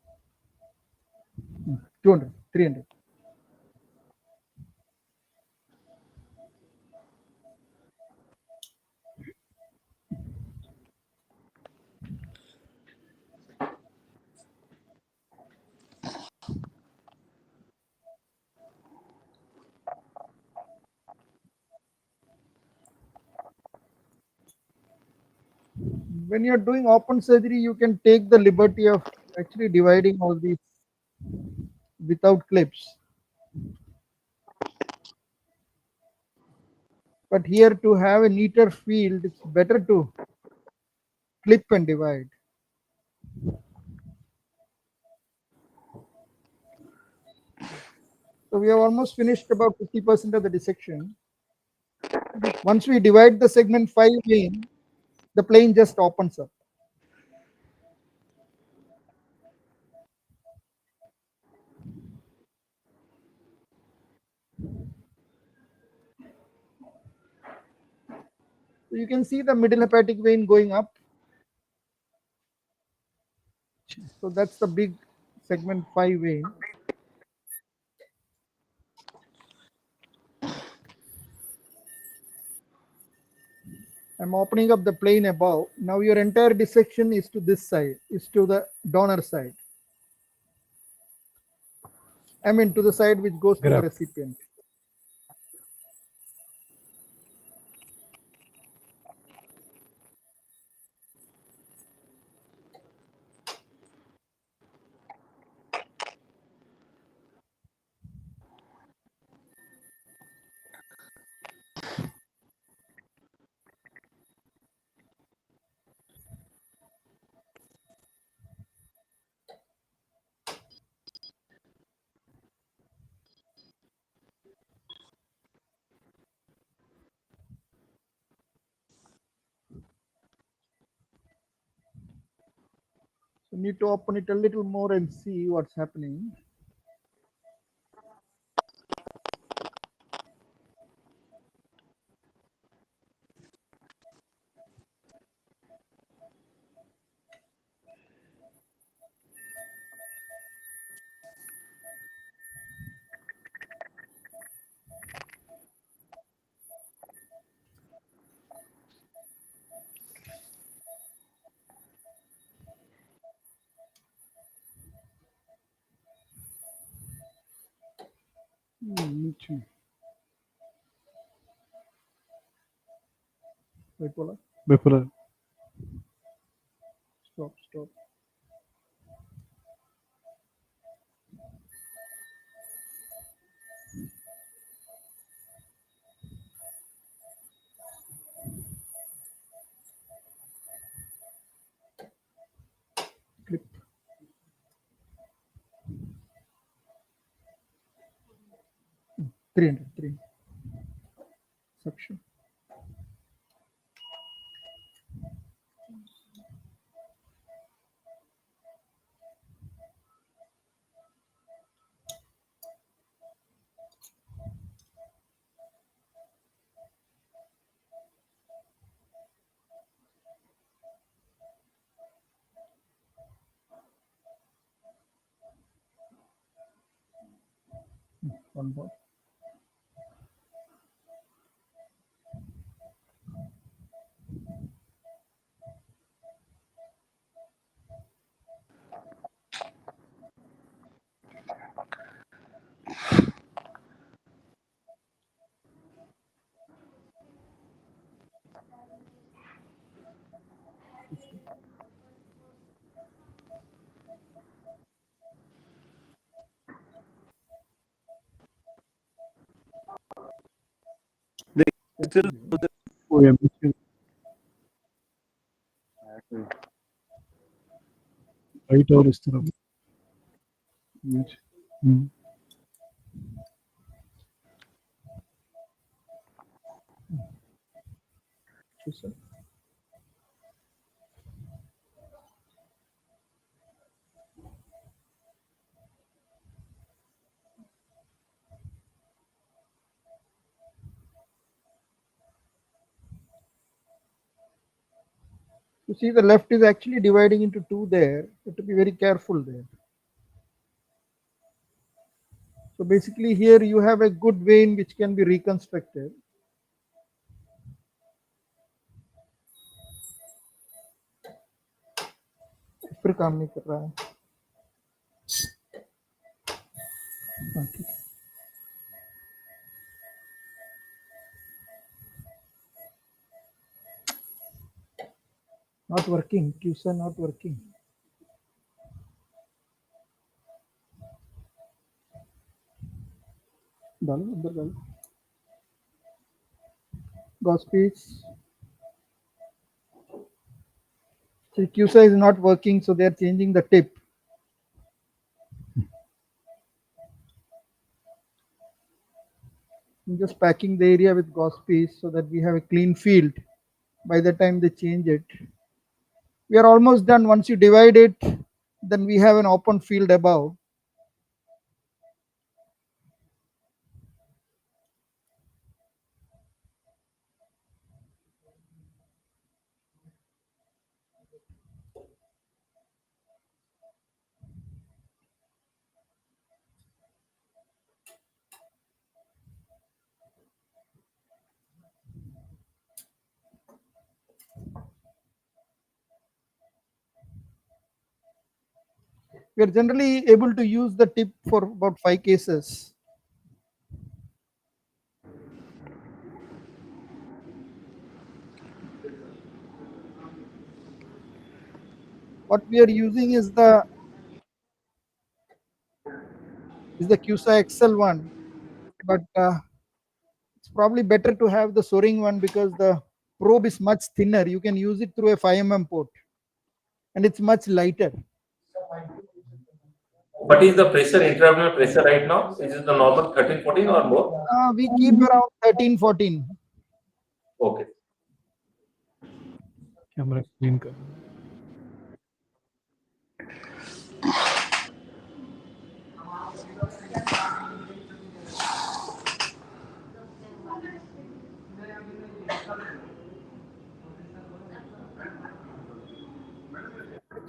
S10: 200, 300. When you're doing open surgery, you can take the liberty of actually dividing all these without clips. But here, to have a neater field, it's better to clip and divide. So we have almost finished about 50% of the dissection. Once we divide the segment 5 vein, the plane just opens up. So you can see the middle hepatic vein going up. So that's the big segment 5 vein. I'm opening up the plane above. Now your entire dissection is to this side, is to the donor side. I mean to the side which goes to the recipient. So need to open it a little more and see what's happening.
S4: Bipolar.
S10: Stop. Clip. 300. Suction. One more.
S11: Still
S19: Right और इस तरफ
S10: You see, the left is actually dividing into two there. You have to be very careful there. So basically here you have a good vein which can be reconstructed. फिर काम नहीं कर रहा है. Not working. QSA not working. डालो अंदर डालो. Gauss piece. So QSA is not working, so they are changing the tip. I'm just packing the area with gauze piece so that we have a clean field by the time they change it. We are almost done. Once you divide it, then we have an open field above. We are generally able to use the tip for about 5 cases. What we are using is the QSA XL one, but it's probably better to have the soaring one because the probe is much thinner. You can use it through a 5 port, and it's much lighter.
S9: What is the pressure, intraabdominal pressure right now? Is it the normal 13, 14 or more?
S10: We keep around 13, 14.
S9: Okay.
S19: Camera clean कर.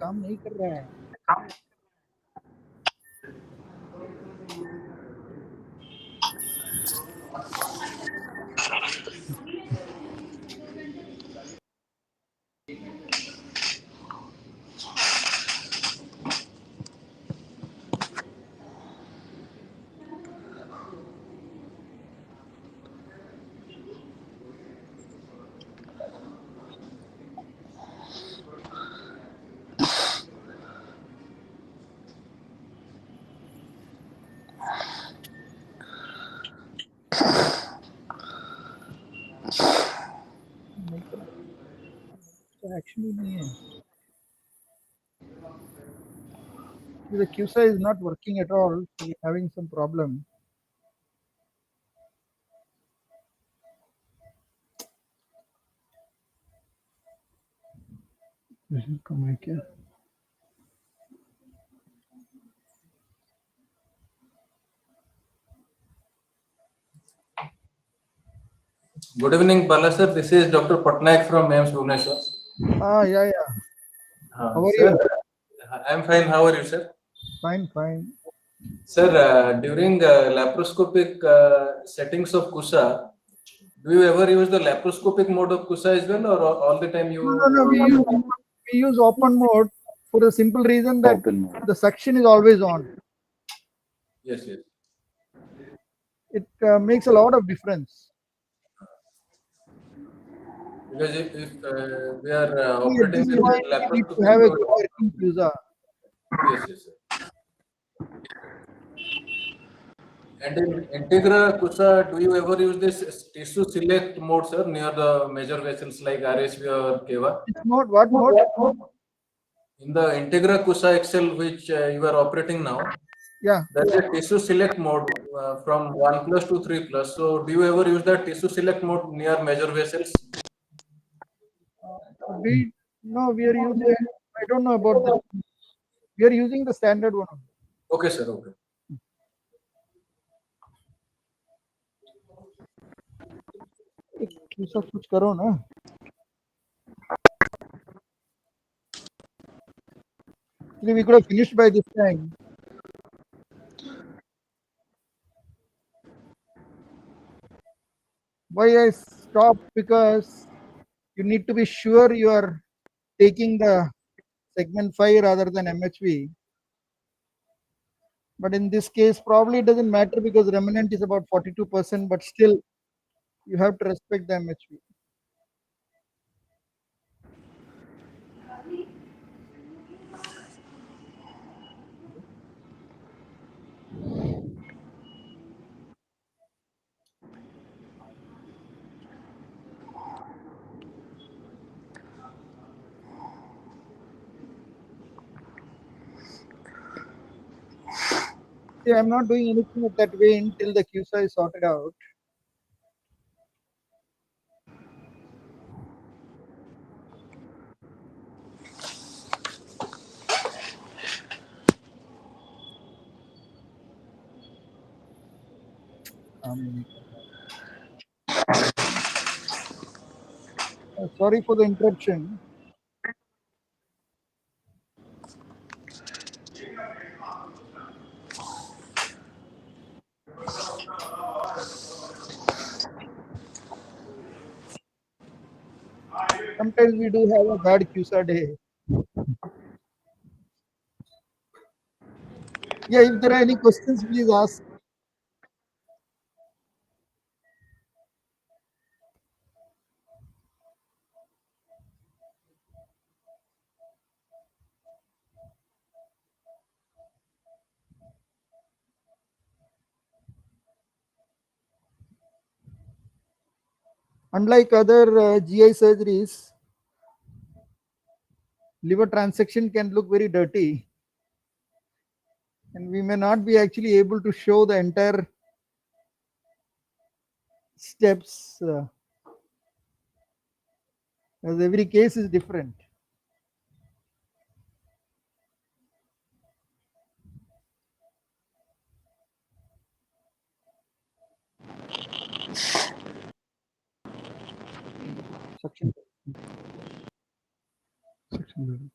S10: काम नहीं कर रहा है. Actually, the QSA is not working at all. We're having some problem.
S6: Good evening, Bala sir. This is Dr. Patnaik from AIMS Bhubaneswar.
S10: Yeah. How are
S6: Sir,
S10: you?
S6: I'm fine. How are you, sir?
S10: Fine.
S6: Sir, during laparoscopic settings of CUSA, do you ever use the laparoscopic mode of CUSA as well, or all the time you?
S10: No. We use open mode for the simple reason that the suction is always on.
S6: Yes.
S10: It makes a lot of difference.
S6: Because if we are
S10: At
S6: operating
S10: this
S6: with
S10: point, we need to
S6: laparoscopic
S10: have a
S6: mode.
S10: good working user.
S6: Yes, sir. And in Integra CUSA, do you ever use this tissue select mode, sir, near the major vessels like RSV or KEVA?
S10: Which mode? What mode?
S6: In the Integra CUSA XL, which you are operating now,
S10: Yeah.
S6: there's a tissue select mode from 1 plus to 3 plus. So, do you ever use that tissue select mode near major vessels?
S10: We are using. I don't know about that. We are using the standard one.
S6: Okay, sir. Okay.
S10: कुछ करो ना. We could have finished by this time. Why I stopped? Because you need to be sure you are taking the segment 5 rather than MHV. But in this case, probably it doesn't matter because remnant is about 42%, but still you have to respect the MHV. See, I'm not doing anything that way until the QSA is sorted out. Sorry for the interruption. Sometimes we do have a bad QSA day. Yeah, if there are any questions, please ask. Unlike other GI surgeries, liver transection can look very dirty. And we may not be actually able to show the entire steps as every case is different. Section. Section.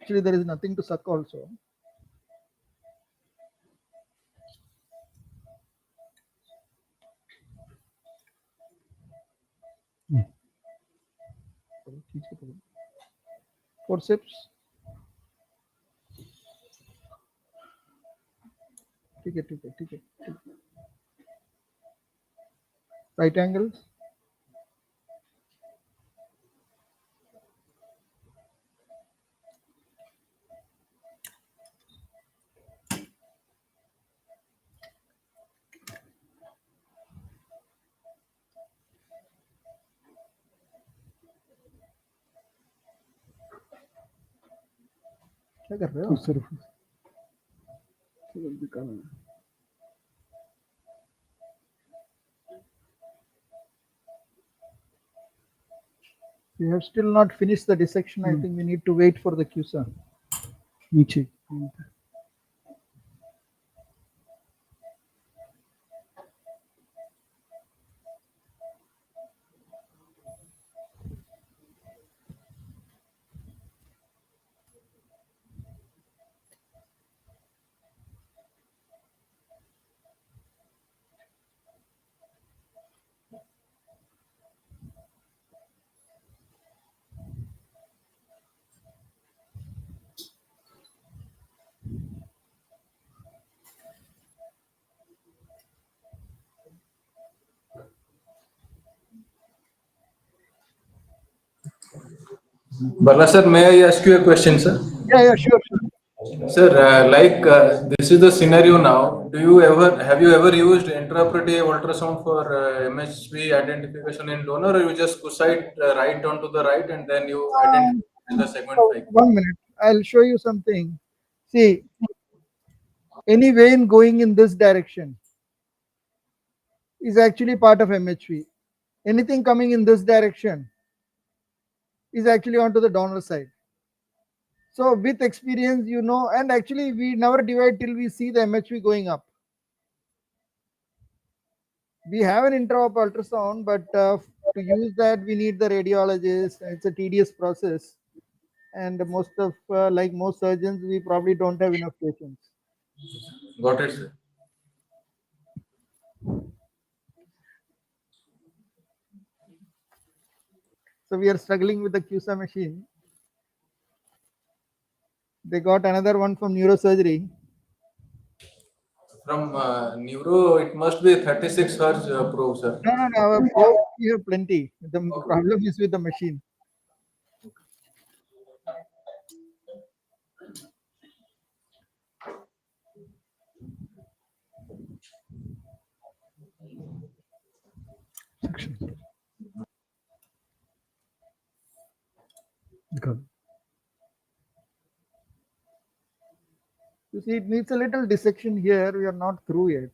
S10: Actually, there is nothing to suck also. Forceps. ठीक है. Right angles. क्या कर रहे हो? We have still not finished the dissection. I think we need to wait for the CUSA.
S19: नीचे
S13: Bala sir, may I ask you a question, sir?
S10: Yeah, sure.
S13: Sir, this is the scenario now. Have you ever used intraoperative ultrasound for MHV identification in donor, or you just decide right onto the right and then you identify the segment 5?
S10: 1 minute. I'll show you something. See, any vein going in this direction is actually part of MHV. Anything coming in this direction is actually onto the donor side. So with experience, you know, and actually we never divide till we see the MHV going up. We have an intraop ultrasound, but to use that we need the radiologist. It's a tedious process, and most of like most surgeons, we probably don't have enough patients.
S13: Got it, sir.
S10: So we are struggling with the CUSA machine. They got another one from neurosurgery.
S13: From neuro, it must be 36 hertz probe, sir.
S10: No, our probe we have plenty. The problem is with the machine. You see, it needs a little dissection here. We are not through yet.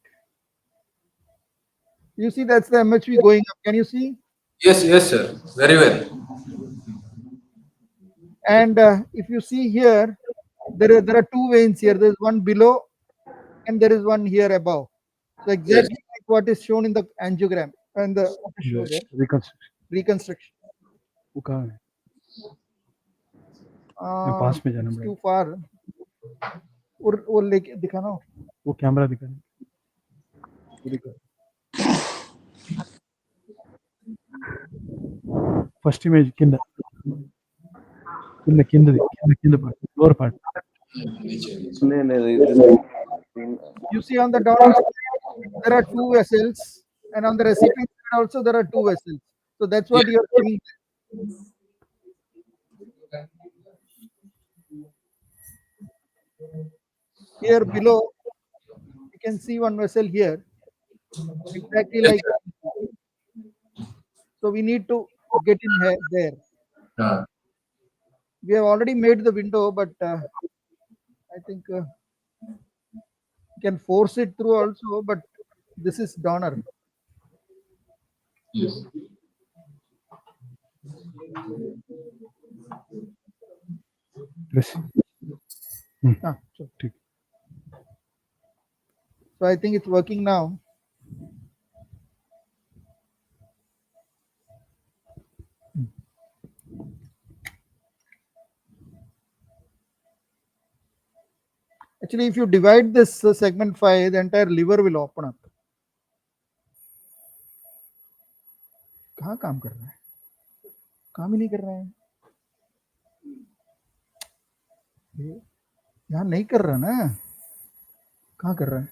S10: You see, that's the MHV going up. Can you see?
S13: Yes, sir. Very well.
S10: And if you see here, there are two veins here. There's one below, and there is one here above. So exactly like what is shown in the angiogram and the reconstruction.
S19: वो कहाँ है?
S10: पास में जाना too far. और वो लेके दिखाना.
S19: वो कैमरा दिखाना. First image కింద part, lower part.
S10: You see on the donor side, there are two vessels, and on the recipient side also there are two vessels. So that's what you are seeing. Here below, you can see one vessel here, exactly like that. So we need to get in there. We have already made the window, but I think we can force it through also, but this is donor.
S13: Yes.
S10: So I think it's working now. Actually, if you divide this segment 5, the entire liver will open up. कहाँ काम कर रहा है? काम ही नहीं कर रहा है. यहाँ नहीं कर रहा ना? कहाँ कर रहा है?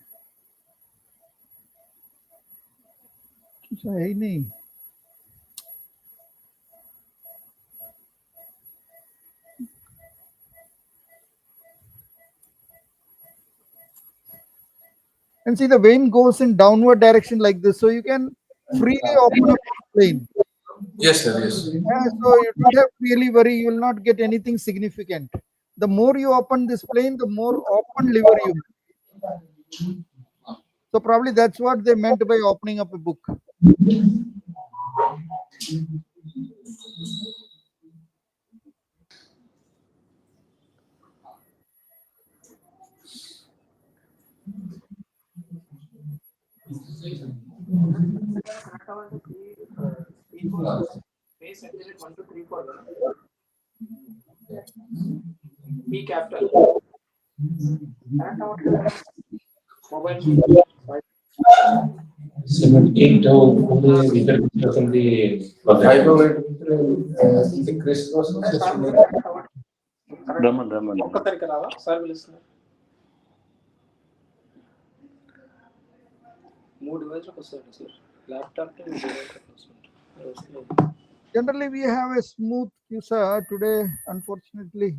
S10: कुछ है ही नहीं. And see, the vein goes in downward direction like this, so you can freely open up the vein.
S13: Yes, sir. Yes.
S10: So you don't have to really worry. You will not get anything significant. the more you open this plane, the more open liver you have. So probably that's what they meant by opening up a book.
S12: P capital. Mobile.
S8: 78 only from the
S12: ఒక్కసారికి రావా sir పిలుస్తున్నారు 3 రోజులకు వస్తాడు sir laptop
S10: Generally, we have a smooth QSA today, unfortunately.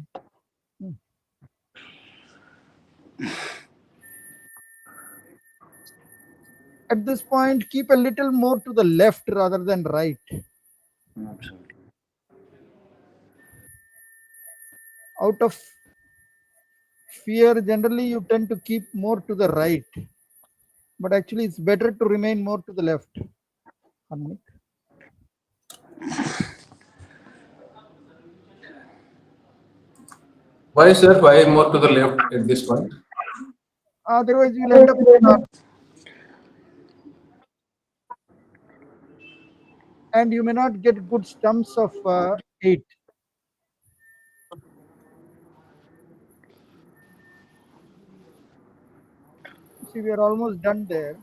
S10: At this point, keep a little more to the left rather than right. Out of fear, generally you tend to keep more to the right, but actually it's better to remain more to the left.
S13: Why, sir? Why more to the left at this point?
S10: Otherwise, you'll end up and you may not get good stumps of 8. See, we are almost done there.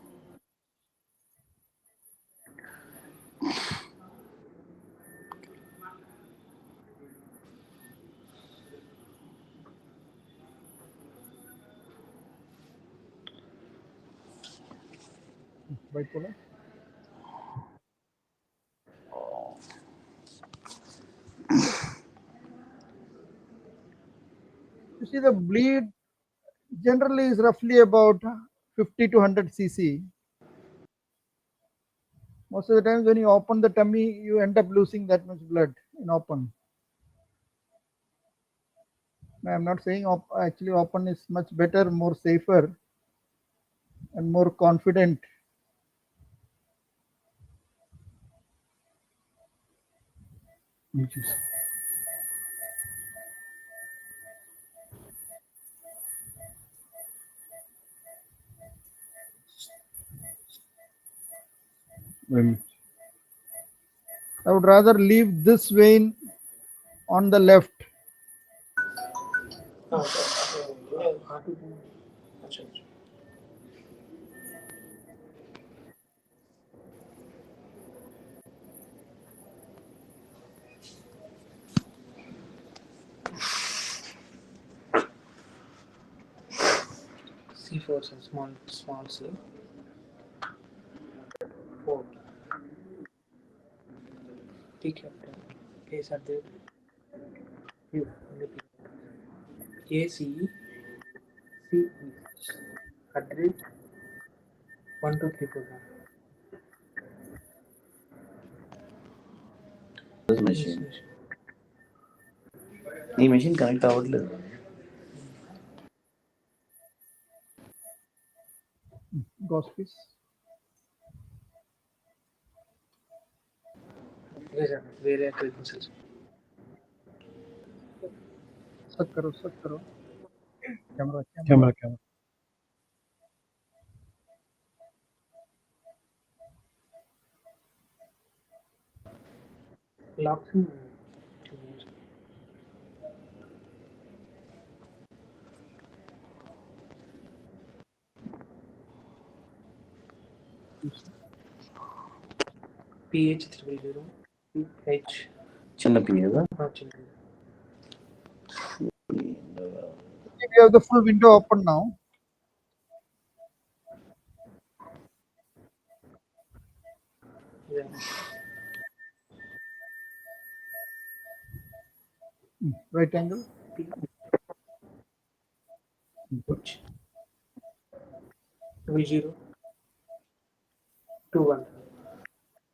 S10: Bipolar. You see, the bleed generally is roughly about 50 to 100 cc. Most of the times when you open the tummy, you end up losing that much blood in open. I'm not saying actually open is much better, more safer, and more confident. I would rather leave this vein on the left.
S12: C4 small cell 4 P capital place at the A C C address 1 2 3 4
S11: ఈ machine connect అవ్వట్లేదు.
S10: Gauss piece.
S12: వేరే frequencies
S10: Set karo. Camera.
S12: locks PH 300 H
S11: చిన్న పియదా
S10: We have the full window open now.
S12: Yeah.
S10: Right angle.
S12: V0 2 1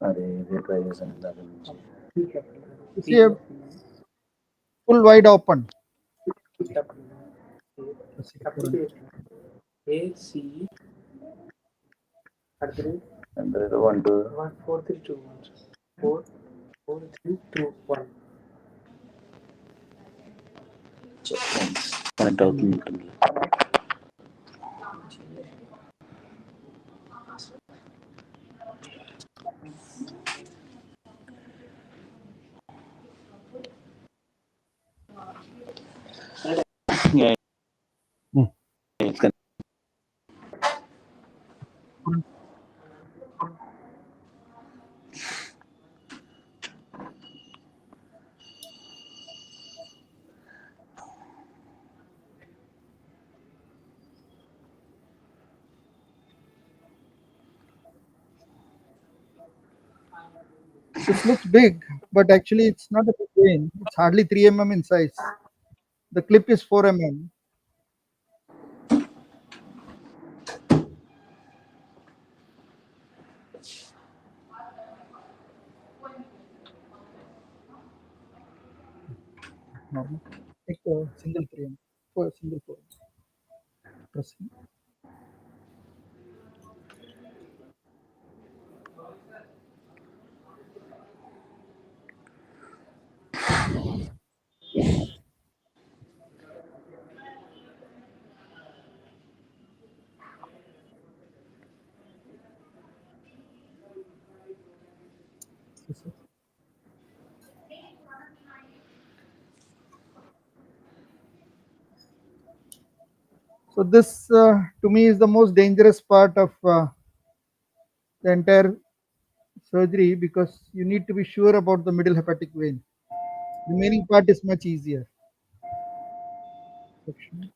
S11: అదే try చేశాను దాని నుంచి.
S10: You see a full wide open.
S3: AC at the rate 14321
S2: connect అవుతుంది. Yeah, it's con-
S10: This looks big, but actually it's not a big vein. It's hardly 3 mm in size. The clip is 4 mm. Normal. Take a single 3 mm. For a single 4 mm. Pressing. So this to me is the most dangerous part of the entire surgery, because you need to be sure about the middle hepatic vein. Remaining part is much easier. Section.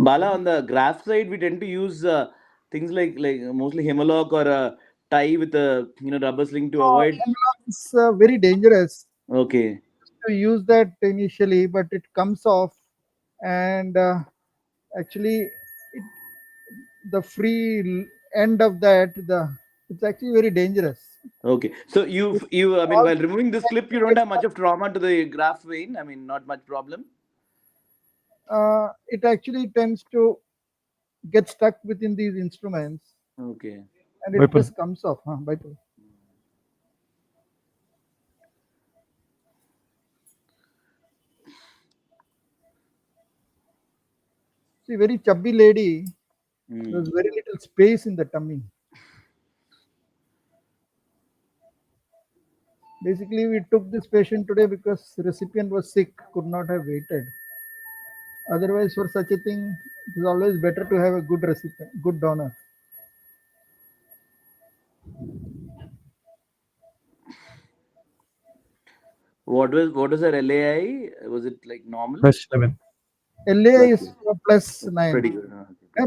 S11: Bala, on the graft side, we tend to use things like mostly Hemlock or tie with a rubber sling to avoid.
S10: Hemlock is very dangerous.
S11: Okay.
S10: To use that initially, but it comes off, and actually the free end of that, it's actually very dangerous.
S11: Okay. So I mean, while removing this clip, you don't have much of trauma to the graft vein. I mean, not much problem.
S10: It actually tends to get stuck within these instruments.
S11: Okay.
S10: And it just comes off. Bipolar. See, very chubby lady. There's very little space in the tummy. Basically, we took this patient today because the recipient was sick, could not have waited. Otherwise, for such a thing, it is always better to have a good recipient, good donor.
S11: What was her LAI? Was it like normal?
S19: Plus 11.
S10: LAI is plus 9.
S11: Pretty good.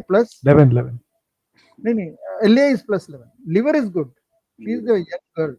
S10: Plus
S19: 11, 11.
S10: No, no. LAI is plus 11. Liver is good. She is the young girl.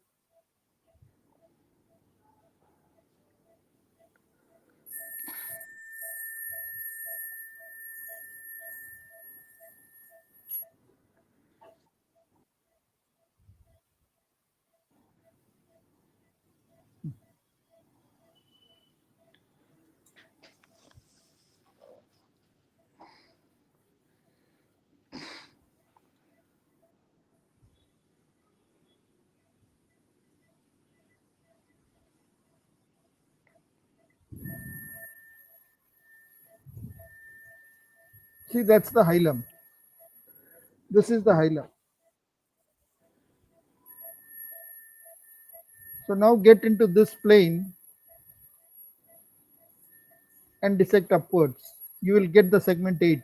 S10: See, that's the hilum. This is the hilum. So now get into this plane and dissect upwards. You will get the segment 8.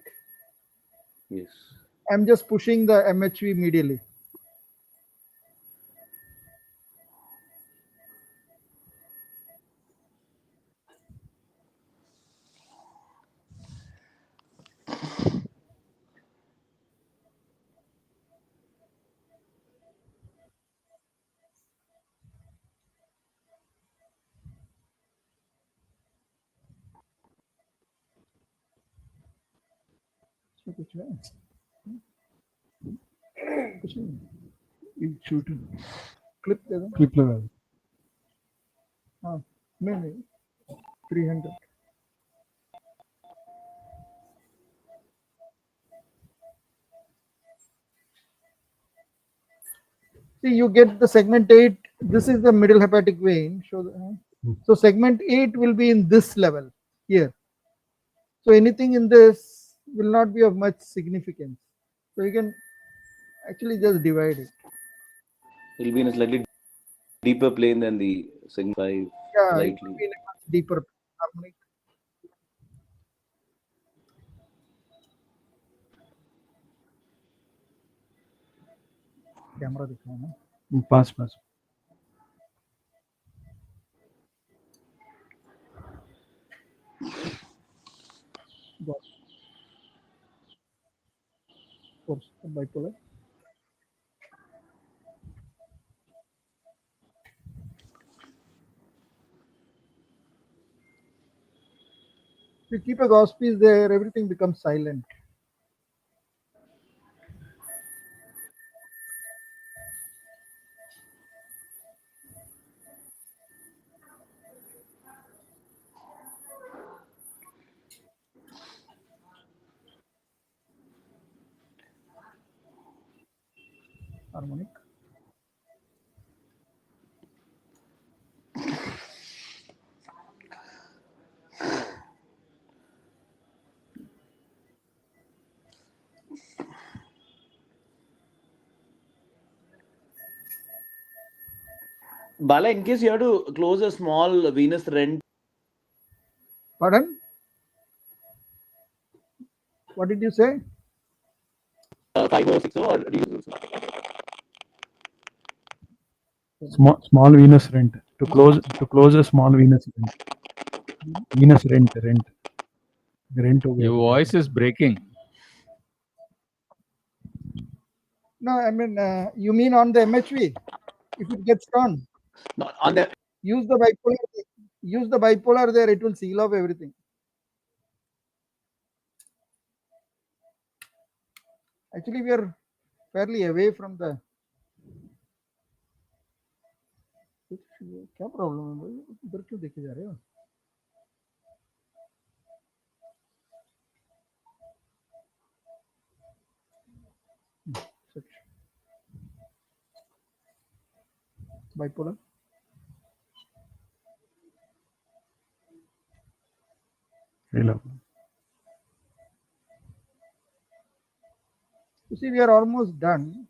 S11: Yes.
S10: I'm just pushing the MHV medially.
S19: कुछ है कुछ नहीं एक shoot
S10: clip दे दो
S19: clip लगा दो
S10: हाँ नहीं 300 See, you get the segment 8. This is the middle hepatic vein. So segment 8 will be in this level here. So anything in this will not be of much significance. So you can actually just divide it.
S11: It will be in a slightly deeper plane than the segment 5.
S10: Yeah,
S11: Slightly.
S10: it will be in a much deeper harmonic. Camera दिखाओ ना.
S19: पास
S10: Force bipolar. You keep a gauze piece there, everything becomes silent. Harmonic.
S11: Bala, in case you have to close a small venous rent.
S10: Pardon? What did you say?
S11: 5 or 6 or do you
S19: small venous rent to close a small venous rent हो गया
S18: Your voice is breaking.
S10: No, I mean, you mean on the MHV? If it gets turned,
S11: not on the
S10: use the bipolar. Use the bipolar there; it will seal off everything. Actually, we are fairly away from the. क्या problem है भाई इधर क्यों देखे जा रहे हो bipolar
S19: Hello.
S10: You see, we are almost done.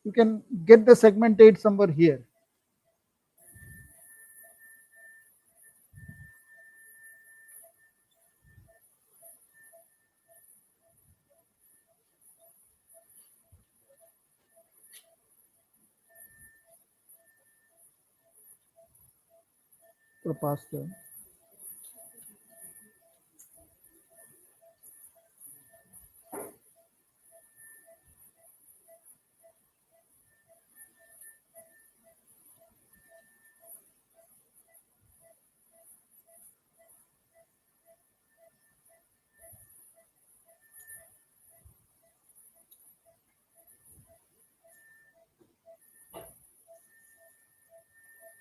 S10: You can get the segment 8 somewhere here. So pass there.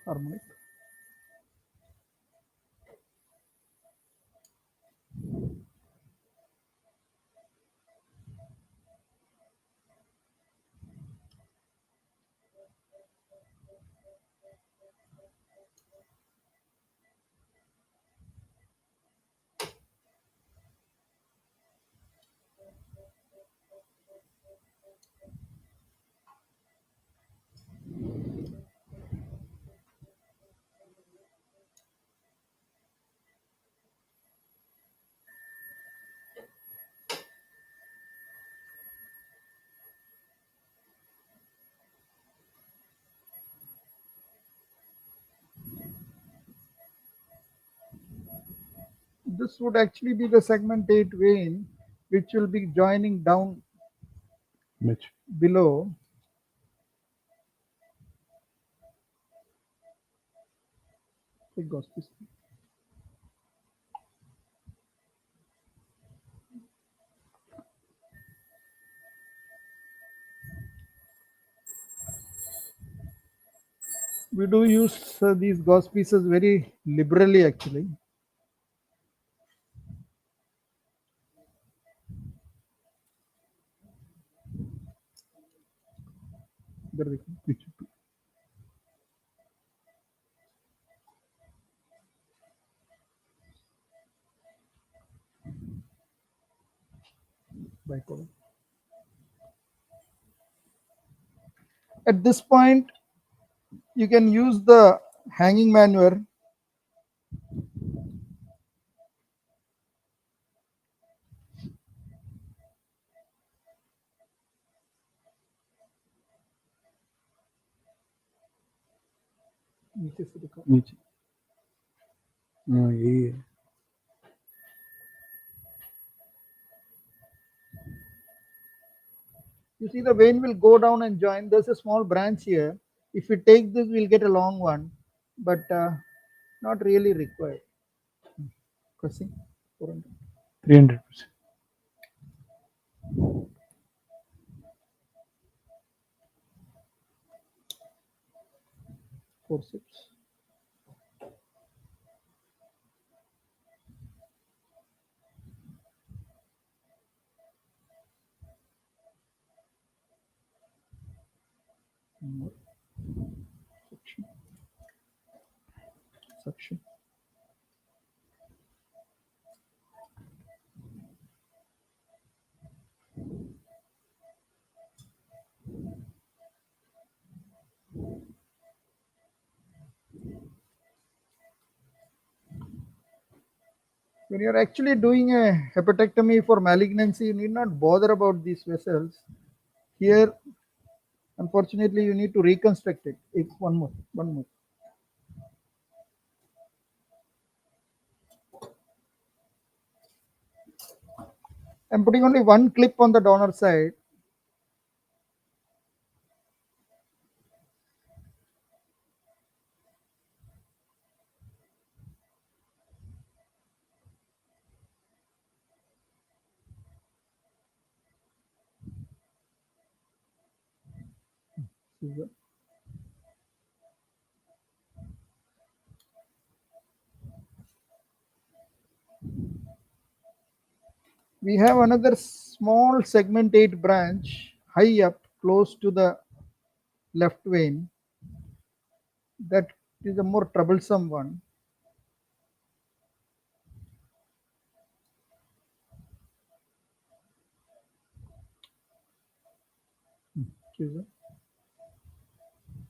S10: Harmonic. This would actually be the segment 8 vein, which will be joining down below. Take gauze piece. We do use these gauze pieces very liberally actually. इधर देखो पीछे bipolar. At this point, you can use the hanging maneuver. नीचे से दिखाओ.
S19: नीचे हाँ यही है.
S10: You see the vein will go down and join. There's a small branch here. If we take this, we'll get a long one, but not really required. Crossing 400.
S19: 300%.
S10: Forceps. More. Suction. Suction. When you're actually doing a hepatectomy for malignancy, you need not bother about these vessels. Here, unfortunately, you need to reconstruct it. One more. I'm putting only one clip on the donor side. We have another small segmentate branch high up close to the left vein. That is a more troublesome one.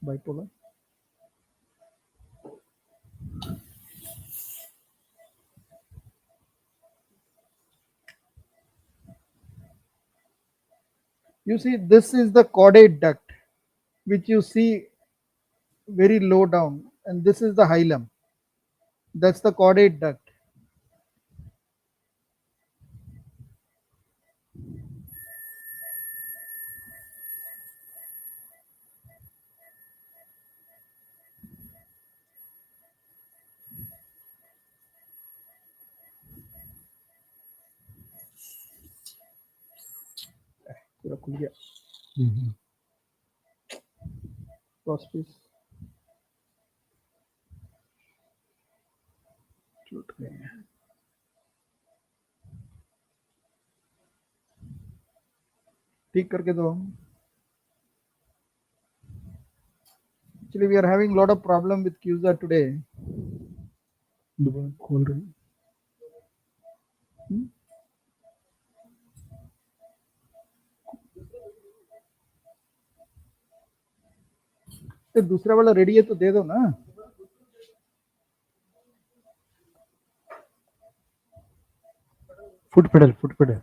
S10: Bipolar. You see, this is the caudate duct, which you see very low down, and this is the hilum. That's the caudate duct. पूरा खुल गया. Cross piece. टूट गए. ठीक करके दो. Actually, we are having a lot of problem with CUSA today.
S19: दोबारा खोल रहे हैं.
S10: तो दूसरा वाला रेडी है तो दे दो ना.
S19: Foot pedal.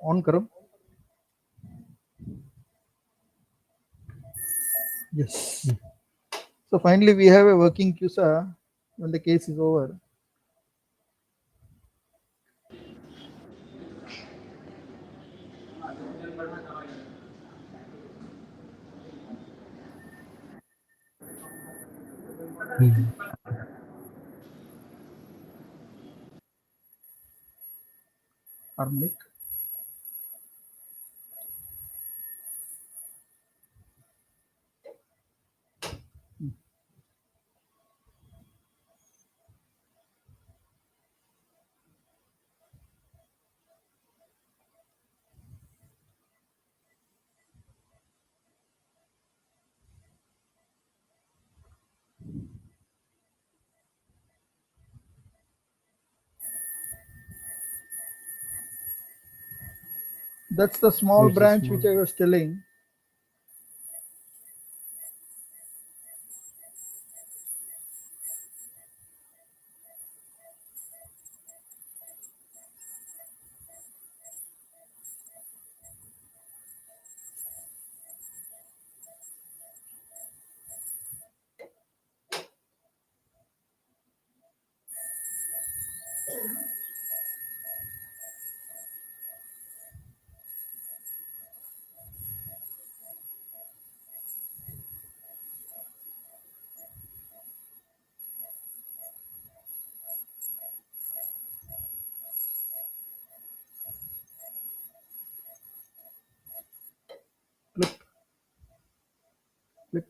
S10: On करो. Yes. So finally, we have a working CUSA when the case is over. harmonic. That's the small
S19: That's the
S10: branch
S19: small.
S10: which I was telling. Click, click.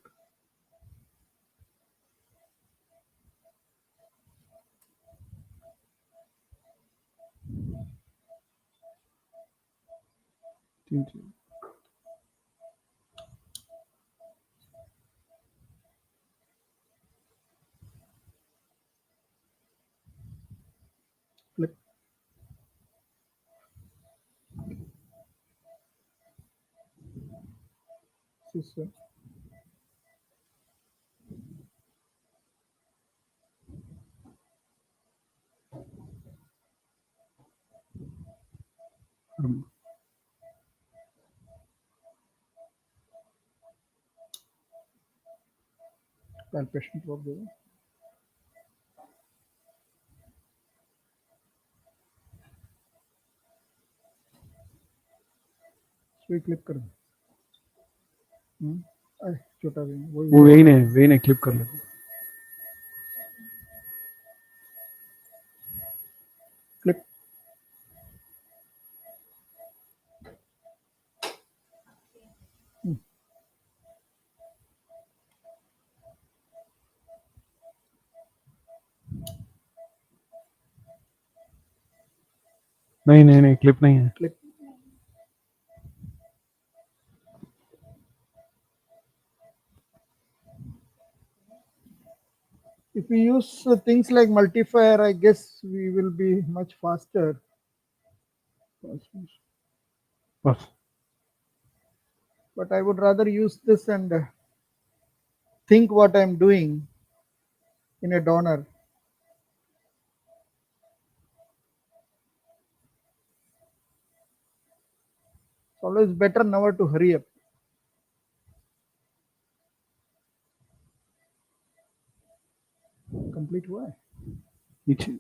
S10: Click. System. Palpation probe there. सुई click कर दो। अरे छोटा
S19: वो when है click कर ले।
S10: Click.
S19: नहीं क्लिप नहीं है।
S10: Click. If we use things like multiplier, I guess we will be much faster. But I would rather use this and think what I'm doing in a donor. It's always better never to hurry up. Complete हुआ है?
S19: नीचे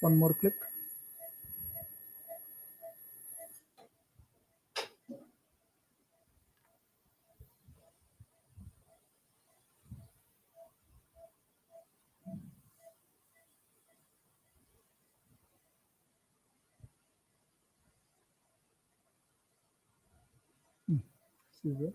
S10: One more click. See there.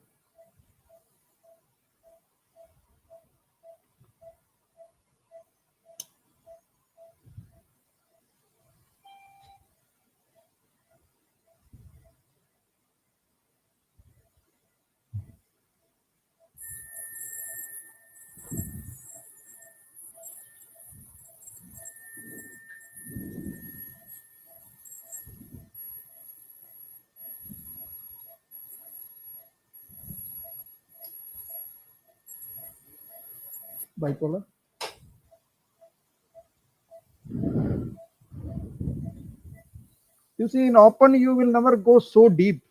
S10: Bipolar. You see, in open, you will never go so deep.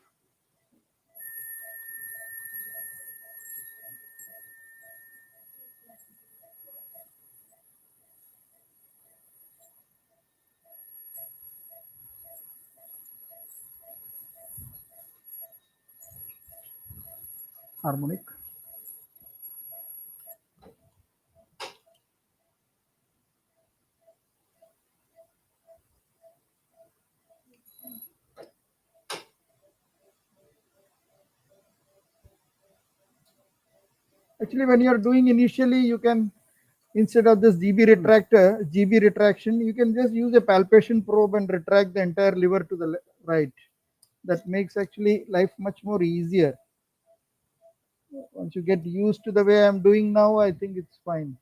S10: Harmonic. Actually, when you are doing initially, you can, instead of this GB retraction, you can just use a palpation probe and retract the entire liver to the right. That makes actually life much more easier. Once you get used to the way I'm doing now, I think it's fine.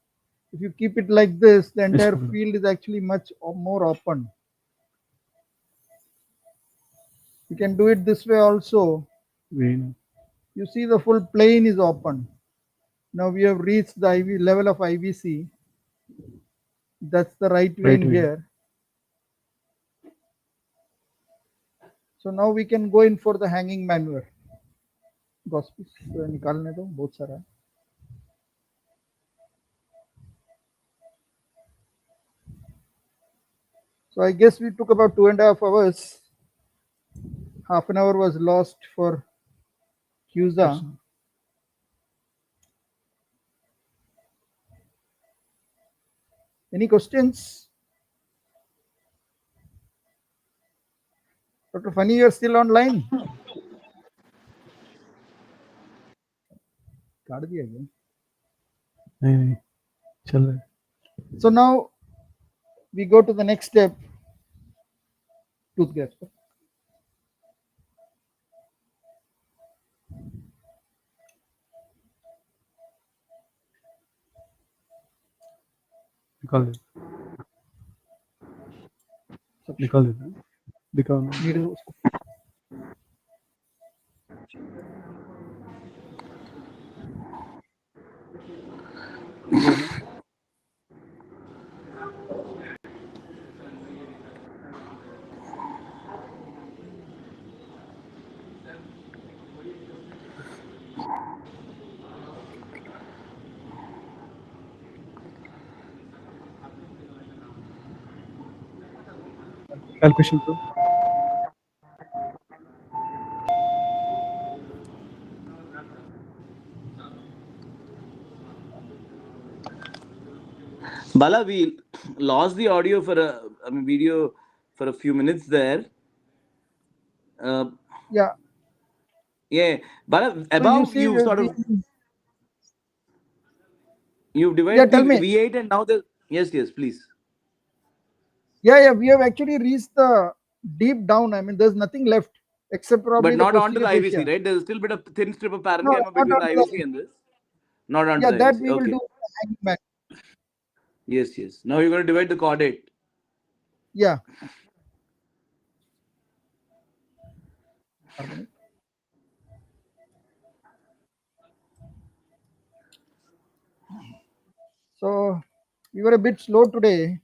S10: If you keep it like this, the entire field is actually much more open. You can do it this way also. You see the full plane is open. Now we have reached the IV level of IVC. That's the right vein here. So now we can go in for the hanging maneuver. Gospis निकालने दो बहुत सारा है. So I guess we took about 2.5 hours. Half an hour was lost for CUSA. Any questions? Dr. Funny, you're still online? काट दिया क्या?
S19: नहीं चल रहा है.
S10: So now we go to the next step. Tooth gap.
S19: निकाल दे. निकाल दे. दिखाओ ना. Calculation pro.
S11: Bala, we lost the audio for video for a few minutes there.
S10: Yeah.
S11: Yeah, Bala,
S10: So
S11: above
S10: you
S11: divided
S10: tell
S11: the
S10: me.
S11: V8 and now the yes, please.
S10: Yeah, we have actually reached the deep down. I mean, there's nothing left except probably
S11: But not
S10: the
S11: onto the
S10: posterior
S11: IVC,
S10: fascia.
S11: right? There's still a bit of thin strip of
S10: No,
S11: parenchyma
S10: not
S11: between the
S10: onto
S11: IVC and this. Not onto
S10: yeah,
S11: the
S10: that
S11: IVC.
S10: we will
S11: Okay.
S10: do hanging back.
S11: Yes. Now you're going to divide the caudate.
S10: Yeah. So we were a bit slow today.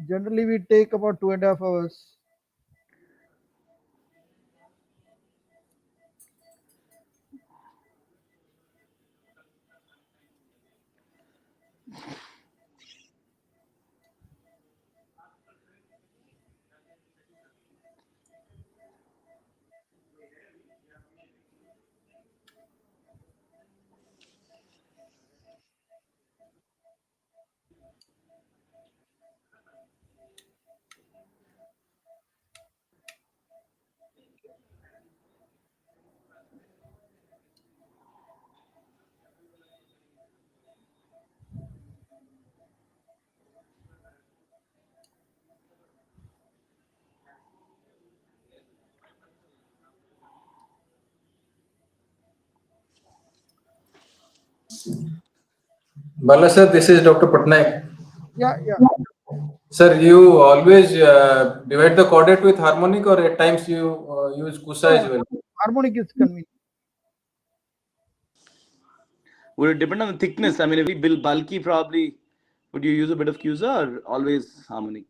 S10: Generally, we take about 2.5 hours.
S13: Bala sir, this is Dr. Patnaik.
S10: Yeah.
S13: Sir, you always divide the caudate with harmonic, or at times you use CUSA as well?
S10: Harmonic is convenient.
S11: Would it depend on the thickness? I mean, if we bulky, probably would you use a bit of CUSA or always harmonic?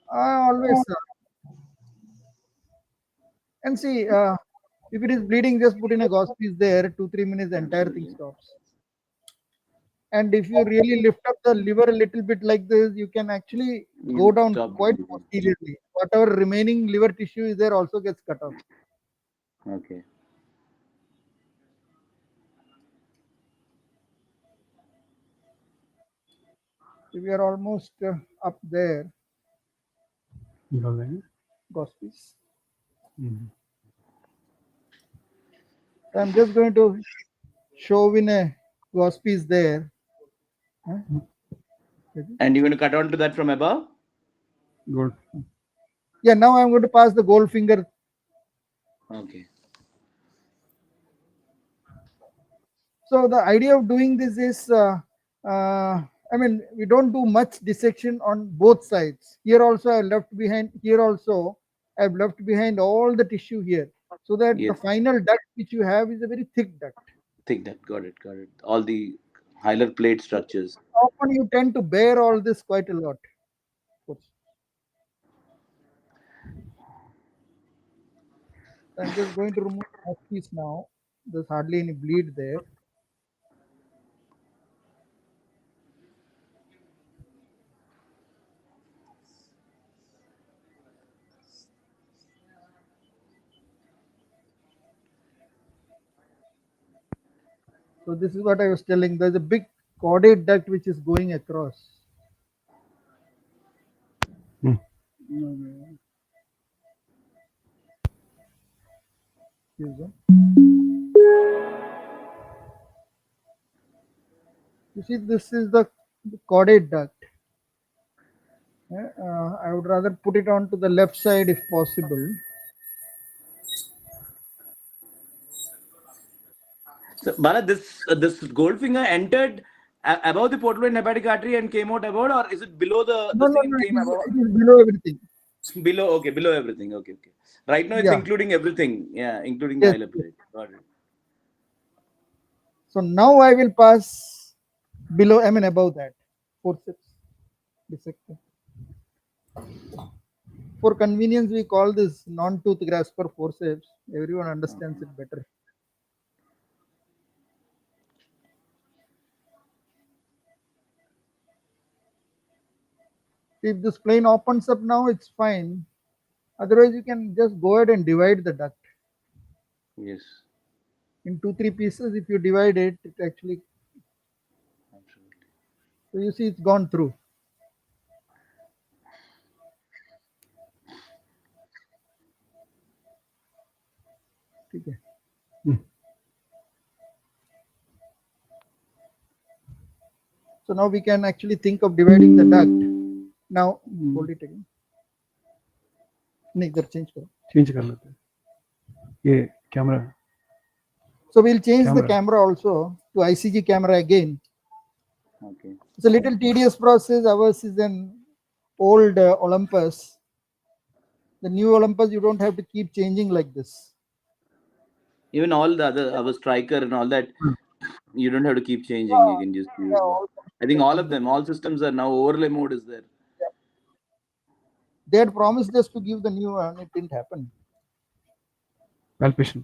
S10: Always. And see, if it is bleeding, just put in a gauze piece there. 2-3 minutes, the entire thing stops. And if you really lift up the liver a little bit like this, you can actually go down quite posteriorly. Whatever remaining liver tissue is there also gets cut off.
S11: Okay.
S10: So we are almost up there. Gauze piece. So I'm just going to Chauvin Gospi is there. Huh?
S11: And you're going to cut on to that from above?
S19: Good.
S10: Yeah, now I'm going to pass the gold finger.
S11: Okay.
S10: So the idea of doing this is, I mean, we don't do much dissection on both sides. Here also I left behind, here also I've left behind all the tissue here, so that the final duct which you have is a very thick duct.
S11: Thick duct, got it. All the hilar plate structures.
S10: Often you tend to bear all this quite a lot. I'm just going to remove that piece now. There's hardly any bleed there. So this is what I was telling. There's a big caudate duct which is going across. You see, this is the caudate duct. I would rather put it onto the left side if possible.
S11: So, Bala, this gold finger entered above the portal vein hepatic artery and came out above, or is it below the
S10: No,
S11: thing came above?
S10: it is below everything.
S11: Below, okay, below everything. Okay. Right now it's including everything. Yeah, including the hilar plate. Got it.
S10: So now I will pass below, I mean above that. Forceps dissector. For convenience, we call this non-tooth grasper forceps. Everyone understands it better. If this plane opens up now, it's fine. Otherwise, you can just go ahead and divide the duct.
S11: Yes.
S10: In 2-3 pieces, if you divide it, it actually.
S11: Absolutely.
S10: So you see, it's gone through. Okay. So now we can actually think of dividing the duct. Now, hold it again. Neither change.
S19: Change कर लेते हैं. ये camera.
S10: So we'll change the camera also to ICG camera again.
S11: Okay.
S10: It's a little tedious process. Ours is an old Olympus. The new Olympus, you don't have to keep changing like this.
S11: Even all the other, our striker and all that, you don't have to keep changing. You can just use it. I think all of them, all systems are now overlay mode is there.
S10: They had promised us to give the new one. It didn't happen.
S19: Palpation.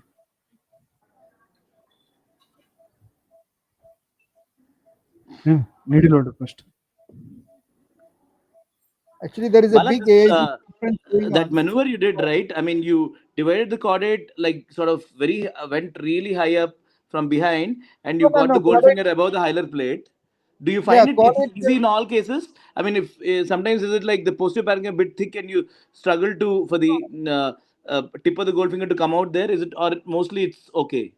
S19: Yeah, needle order first.
S10: Actually, there is a big AIG difference going
S11: that
S10: on.
S11: maneuver you did, right? I mean, you divided the caudate, like sort of went really high up from behind, and you got the gold finger above the hilar plate. Do you find it's easy in all cases? I mean, if sometimes is it like the posterior parenchyma a bit thick and you struggle for the tip of the gold finger to come out there? Is it, or mostly it's okay?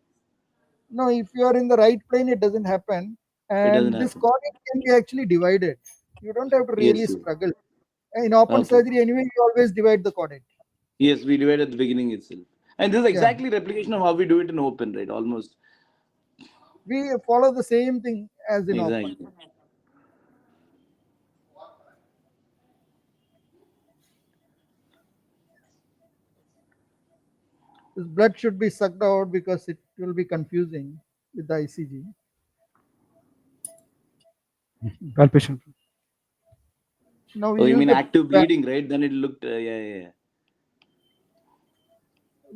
S10: No, if you are in the right plane, it doesn't happen. And this caudate can be actually divided. You don't have to really struggle. In open surgery, anyway, you always divide the caudate.
S11: Yes, we divide at the beginning itself. And this is exactly replication of how we do it in open, right? Almost.
S10: We follow the same thing as in open. This blood should be sucked out because it will be confusing with the ICG.
S19: Palpation.
S10: Now
S11: you mean active bleeding, right? Then it looked, yeah.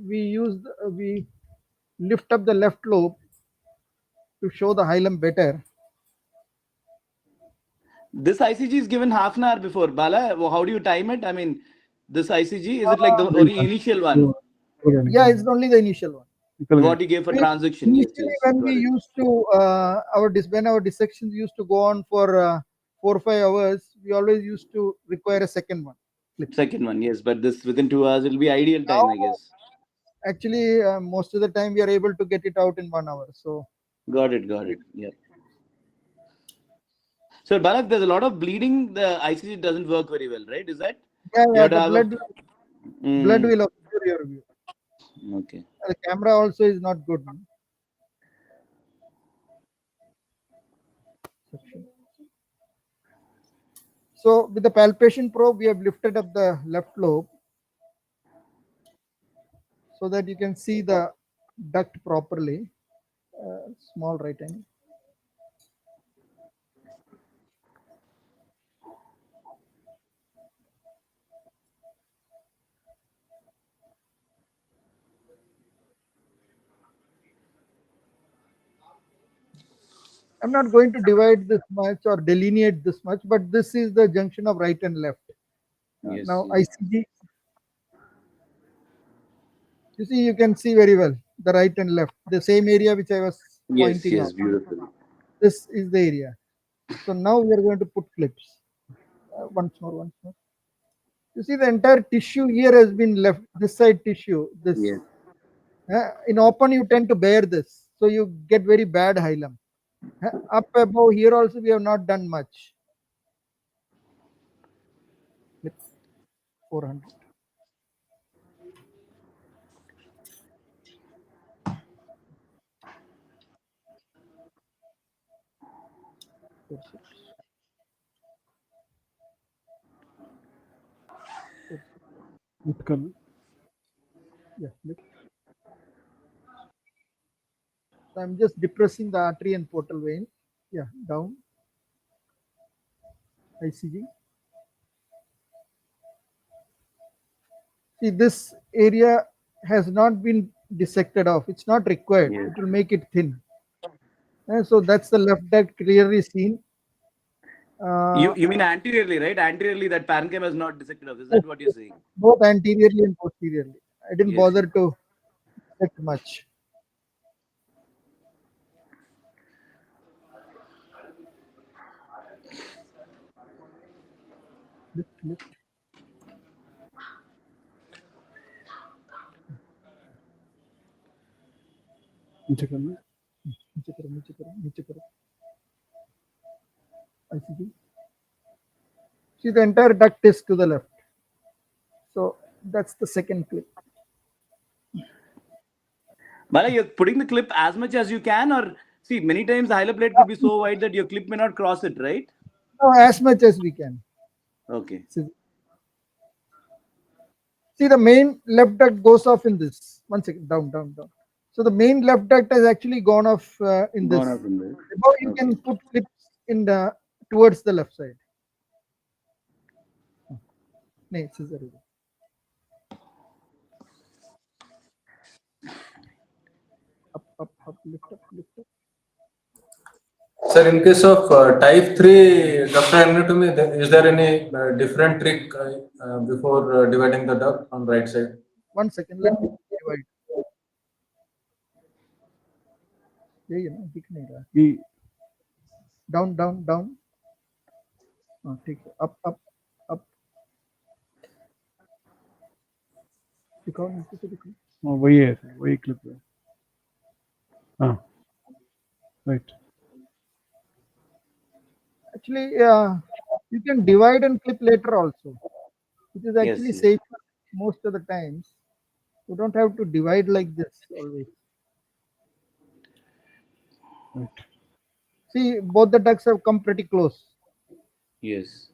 S10: We lift up the left lobe to show the hilum better.
S11: This ICG is given half an hour before. Bala, how do you time it? I mean, this ICG, is it like the initial one?
S10: Yeah, it's only the initial one.
S11: What you gave for transaction.
S10: Initially, when we used to, when our dissections used to go on for 4 or 5 hours, we always used to require a second one.
S11: Second one, yes. But this within 2 hours, it will be ideal time, I guess.
S10: Actually, most of the time we are able to get it out in 1 hour. So
S11: Got it. Yeah. So, Balak, there's a lot of bleeding. The ICG doesn't work very well, right? Is that?
S10: Yeah,
S11: You
S10: yeah.
S11: have to
S10: The
S11: have
S10: blood will obscure your view.
S11: Okay.
S10: The camera also is not good. So with the palpation probe, we have lifted up the left lobe so that you can see the duct properly. Small right angle. I'm not going to divide this much or delineate this much, but this is the junction of right and left. Now ICG, you see, you can see very well the right and left, the same area which I was pointing out.
S11: Beautiful.
S10: This is the area. So now we are going to put clips. Once more. You see, the entire tissue here has been left. This side tissue. This.
S11: Yes.
S10: In open, you tend to bear this, so you get very bad hilum. Up above here also, we have not done much. 400. Yeah. So I'm just depressing the artery and portal vein. Yeah, down. ICG. See, this area has not been dissected off. It's not required. It will make it thin. And so that's the left duct clearly seen.
S11: You mean anteriorly, right? Anteriorly, that parenchyma is not dissected off. Is that what you're saying?
S10: Both anteriorly and posteriorly. I didn't bother to dissect much. Lift. ICG. See, the entire duct is to the left. So that's the second clip.
S11: Bala, you're putting the clip as much as you can, or see, many times the hilar plate could be so wide that your clip may not cross it, right?
S10: No, as much as we can.
S11: Okay.
S10: See, the main left duct goes off in this. 1 second, down. So the main left duct has actually gone off in this. Above you can put clips in the towards the left side. No, scissor. Up, lift up.
S13: Sir, in case of type 3 ductal anatomy, is there any different trick before dividing the duct on right side?
S10: 1 second, let me divide. Down. Take it. Up.
S19: वही clip है. Right.
S10: Actually, you can divide and clip later also. It is actually safe most of the times. You don't have to divide like this always.
S19: Right.
S10: See, both the ducts have come pretty close.
S11: Yes.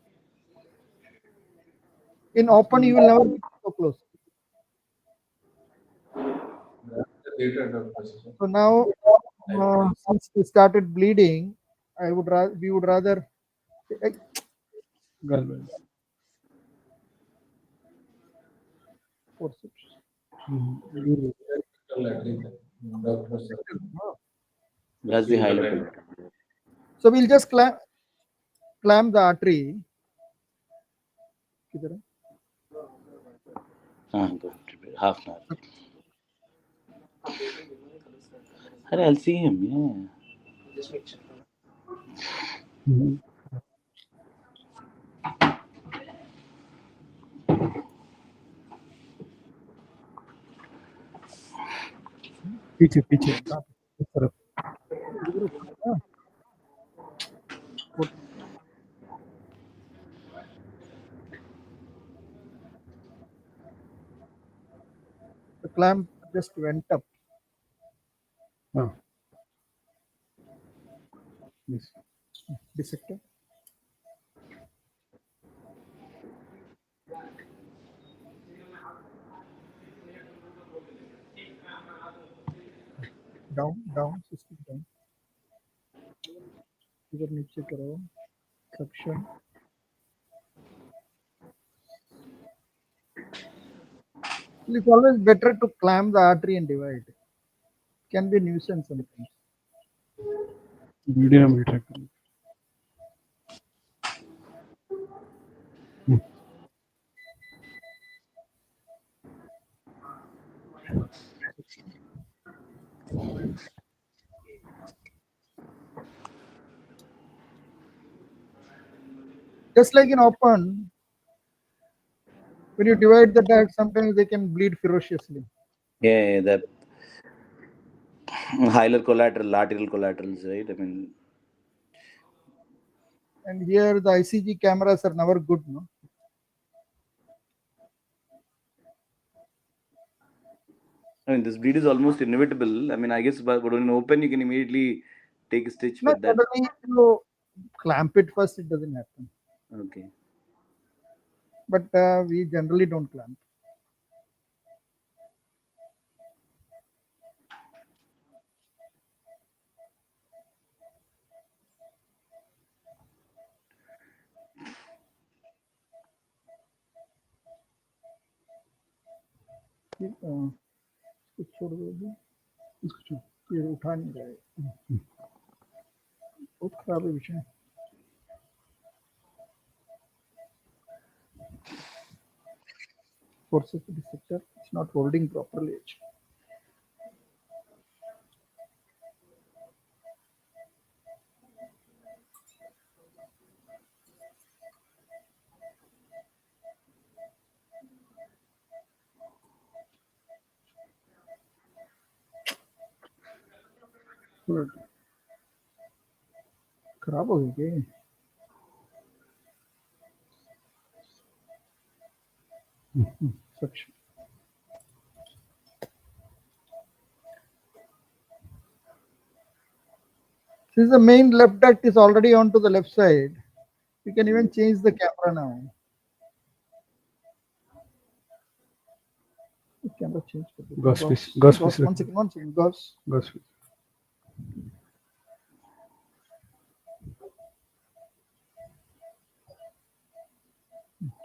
S10: In open, you will never be so close. So now, since we started bleeding, we would rather. Forceps.
S11: That's the hilar plate.
S10: So we'll just clamp the artery.
S11: Half an hour. I'll see him. Yeah. Just make sure.
S19: पीछे
S10: The clamp just went up.
S19: Oh. Yes.
S10: Dissected. Down, system down. इधर नीचे करो. Suction. It's always better to clamp the artery and divide. Can be a nuisance sometimes.
S19: Video meter.
S10: Just like in open, when you divide the duct, sometimes they can bleed ferociously.
S11: Yeah, the hilar collateral, lateral collaterals, right? I mean,
S10: And here the ICG cameras are never good, no?
S11: this bleed is almost inevitable. I mean, I guess, but when open, you can immediately take a stitch,
S10: No,
S11: but that.
S10: suddenly you clamp it first, it doesn't happen.
S11: Okay.
S10: But we generally don't clamp. इसको छोड़ दो अभी. इसको छोड़. ये उठा नहीं रहा है. बहुत खराब है विषय. Forces to the sector. It's not holding properly. खराब हो गई क्या? Suction. Since the main left duct is already onto the left side, we can even change the camera now. The camera change.
S19: Gauss, please. Gauss, please.
S10: One second. Gauss.
S19: Gauss, please.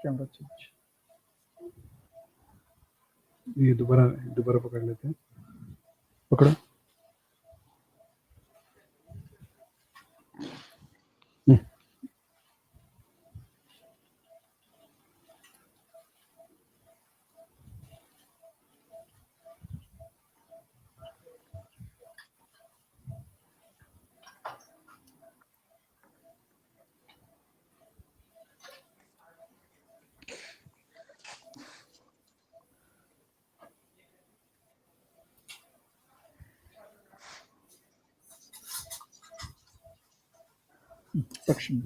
S10: Camera change.
S19: ये दोबारा पकड़ लेते हैं. पकड़ो.
S10: Suction.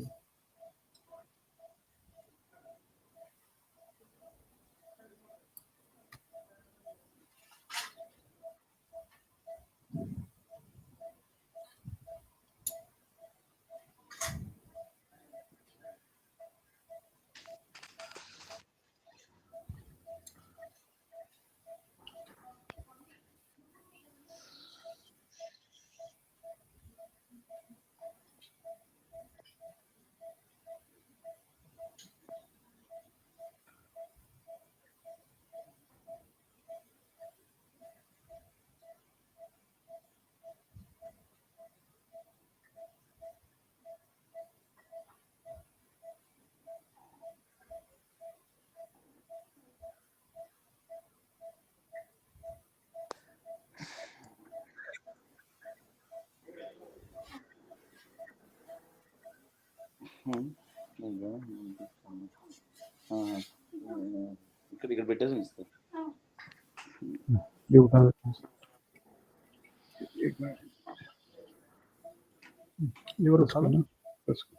S11: ఇక్కడ పెట్టేసి ఇస్తారు.
S19: ये उठा लेते हैं.
S10: एक मिनट.
S19: लिवर
S10: उसको
S19: उठा लो
S10: ना
S19: उसको।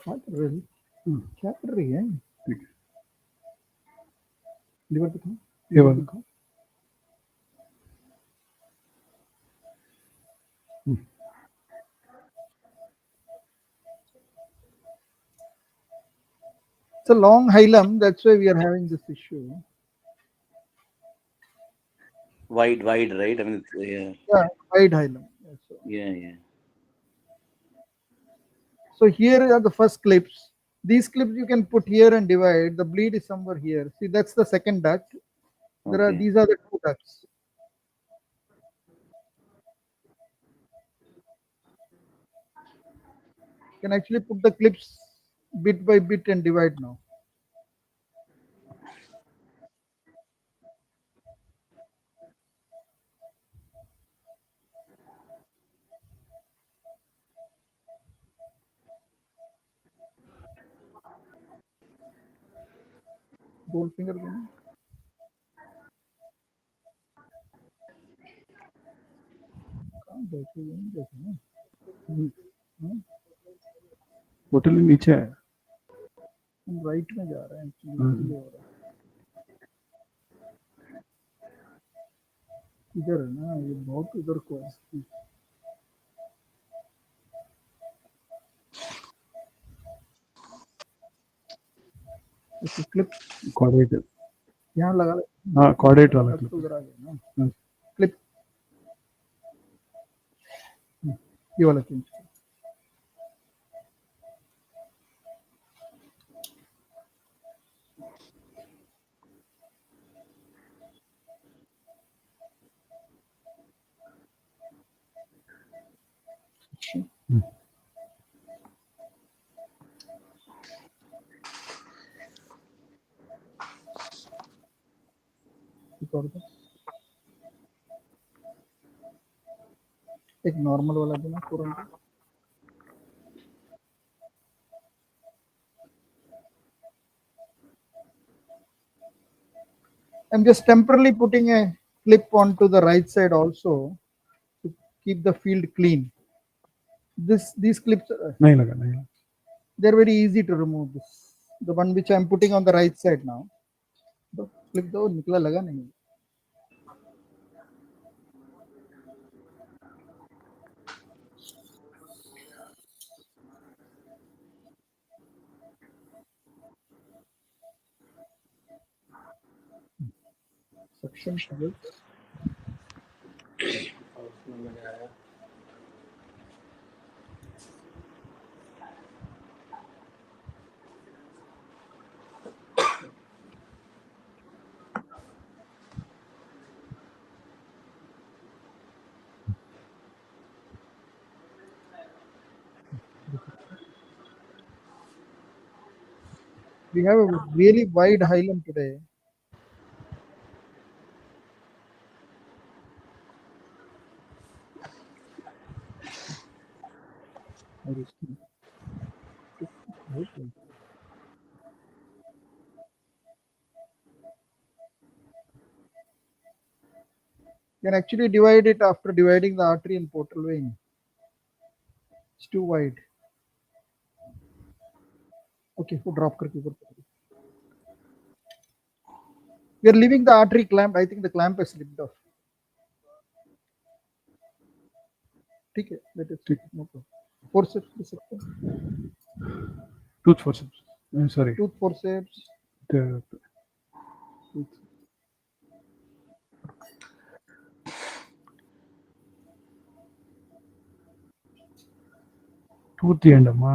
S10: क्या कर रही है
S19: ठीक है
S10: लिवर दिखाओ
S19: ये वाला
S10: दिखाओ it's a long hilum, that's why we are having this issue.
S11: Wide, right? I mean, yeah.
S10: Yeah, wide hilum.
S11: Yeah.
S10: So here are the first clips. These clips you can put here and divide. The bleed is somewhere here. See, that's the second duct. These are the two ducts. You can actually put the clips bit by bit and divide now. Gold finger again.
S19: बोतल नीचे है
S10: हम right में जा रहे हैं actually हो रहा है इधर है ना ये बहुत उधर को है इसको क्लिप
S19: कोऑर्डिनेटर
S10: यहाँ लगा ले
S19: हाँ कोऑर्डिनेटर वाला
S10: तो उधर आ गया ना
S19: हाँ।
S10: क्लिप ये वाला चेंज एक नॉर्मल वाला देना तुरंत I'm just temporarily putting a clip onto the right side also to keep the field clean. These clips
S19: नहीं लगा नहीं लगा
S10: they're very easy to remove. This the one which I'm putting on the right side now. The clip दो निकला लगा नहीं. Suction shovel. We have a really wide hilum today. You can actually divide it after dividing the artery and portal vein. It's too wide. Okay, वो drop करके ऊपर. We are leaving the artery clamp. I think the clamp has slipped off. ठीक है, let it stick. No problem. Forceps भी सकते हैं.
S19: Tooth forceps sorry
S10: Tooth forceps.
S19: Tooth తీయండి అమ్మా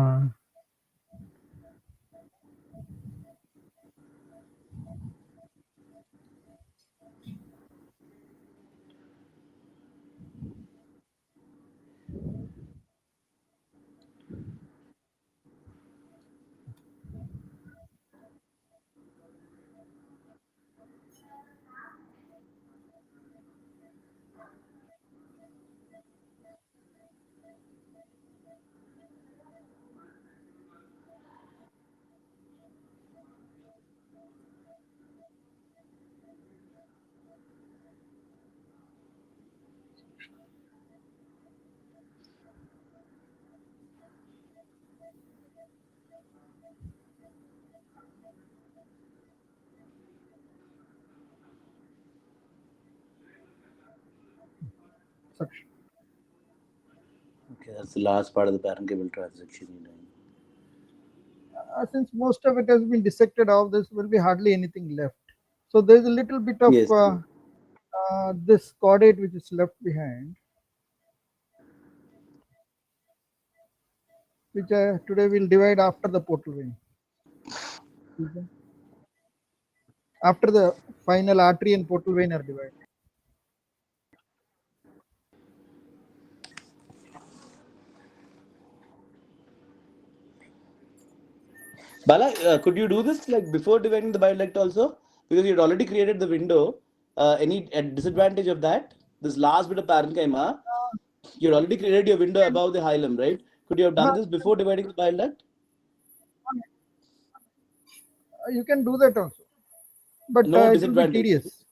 S10: Suction.
S11: Okay, that's the last part of the parenchymal transaction.
S10: Since most of it has been dissected off, there will be hardly anything left. So there's a little bit of
S11: Yes.
S10: this caudate which is left behind, which today we'll divide after the portal vein. After the final artery and portal vein are divided.
S11: Bala, could you do this like before dividing the bile duct also? Because you had already created the window. Any disadvantage of that? This last bit of parenchyma, you had already created your window above the hilum, right? Could you have done this before dividing the bile duct?
S10: You can do that also, but
S11: No
S10: it will be
S11: disadvantage.
S10: tedious.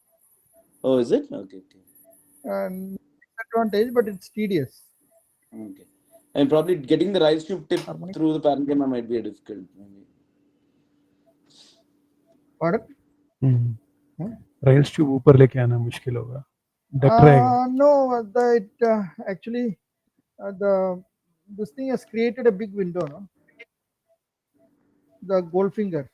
S11: Oh, is it? Okay.
S10: Advantage, but it's tedious.
S11: Okay. And probably getting the rice tube tip through the parenchyma might be a difficult. Maybe.
S10: Pardon?
S19: Ryle's tube ऊपर लेके आना मुश्किल होगा, duck रहेगा.
S10: No, actually this thing has created a big window, no? The gold finger.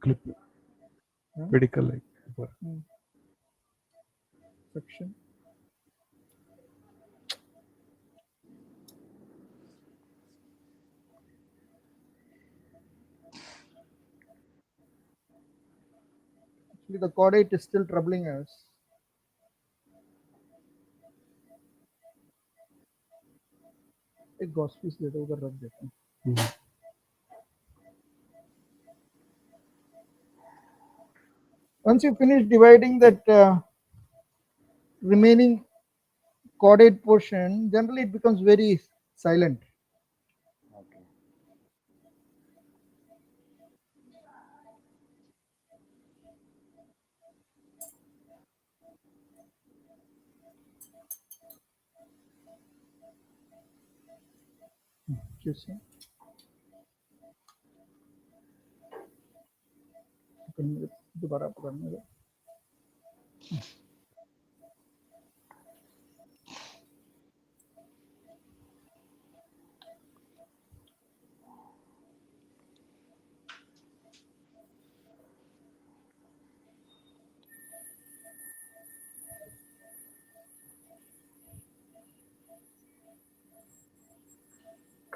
S19: Clip. Pedicle like.
S10: Section. Actually, the caudate is still troubling us. एक Gauss piece दे दो, उधर रख देते हैं. Once you finish dividing that remaining caudate portion, generally it becomes very silent. Just दोबारा पकड़ने दो.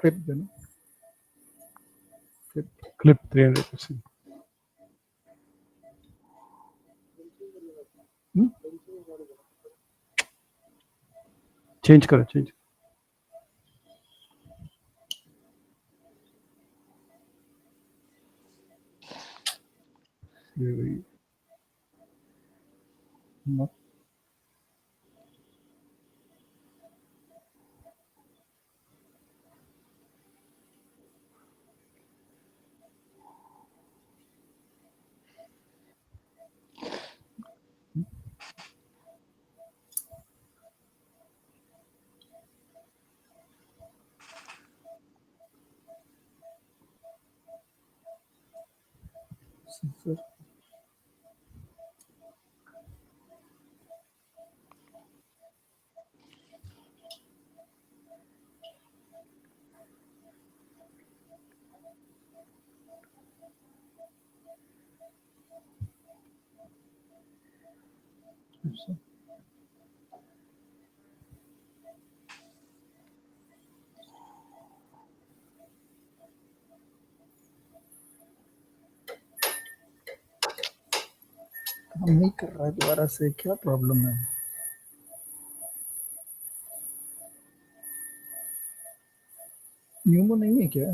S10: Clip देना.
S19: Clip 300%. चेंज करो, चेंज.
S10: No. काम नहीं कर रहा है दोबारा से, क्या प्रॉब्लम है? न्यूमो नहीं है क्या?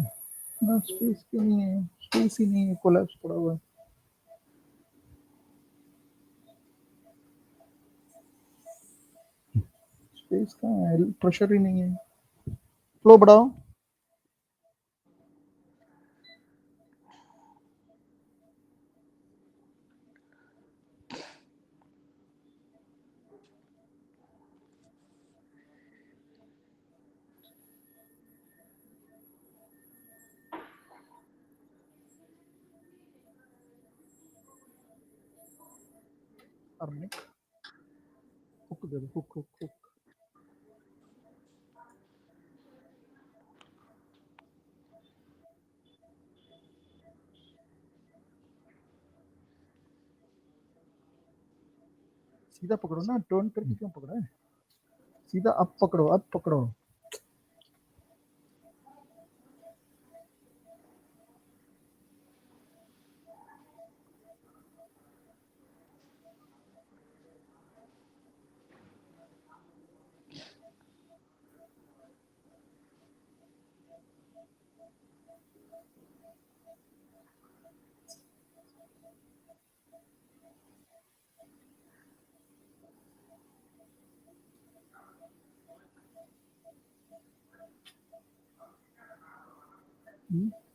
S10: ना स्पेस क्यों नहीं है? स्पेस ही नहीं है, कोलैप्स पड़ा हुआ है. स्पेस कहाँ है? प्रेशर ही नहीं है. फ्लो बढ़ाओ. or neck. Hook दे दो, hook. सीधा पकड़ो ना, टर्न करके क्यों पकड़ा है? सीधा अब पकड़ो.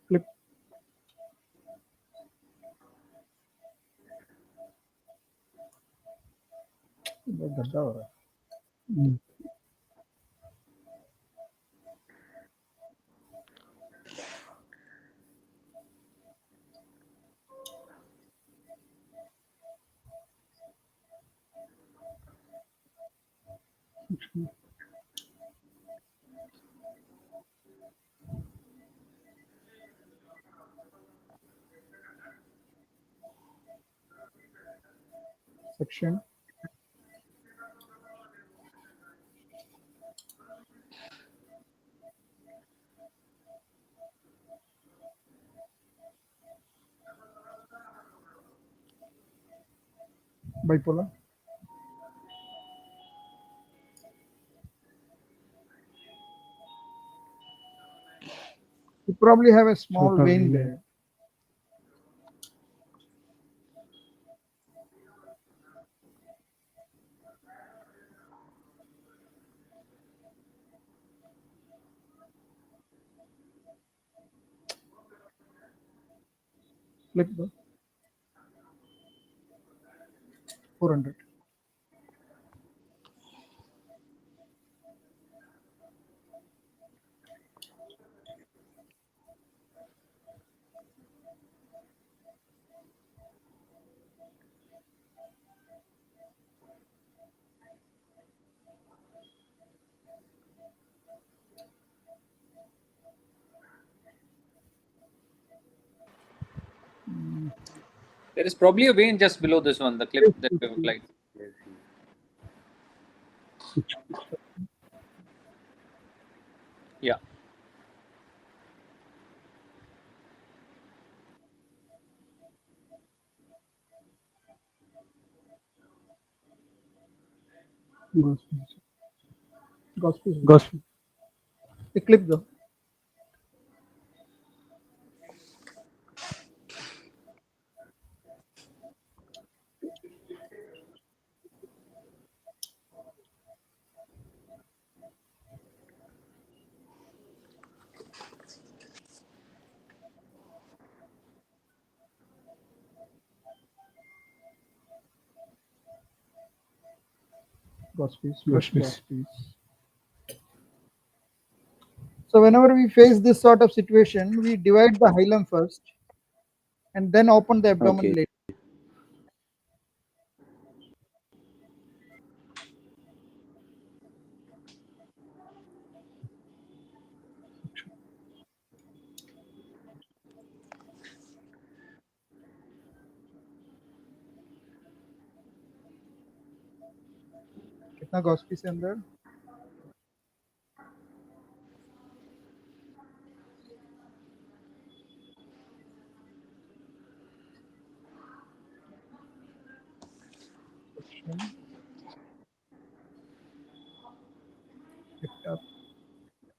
S10: Clip. बहुत गंदा हो रहा है. Section. Bipolar. You probably have a small
S19: Shorter
S10: vein
S19: vein.
S10: there. Clip दो. 400.
S12: There is probably a vein just below this one, the clip that we have applied. Yeah.
S10: Gospel. The clip दो. Gospel. So whenever we face this sort of situation, we divide the hilum first and then open the abdomen
S11: Okay.
S10: later. कितना gospel से अंदर? Lift up.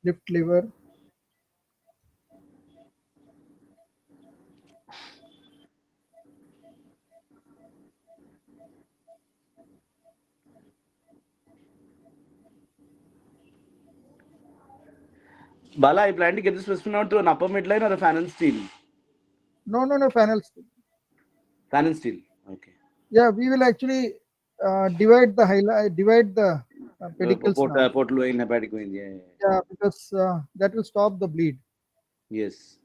S10: Lift liver.
S11: Bala, I plan to get this specimen out to an upper midline or a fan and steel?
S10: No, final.
S11: Fan and steel. Okay.
S10: Yeah, we will actually divide the pedicles now.
S11: Portal vein, hepatic vein. Yeah.
S10: Yeah, because that will stop the bleed.
S11: Yes.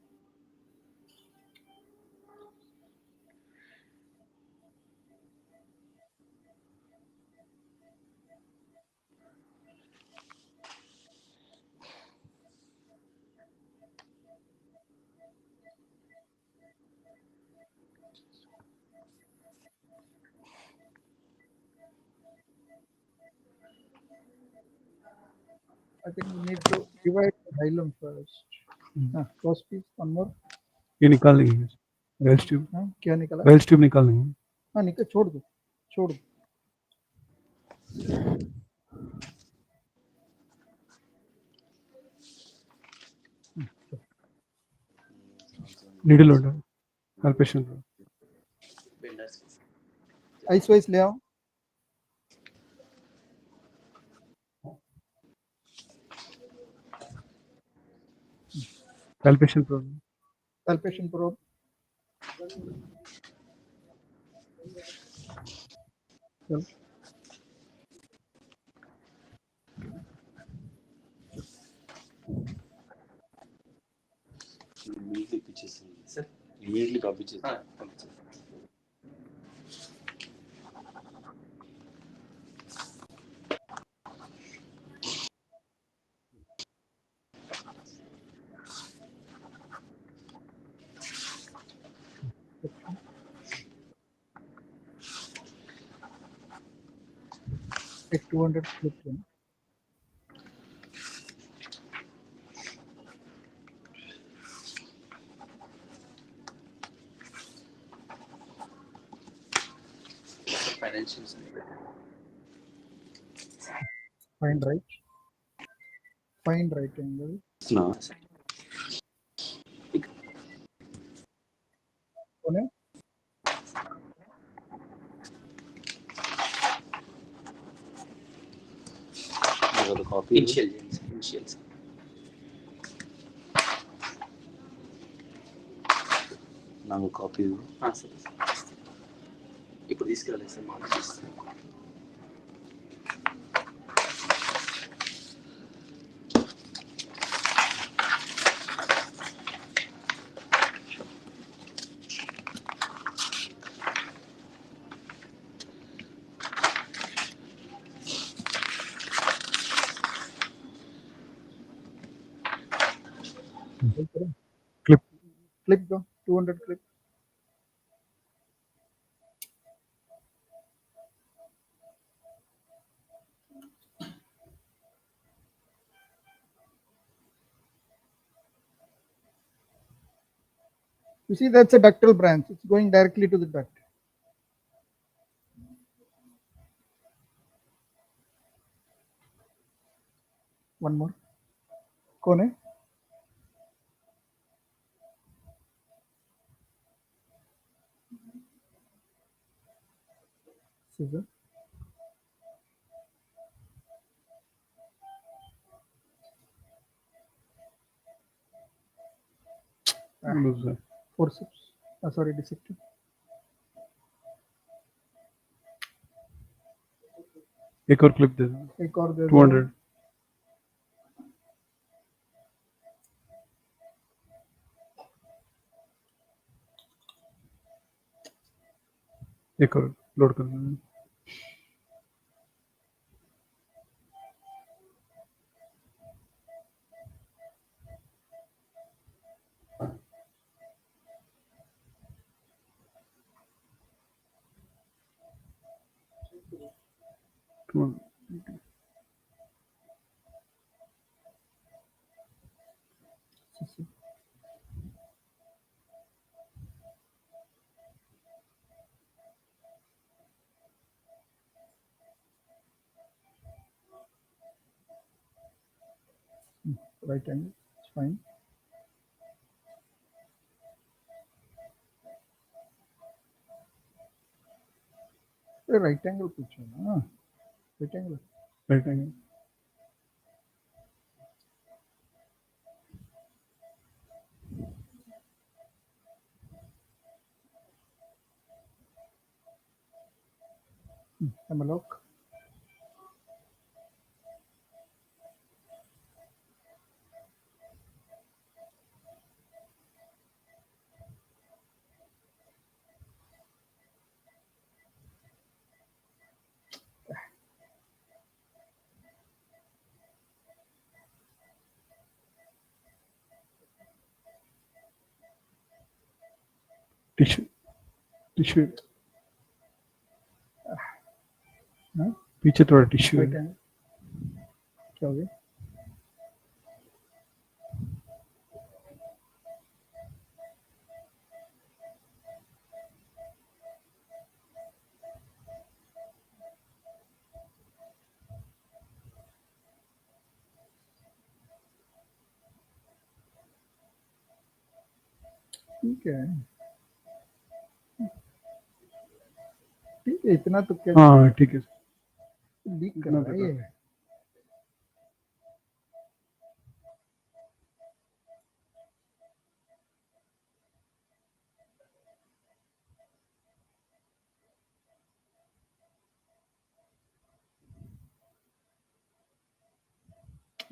S10: I think we need to divide the hilum first. Close piece, one more.
S19: ये निकाल देंगे Wales tube
S10: हाँ, क्या निकाला?
S19: Wales tube निकाल देंगे
S10: हाँ निकल, छोड़ दो, छोड़ दो.
S19: नीडल ऑर्डर हर पेशेंट
S10: आइस वाइस ले आओ.
S19: palpation problem
S10: Palpation probe.
S19: Yep.
S20: Immediately pitches, sir. Immediately pitches.
S10: Take 200 clip.
S20: Financials.
S10: Find right. Find right angle.
S20: No.
S10: कौन है?
S20: The copy. Initials. నాకు కాపీ సరే ఇప్పుడు తీసుకెళ్ళాలి సార్ మాకు
S10: Clip go. 200 clip. You see, that's a ductal branch. It's going directly to the duct. One more. कौन है? Scissor. Forceps. Sorry, dissector.
S19: एक और क्लिप दे दो
S10: एक और दे दो
S19: 200 एक और लोड कर दो
S10: right angle. It's fine. Right angle पूछो ना. Right angle.
S19: Right angle
S10: Have a look.
S19: Tissue tissue
S10: Huh?
S19: पीछे थोड़ा टिश्यू
S10: Right
S19: है
S10: angle. क्या हो गया? ठीक है, ठीक है, इतना तो क्या
S19: हाँ ठीक है,
S10: लीक कर
S19: इतना
S10: रहा है
S19: तो
S10: ये।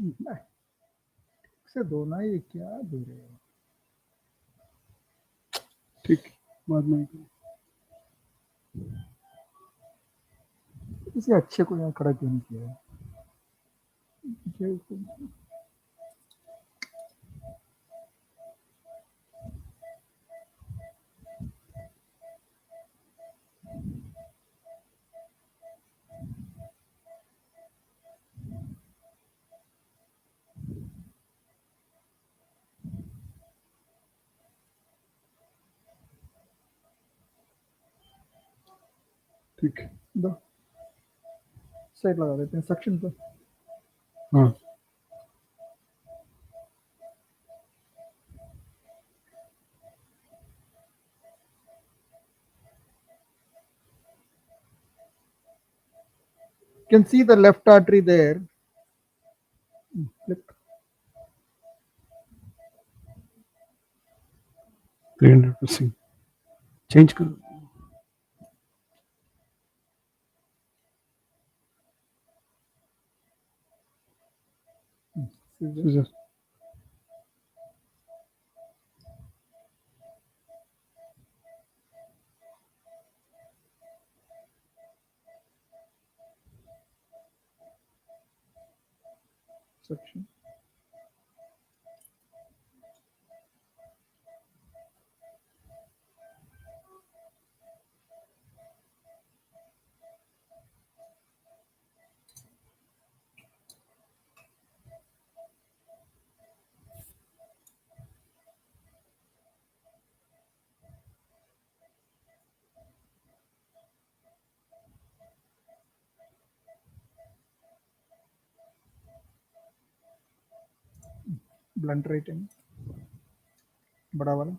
S10: नहीं, ठीक से धोना, ये क्या धो रहे हो?
S19: ठीक, बाद में
S10: इसे अच्छे को यहाँ खड़ा क्यों नहीं किया है?
S19: ठीक,
S10: दो साइड लगा देते हैं सेक्शन पर।
S19: हाँ
S10: Can see the left artery there. Flip.
S19: 300% change करो।
S10: Scissors. Section. Blunt rating. बड़ा वाला.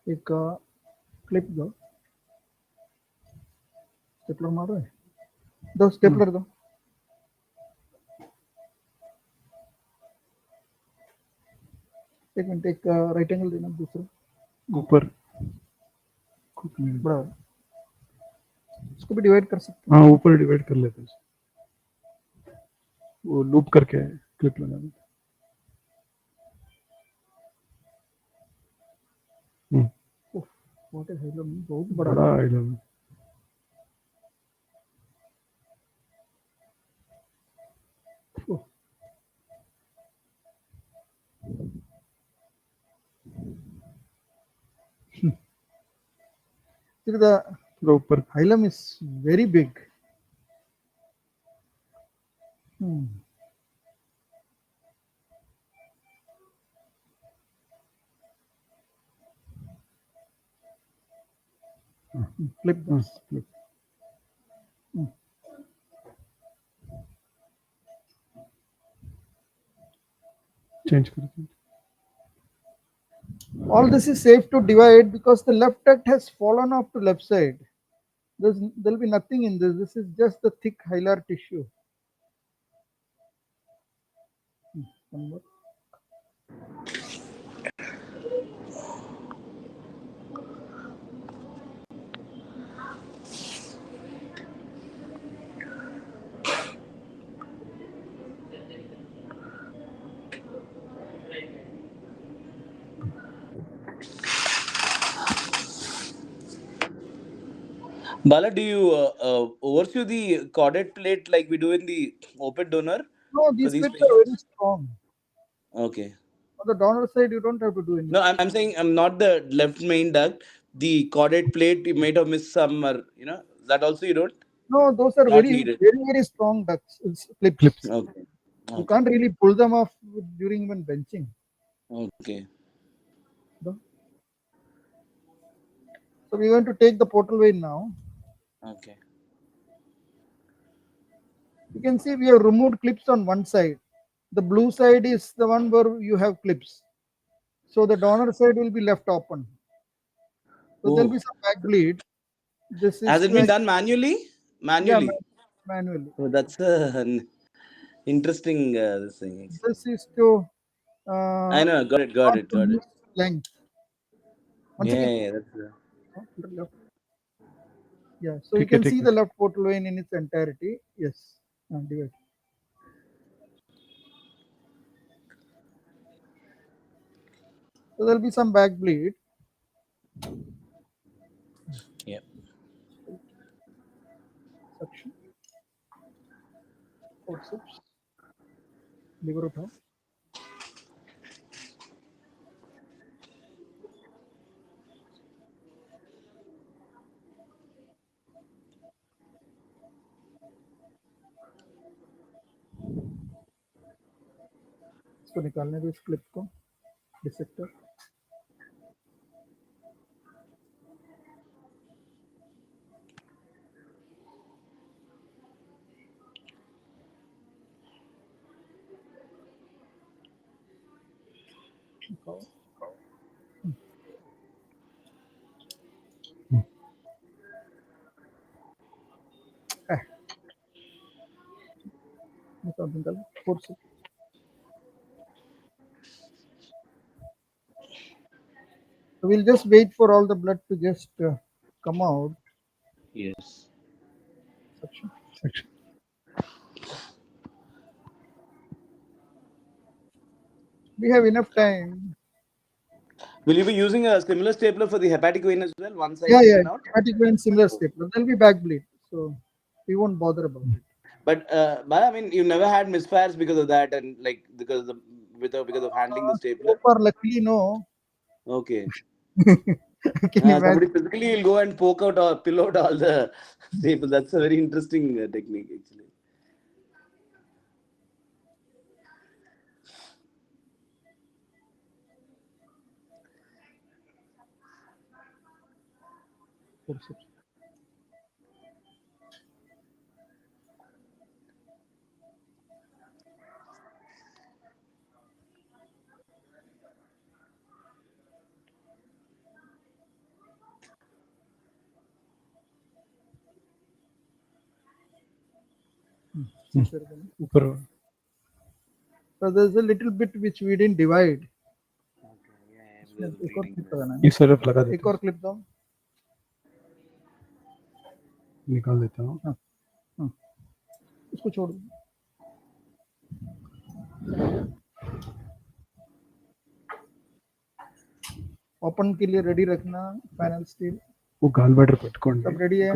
S10: एक क्लिप दो, स्टेपलर मारो है, दो स्टेपलर दो, एक मिनट, एक राइट एंगल देना, दूसरा
S19: ऊपर
S10: बड़ा, इसको भी डिवाइड कर सकते
S19: हाँ ऊपर डिवाइड कर लेते हैं, वो लूप करके क्लिप लगा देते।
S10: बहुत बड़ा
S19: आइलम है।
S10: The hilum is very big. Flip this.
S19: flip. Change करो।
S10: All this is safe to divide because the left duct has fallen off to left side. There'll be nothing in this. This is just the thick hilar tissue.
S11: Bala, do you oversee the corded plate like we do in the open donor
S10: No,
S11: for
S10: these
S11: these
S10: clips are very
S11: patients?
S10: strong.
S11: Okay.
S10: On the donor side, you don't have to do
S11: No,
S10: anything.
S11: I'm saying I'm not the left main duct. The corded plate, you might have missed some, or that also you don't.
S10: No, those are
S11: Not
S10: very,
S11: needed.
S10: very, very strong ducts, clips.
S11: Okay.
S10: You
S11: Okay.
S10: can't really pull them off during even benching.
S11: Okay.
S10: No? So we're going to take the portal vein now.
S11: Okay.
S10: You can see we have removed clips on one side. The blue side is the one where you have clips. So the donor side will be left open. So there'll be some back bleed. This is
S11: Has it been done manually? Manually.
S10: Yeah, manually.
S11: Oh, that's an interesting this thing. Actually.
S10: This is to
S11: I know. Got it. Got it. Got it.
S10: length. Once
S11: Yeah,
S10: again.
S11: yeah, that's
S10: Yeah, so you can see the left portal vein in its entirety. Yes, divide. So there'll be some back bleed.
S11: Yep.
S10: Suction. Forceps. Liver out. इसको निकालने दो इस clip को डिसेक्टर निकाल forceps. So we'll just wait for all the blood to just come out.
S11: Yes.
S10: Section. We have enough time.
S11: Will you be using a similar stapler for the hepatic vein as well? One side
S10: Yeah.
S11: taken out?
S10: Hepatic vein similar stapler. There'll be back bleed, so we won't bother about it.
S11: But I mean, you never had misfires because of that, and like because of handling the stapler.
S10: So far, luckily, no.
S11: Okay.
S10: Can
S11: somebody physically will go and poke out or pull out all the staples. That's a very interesting technique, actually.
S10: So there's a little bit which we didn't divide. एक और clip लगाना है।
S19: इस तरफ लगा देता
S10: एक और clip दो।
S19: निकाल देता हूँ।
S10: हाँ। इसको छोड़ दो। ओपन के लिए रेडी रखना पैनल स्टील
S19: वो गाल बटर पట్టుకోండి
S10: सब रेडी है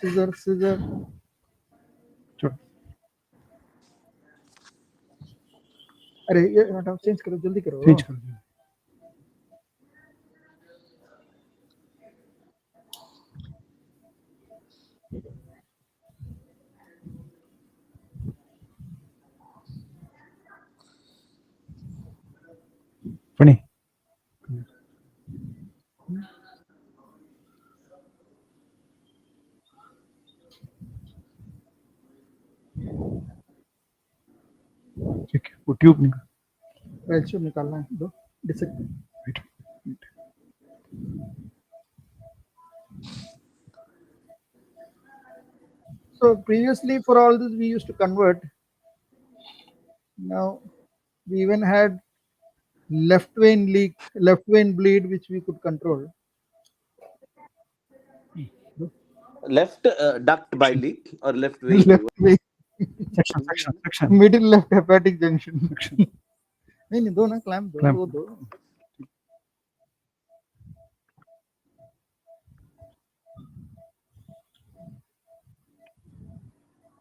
S10: सीजर अरे ये हटाओ चेंज करो जल्दी करो
S19: चेंज कर दो Funny. ठीक है वो ट्यूब
S10: निकालना है दो dissect So previously for all this we used to convert. Now we even had left vein leak, left vein bleed, which we could control.
S11: Left duct by leak or left vein?
S10: Left vein.
S19: Section.
S10: Middle left hepatic junction. नहीं दो ना clamp दो.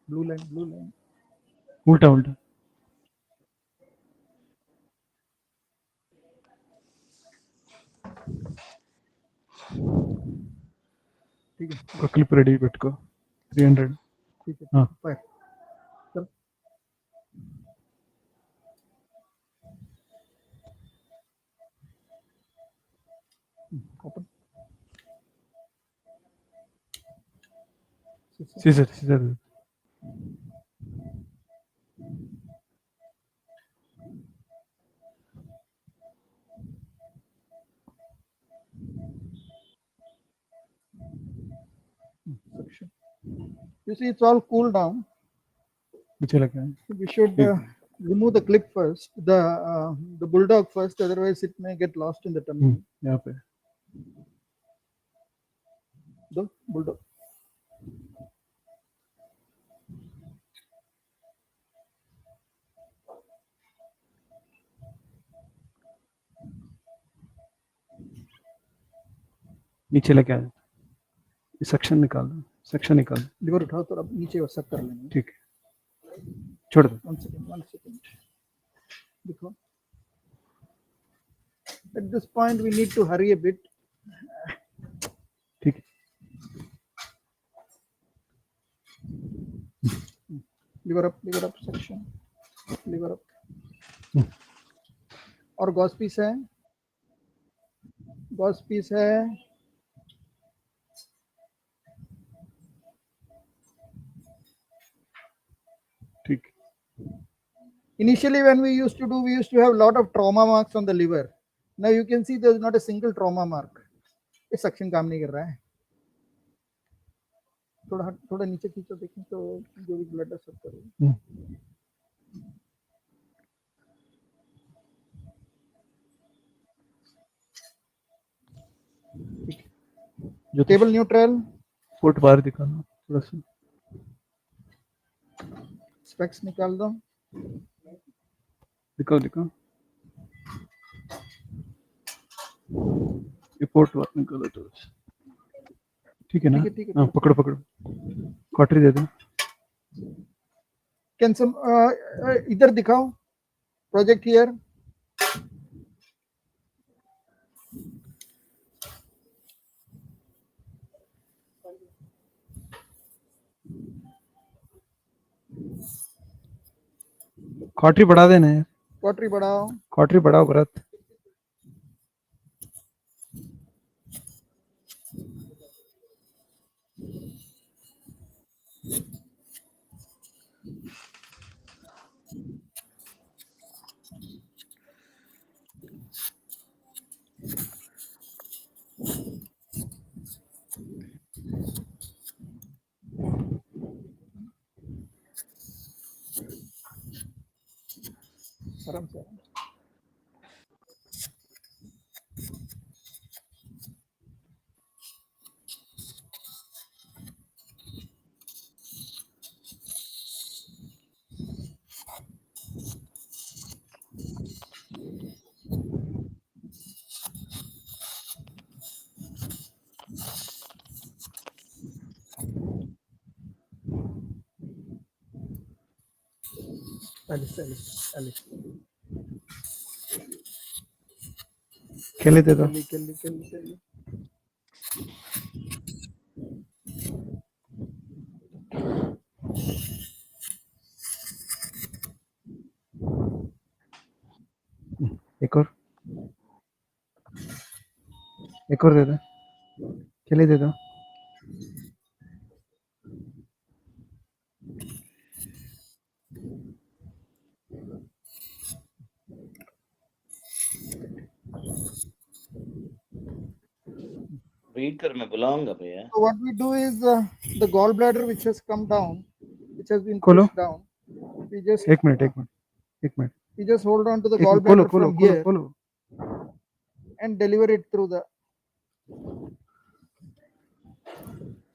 S10: Blue line, blue line.
S19: उल्टा उल्टा
S10: ठीक है
S19: ఒక clip ready పెట్టుకో 300
S10: ठीक है
S19: हाँ
S10: फायर चल open
S19: caesar caesar
S10: section. You see, it's all cooled down.
S19: पीछे लगा है
S10: So we should remove the clip first, the bulldog first, otherwise it may get lost in the tummy.
S19: यहाँ पे
S10: The bulldog.
S19: नीचे लेके आ section निकाल दो section निकाल दो
S10: लिवर उठाओ तो अब नीचे वसक कर लेंगे
S19: ठीक है छोड़ दो
S10: 1 second देखो at this point we need to hurry a bit
S19: ठीक है
S10: liver up section liver up और गॉस पीस है
S19: ठीक
S10: initially when we used to have a lot of trauma marks on the liver. Now you can see there's not a single trauma mark. ये section काम नहीं कर रहा है थोड़ा नीचे खींचो देखें तो जो भी ब्लड है सब करो
S19: जो
S10: टेबल न्यूट्रल
S19: फुट बाहर दिखाना थोड़ा सा
S10: स्पेक्स निकाल दो
S19: दिखाओ दिखाओ रिपोर्ट बात निकालो तो ठीक है ना
S10: ठीक है
S19: हाँ पकड़ो पकड़ो क्वार्टरी दे दो
S10: कैन इधर दिखाओ प्रोजेक्ट हियर
S19: क्वार्टरी बढ़ा देना है
S10: क्वार्टरी
S19: बढ़ाओ भरत
S10: आराम से Alice.
S19: खेले दे दो एक और दे दो खेले दे दो
S11: वेट कर मैं बुलाऊंगा भैया
S10: So what we do is the gallbladder which has come down, which has been
S19: खोलो
S10: pushed down, we just
S19: एक minute
S10: we just hold on to the gallbladder
S19: खोलो
S10: from here
S19: खोलो
S10: and deliver it through the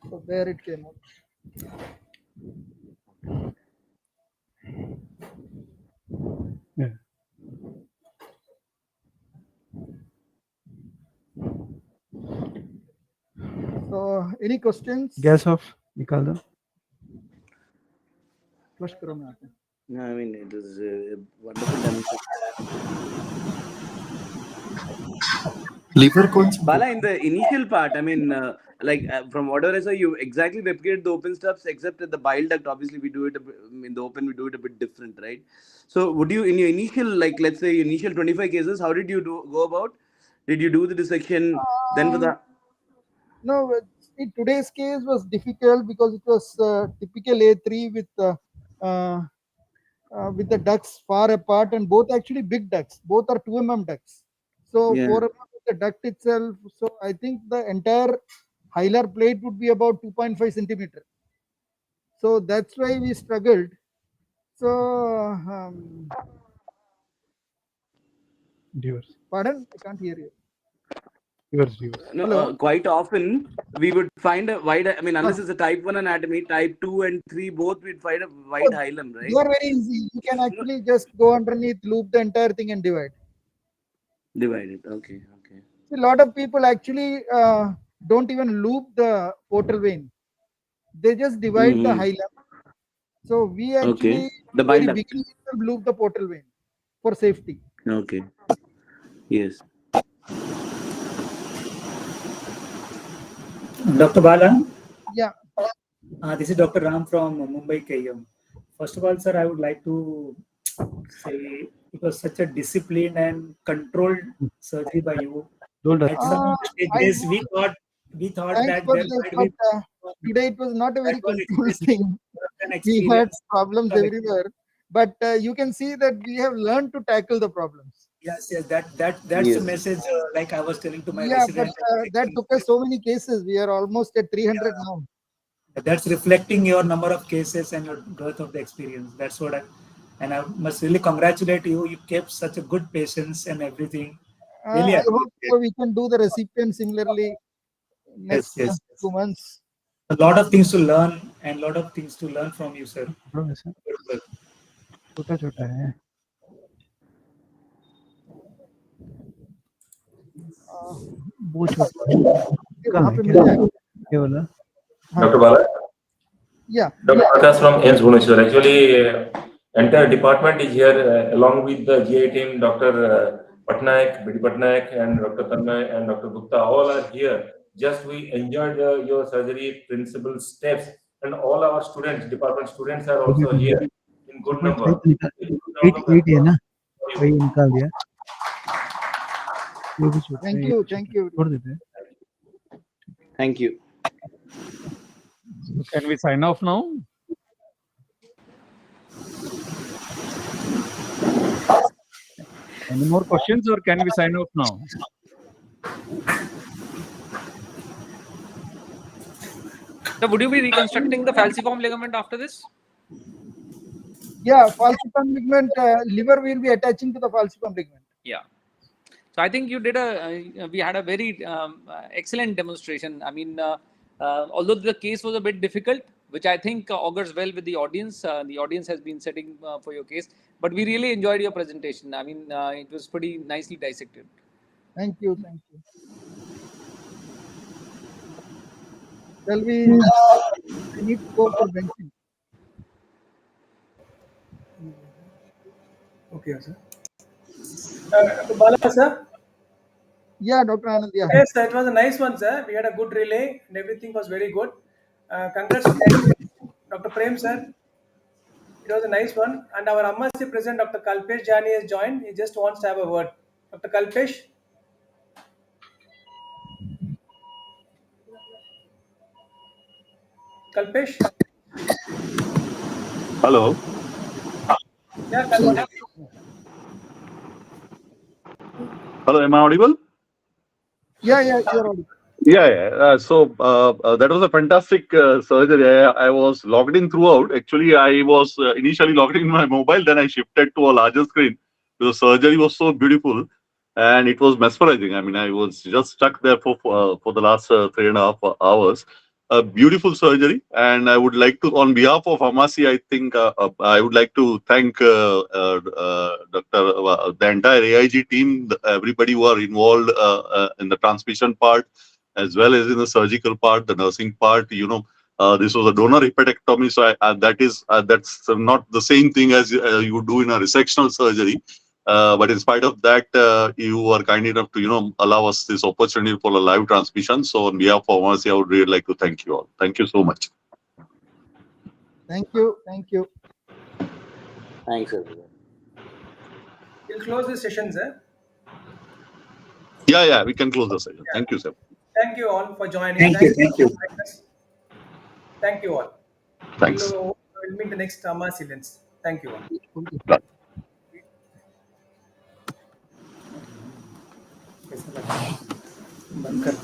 S10: so there it came out.
S19: Yeah.
S10: So any questions?
S19: Gas off निकाल दो
S10: Flush करो मैं आपको.
S11: No, I mean, it was a wonderful demonstration.
S19: Liver cones.
S11: Bala, in the initial part, I mean, from whatever I saw, you exactly replicate the open stuffs, except at the bile duct. Obviously, we do it in the open. We do it a bit different, right? So, would you, in your initial, like, let's say, initial 25 cases, how did you go about? Did you do the dissection? Then for the
S10: No, in today's case was difficult because it was typical A3 with the ducts far apart, and both actually big ducts. Both are 2 mm ducts. So
S11: Yeah.
S10: 4 mm is the duct itself. So I think the entire hilar plate would be about 2.5 centimeter. So that's why we struggled. So
S19: Viewers.
S10: pardon, I can't hear you.
S19: Viewers.
S11: No, quite often we would find a wide. I mean, unless it's a type 1 anatomy, type 2 and 3 both, we'd find a wide hilum, right?
S10: They are very easy. You can actually just go underneath, loop the entire thing, and divide.
S11: Divided. Okay.
S10: A lot of people actually don't even loop the portal vein. They just divide the hilum. So we actually
S11: The bile duct.
S10: beginning loop the portal vein for safety.
S11: Okay. Yes.
S15: Dr. Bala?
S10: Yeah.
S15: This is Dr. Ram from Mumbai, KM. First of all, sir, I would like to say it was such a disciplined and controlled surgery by you. At some stages, we thought that there might be.
S10: Today it was not a very
S15: was
S10: controlled thing. We had problems everywhere, but you can see that we have learned to tackle the problems.
S15: Yes, that's the message. Like I was telling to my resident.
S10: But that took us so many cases. We are almost at 300 now.
S15: That's reflecting your number of cases and your growth of the experience. That's what I must really congratulate you. You kept such a good patience and everything. Really,
S10: I hope so we can do the recipient similarly next 2 months.
S15: A lot of things to learn and a lot of things to learn from you, sir.
S19: छोटा है. वो क्या बोला?
S9: Dr. Bala?
S10: Yeah.
S9: Dr. Prakash from AIMS Bhubaneswar. Actually, entire department is here along with the GI team, Dr. Patnaik, B.D. Patnaik, and Dr. Tanmay and Dr. Gupta. All are here. Just we enjoyed your surgery principal steps, and all our students, department students, are also here in good number.
S19: 8 है ना? वही निकाल दिया.
S10: Thank you.
S19: छोड़ देते हैं.
S11: Thank you.
S18: So can we sign off now? Any more questions, or can we sign off now?
S12: So would you be reconstructing the falciform ligament after this?
S10: Yeah, falciform ligament, liver will be attaching to the falciform ligament.
S12: Yeah. So I think you did we had a very excellent demonstration. I mean, although the case was a bit difficult, which I think augurs well with the audience. The audience has been setting for your case, but we really enjoyed your presentation. I mean, it was pretty nicely dissected.
S10: Thank you. Shall we need to go for benching?
S16: Okay, sir. Dr. Bala, sir?
S10: Yeah, Dr. Anand. Yeah.
S16: Yes, sir, it was a nice one, sir. We had a good relay and everything was very good. Congratulations, Dr. Prem, sir. It was a nice one. And our Amasi president, Dr. Kalpesh Jani, has joined. He just wants to have a word. Dr. Kalpesh? Kalpesh?
S2: Hello.
S16: Yeah, Kalpesh.
S2: Hello, am I audible?
S10: Yeah, you're audible.
S2: Yeah. So that was a fantastic surgery. I was logged in throughout. Actually, I was initially logged in my mobile. Then I shifted to a larger screen. The surgery was so beautiful, and it was mesmerizing. I mean, I was just stuck there for the last 3.5 hours. A beautiful surgery, and I would like to, on behalf of Amasi, I think I would like to thank the entire AIG team, everybody who are involved in the transmission part, as well as in the surgical part, the nursing part. This was a donor hepatectomy, so that's not the same thing as you do in a resectional surgery. But in spite of that, you were kind enough to allow us this opportunity for a live transmission. So on behalf of Amasi, I would really like to thank you all. Thank you so much.
S10: Thank you. Thank you.
S20: Thanks, everyone.
S16: We'll close this session, sir.
S2: Yeah, we can close the session. Thank you, sir.
S16: Thank you all for joining.
S15: Thank you. Thank you.
S16: Thank you all.
S2: Thanks.
S16: We'll meet the next Amasi Lens. Thank you all.
S15: बंद कर